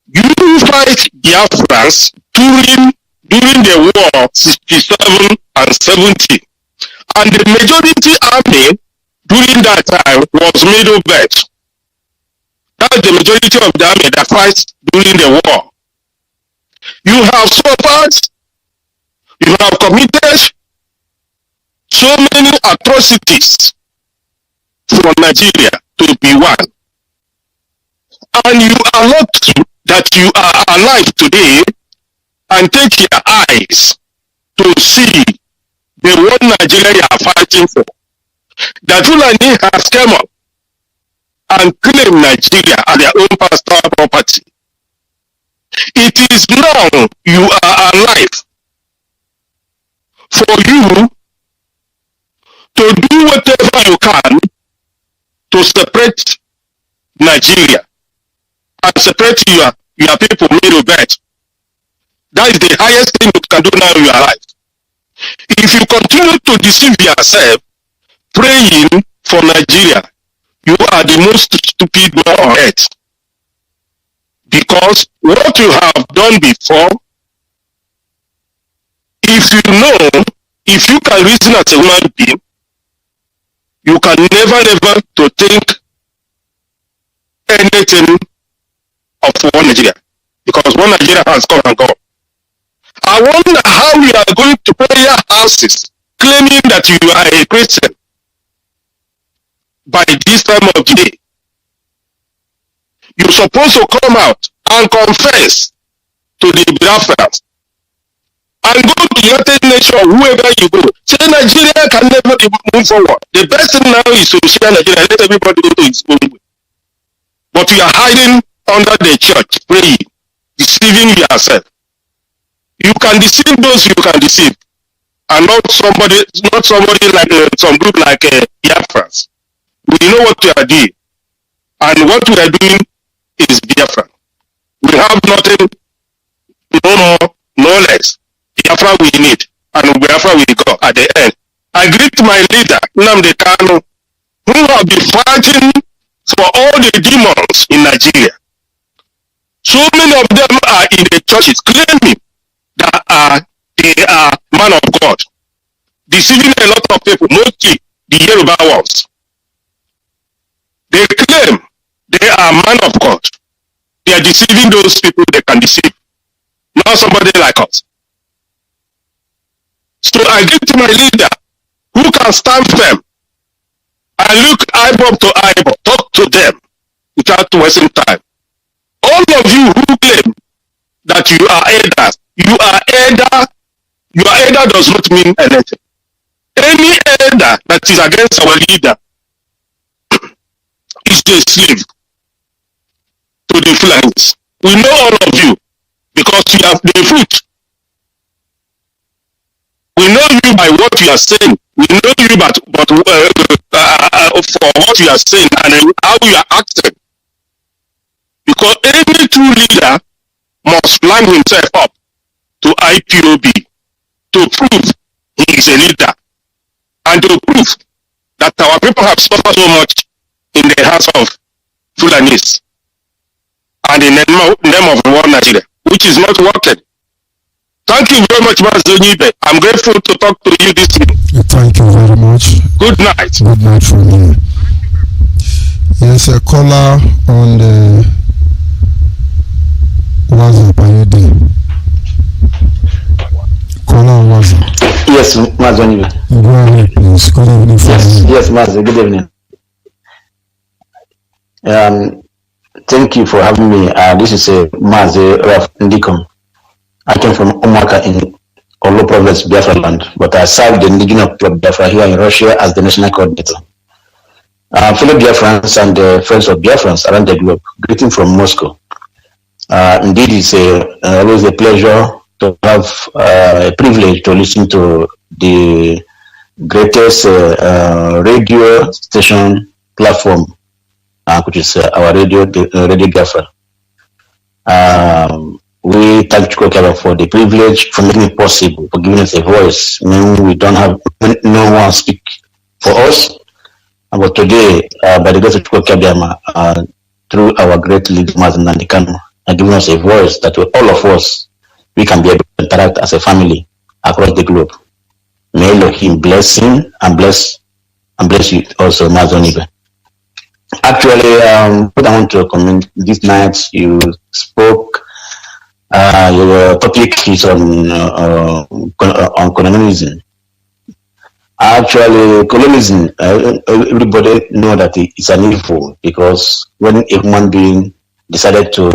You fight Biafrans during the war 67 and 70. And the majority army during that time was Middle Belt. That's the majority of the army that fights during the war. You have suffered, you have committed so many atrocities for Nigeria to be one. And you are lucky that you are alive today and take your eyes to see the one Nigeria you are fighting for. That Fulani has come up and claimed Nigeria as their own personal property. It is now you are alive for you to do whatever you can to separate Nigeria and separate your people middle belt. That is the highest thing you can do now in your life. If you continue to deceive yourself, praying for Nigeria, you are the most stupid man on earth. Because what you have done before, if you can reason as a human being, you can never to think anything of one Nigeria, because one Nigeria has come and gone. I wonder how you are going to prayer houses claiming that you are a Christian by this time of day. You're supposed to come out and confess to the Biafrans and go to the United Nations, whoever you go. Say Nigeria can never move forward. The best thing now is to share Nigeria, let everybody go to his own way. But you are hiding under the church, praying, deceiving yourself. You can deceive those you can deceive, and not somebody like some group like Biafrans. We know what we are doing, and what we are doing is Biafra. We have nothing, no more, no less. Biafra we need, and Biafra we go at the end. I greet my leader, Nnamdi Kanu, who have been fighting for all the demons in Nigeria. So many of them are in the churches claiming that they are man of God, deceiving a lot of people, mostly the Yoruba ones. They claim they are man of God. They are deceiving those people they can deceive. Not somebody like us. So I give to my leader who can stand firm and look Ipob to Ipob, talk to them without wasting time. All of you who claim that you are elders, your elder does not mean anything. Any elder that is against our leader is a slave to the Fulanis. We know all of you because you have the fruit. We know you by what you are saying. We know you for what you are saying and how you are acting. Because any true leader must line himself up to IPOB to prove he is a leader and to prove that our people have suffered so much in the hands of Fulanis and in the name of one Nigeria, which is not working. Thank you very much, Mazi Onyeibe. I'm grateful to talk to you this evening. Thank you very much. Good night. Good night from you. Yes, a caller on the WhatsApp. Are you there? Caller on WhatsApp. Yes, Mazi Onyeibe. Go ahead, please. Good evening. Yes, Mazi. Good evening. Thank you for having me. This is Mazi Raf Ndikom. I came from Omaka in Olo Province, Biafra land, but I served the indigenous club Biafra here in Russia as the national coordinator. Fellow Biafrans and friends of Biafrans around the globe, greeting from Moscow. Indeed, it's always a pleasure to have a privilege to listen to the greatest radio station platform, which is our Radio Biafra. We thank Chukwu for the privilege, for making it possible, for giving us a voice when we don't have no one speak for us. But today, by the grace of Chukwu through our great leader Mazi Nnamdi Kanu, are giving us a voice that all of us we can be able to interact as a family across the globe. May Elohim bless him and bless you also, Mazi Onyeibe. Actually, what I want to comment this night, you spoke. Your topic is on colonialism. Actually, colonialism, everybody know that it's an evil because when a human being decided to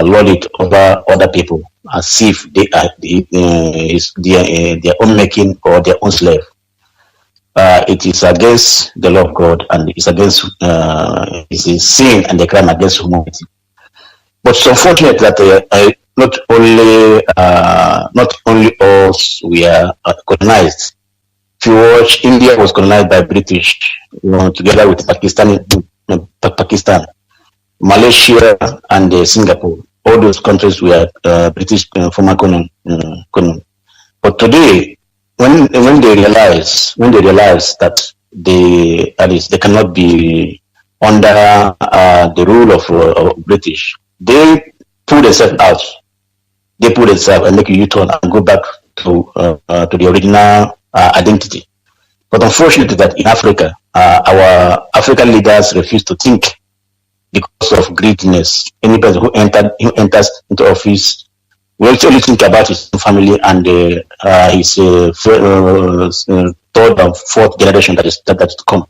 lord it over other people as if they are their own making or their own slave, it is against the law of God and it's against it's a sin and a crime against humanity. But it's unfortunate that not only us we are colonized. If you watch, India was colonized by British, together with Pakistan, Malaysia, and Singapore. All those countries were British former colony. But today, when they realize that they cannot be under the rule of British, they pull themselves out. They pull themselves and make a U-turn and go back to the original identity. But unfortunately, that in Africa, our African leaders refuse to think because of greediness. Any person who enters into office will actually think about his family and his third and fourth generation that is to come.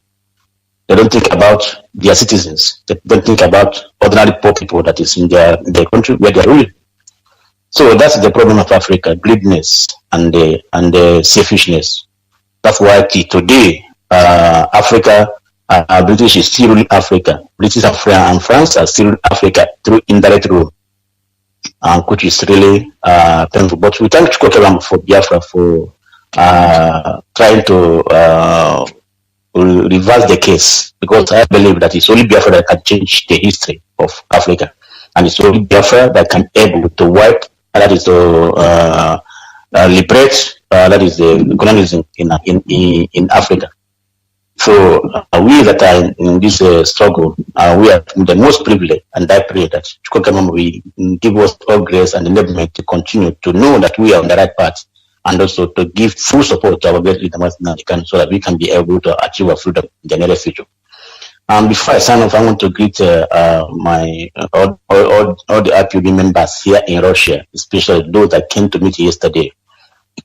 They don't think about their citizens. They don't think about ordinary poor people that is in their country where they are ruling. So that's the problem of Africa: greediness and selfishness. That's why today Africa, British is still ruling Africa. British and France are still ruling Africa through indirect rule, which is really painful. But we thank Chukwukalam for Biafra for trying to reverse the case, because I believe that it's only Biafra that can change the history of Africa, and it's only Biafra that can able to wipe, that is to liberate, that is the colonialism in Africa. So we that are in this struggle, we are the most privileged, and I pray that Chukwukalam will give us all grace and enablement to continue to know that we are on the right path, and also to give full support to our great leader, Mazi, so that we can be able to achieve our freedom in the near future. Before I sign off, I want to greet my all the IPOB members here in Russia, especially those that came to meet yesterday.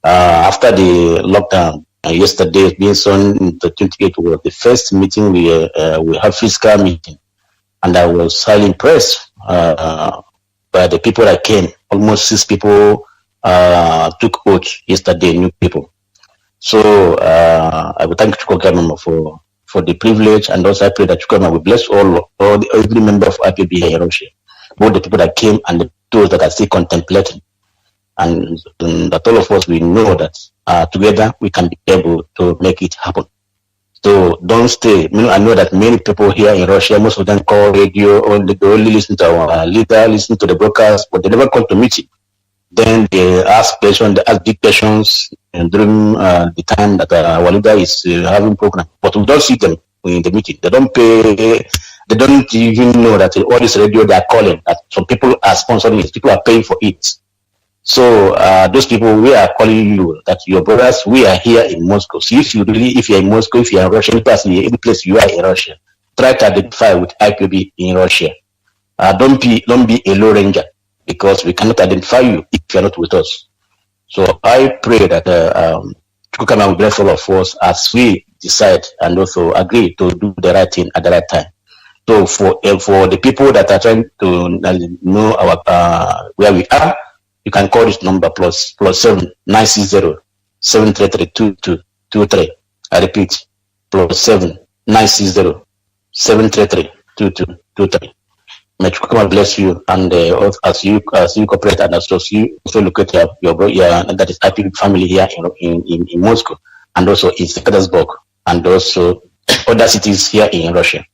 After the lockdown, yesterday being on the 28th was the first meeting we have physical meeting, and I was highly impressed by the people that came. Almost 6 people took oath yesterday, new people. So I would thank Chukwukalam for the privilege, and also I pray that Chukwukalam will bless every member of IPB here in Russia, both the people that came and those that are still contemplating, and that all of us we know that together we can be able to make it happen. So don't stay. I know that many people here in Russia, most of them call radio, or they only listen to our leader, listen to the broadcast, but they never come to meeting. Then they ask questions, they ask big questions during the time that our leader is having program. But we don't see them in the meeting. They don't pay. They don't even know that all this radio they are calling, that some people are sponsoring it. People are paying for it. So those people, we are calling you that your brothers, we are here in Moscow. So if you're in Moscow, if you're in Russia, any place you are in Russia, try to identify with IPOB in Russia. Don't be a low ranger, because we cannot identify you if you are not with us. So I pray that Chukwukalam will bless all of us as we decide and also agree to do the right thing at the right time. So for the people that are trying to know our where we are, you can call this number plus 7 960 733 2223. I repeat, plus 7 960 733 2223. May Chukwukalam bless you, and as you cooperate, and as you also look at your that is IPB family here in Moscow, and also in St. Petersburg, and also other cities here in Russia.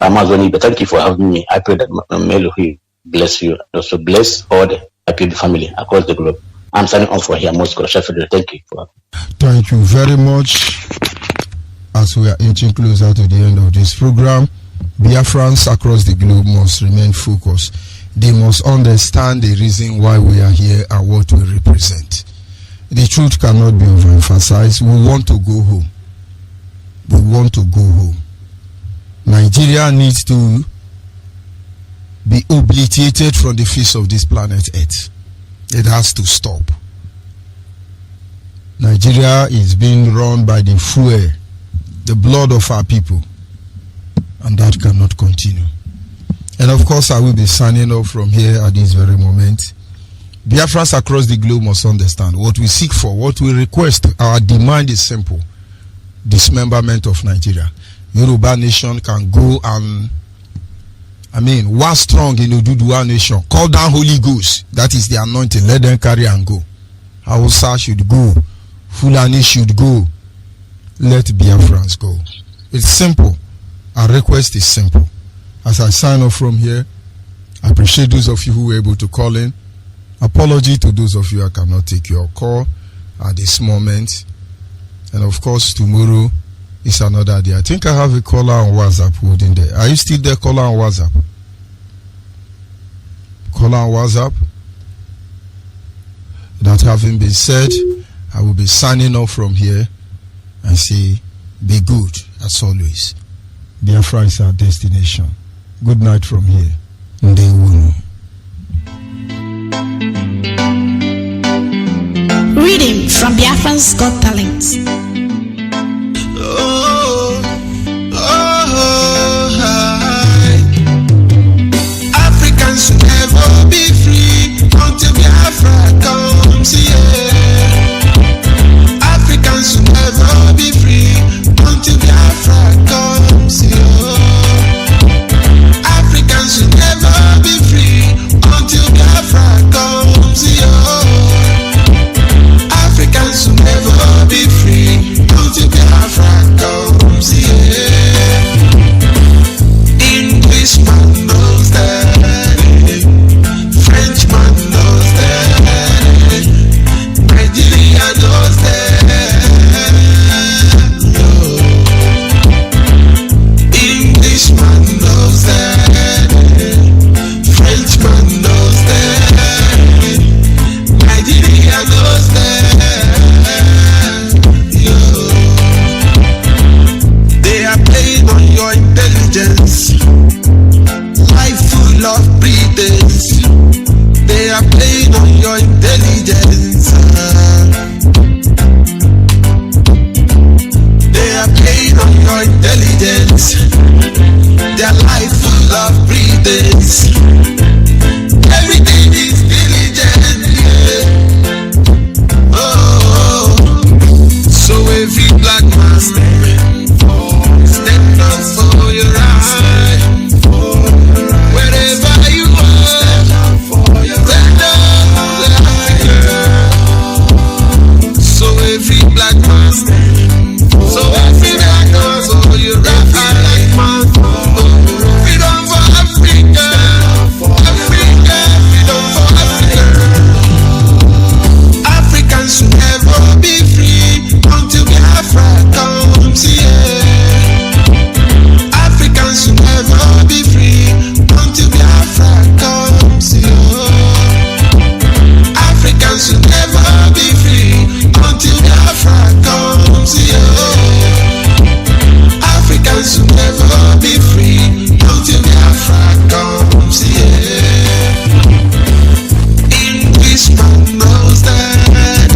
Onyeibe, thank you for having me. I pray that may Elohim bless you, and also bless all the IPB family across the globe. I'm signing off for here, Moscow. Thank you. Thank you very much. As we are inching closer to the end of this program, Biafrans across the globe must remain focused. They must understand the reason why we are here and what we represent. The truth cannot be overemphasized. We want to go home. We want to go home. Nigeria needs to be obliterated from the face of this planet Earth. It has to stop. Nigeria is being run by the fuel, the blood of our people, and that cannot continue. And of course, I will be signing off from here at this very moment. Biafrans across the globe must understand what we seek for, what we request. Our demand is simple: dismemberment of Nigeria. Yoruba nation can go and one strong in Oduduwa nation. Call down Holy Ghost. That is the anointing. Let them carry and go. Hausa should go. Fulani should go. Let Biafrans go. It's simple. Our request is simple. As I sign off from here, I appreciate those of you who were able to call in. Apology to those of you I cannot take your call at this moment. And of course, tomorrow is another day. I think I have a caller on WhatsApp holding there. Are you still there, caller on WhatsApp? Caller on WhatsApp? That having been said, I will be signing off from here and say, be good as always. Biafra is our destination. Good night from here. Ndewono. Reading from Biafra's Got Talent. Africans should never be free until Biafra comes here. Africans should never be free until Biafra comes here. Africans should never be free until Biafra comes here. Africans should never be free until Biafra comes here. Englishman knows that, Frenchman knows that, Nigeria knows that. Englishman knows that, Frenchman knows that, Nigeria knows that. They are playing on your intelligence, life full of pretense. They are playing on your intelligence. They are playing on your intelligence. Their life full of pretense. Everything is diligent. Yeah. Oh, so every black man stand up for your right. Wherever you are, stand up for your right. So every black man, so every black man, so you're right. Freedom for Africa, Africa, freedom for Africa. Africans should never be free until Biafra comes here. Africans should never be free until Biafra comes here. Africans should never be free until Biafra comes here. Africans should never be free until Biafra comes here. Englishman knows that,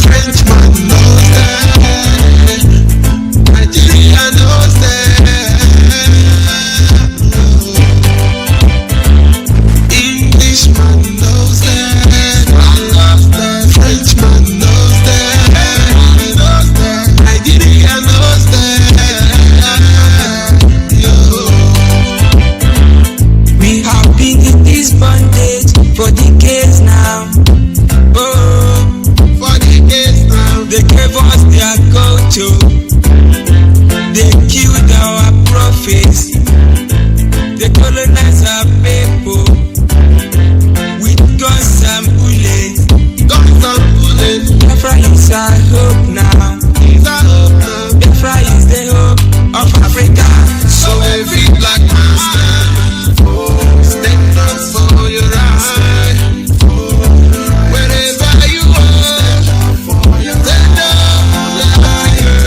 Frenchman knows that, Nigeria knows that. Englishman knows that, Frenchman knows that, Nigeria knows that. We have been in this bondage for decades now. Oh, For decades now, they gave us their culture. They killed our prophets. They colonized our people with guns and bullets. guns and bullets. Biafra is our hope now. Is our hope now. Biafra is the hope of Africa. So every black man stand up for your right. Wherever you are, stand up for Africa.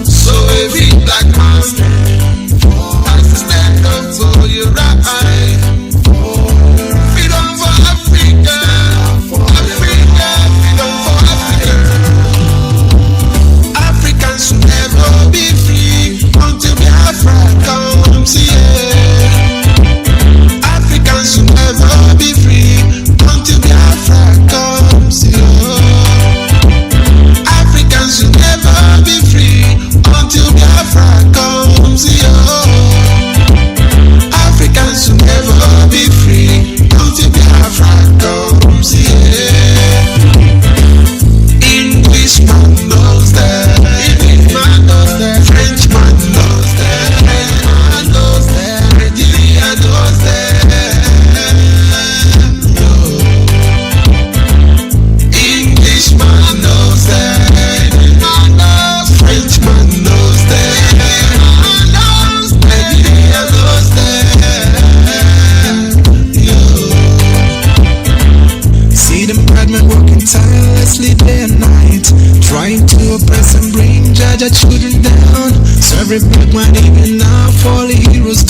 So every black man has to stand up for your right. Freedom for Africa, Africa, freedom for Africa. government working tirelessly day and night, trying to oppress and bring Jaja children down. So every black man even now fall heroes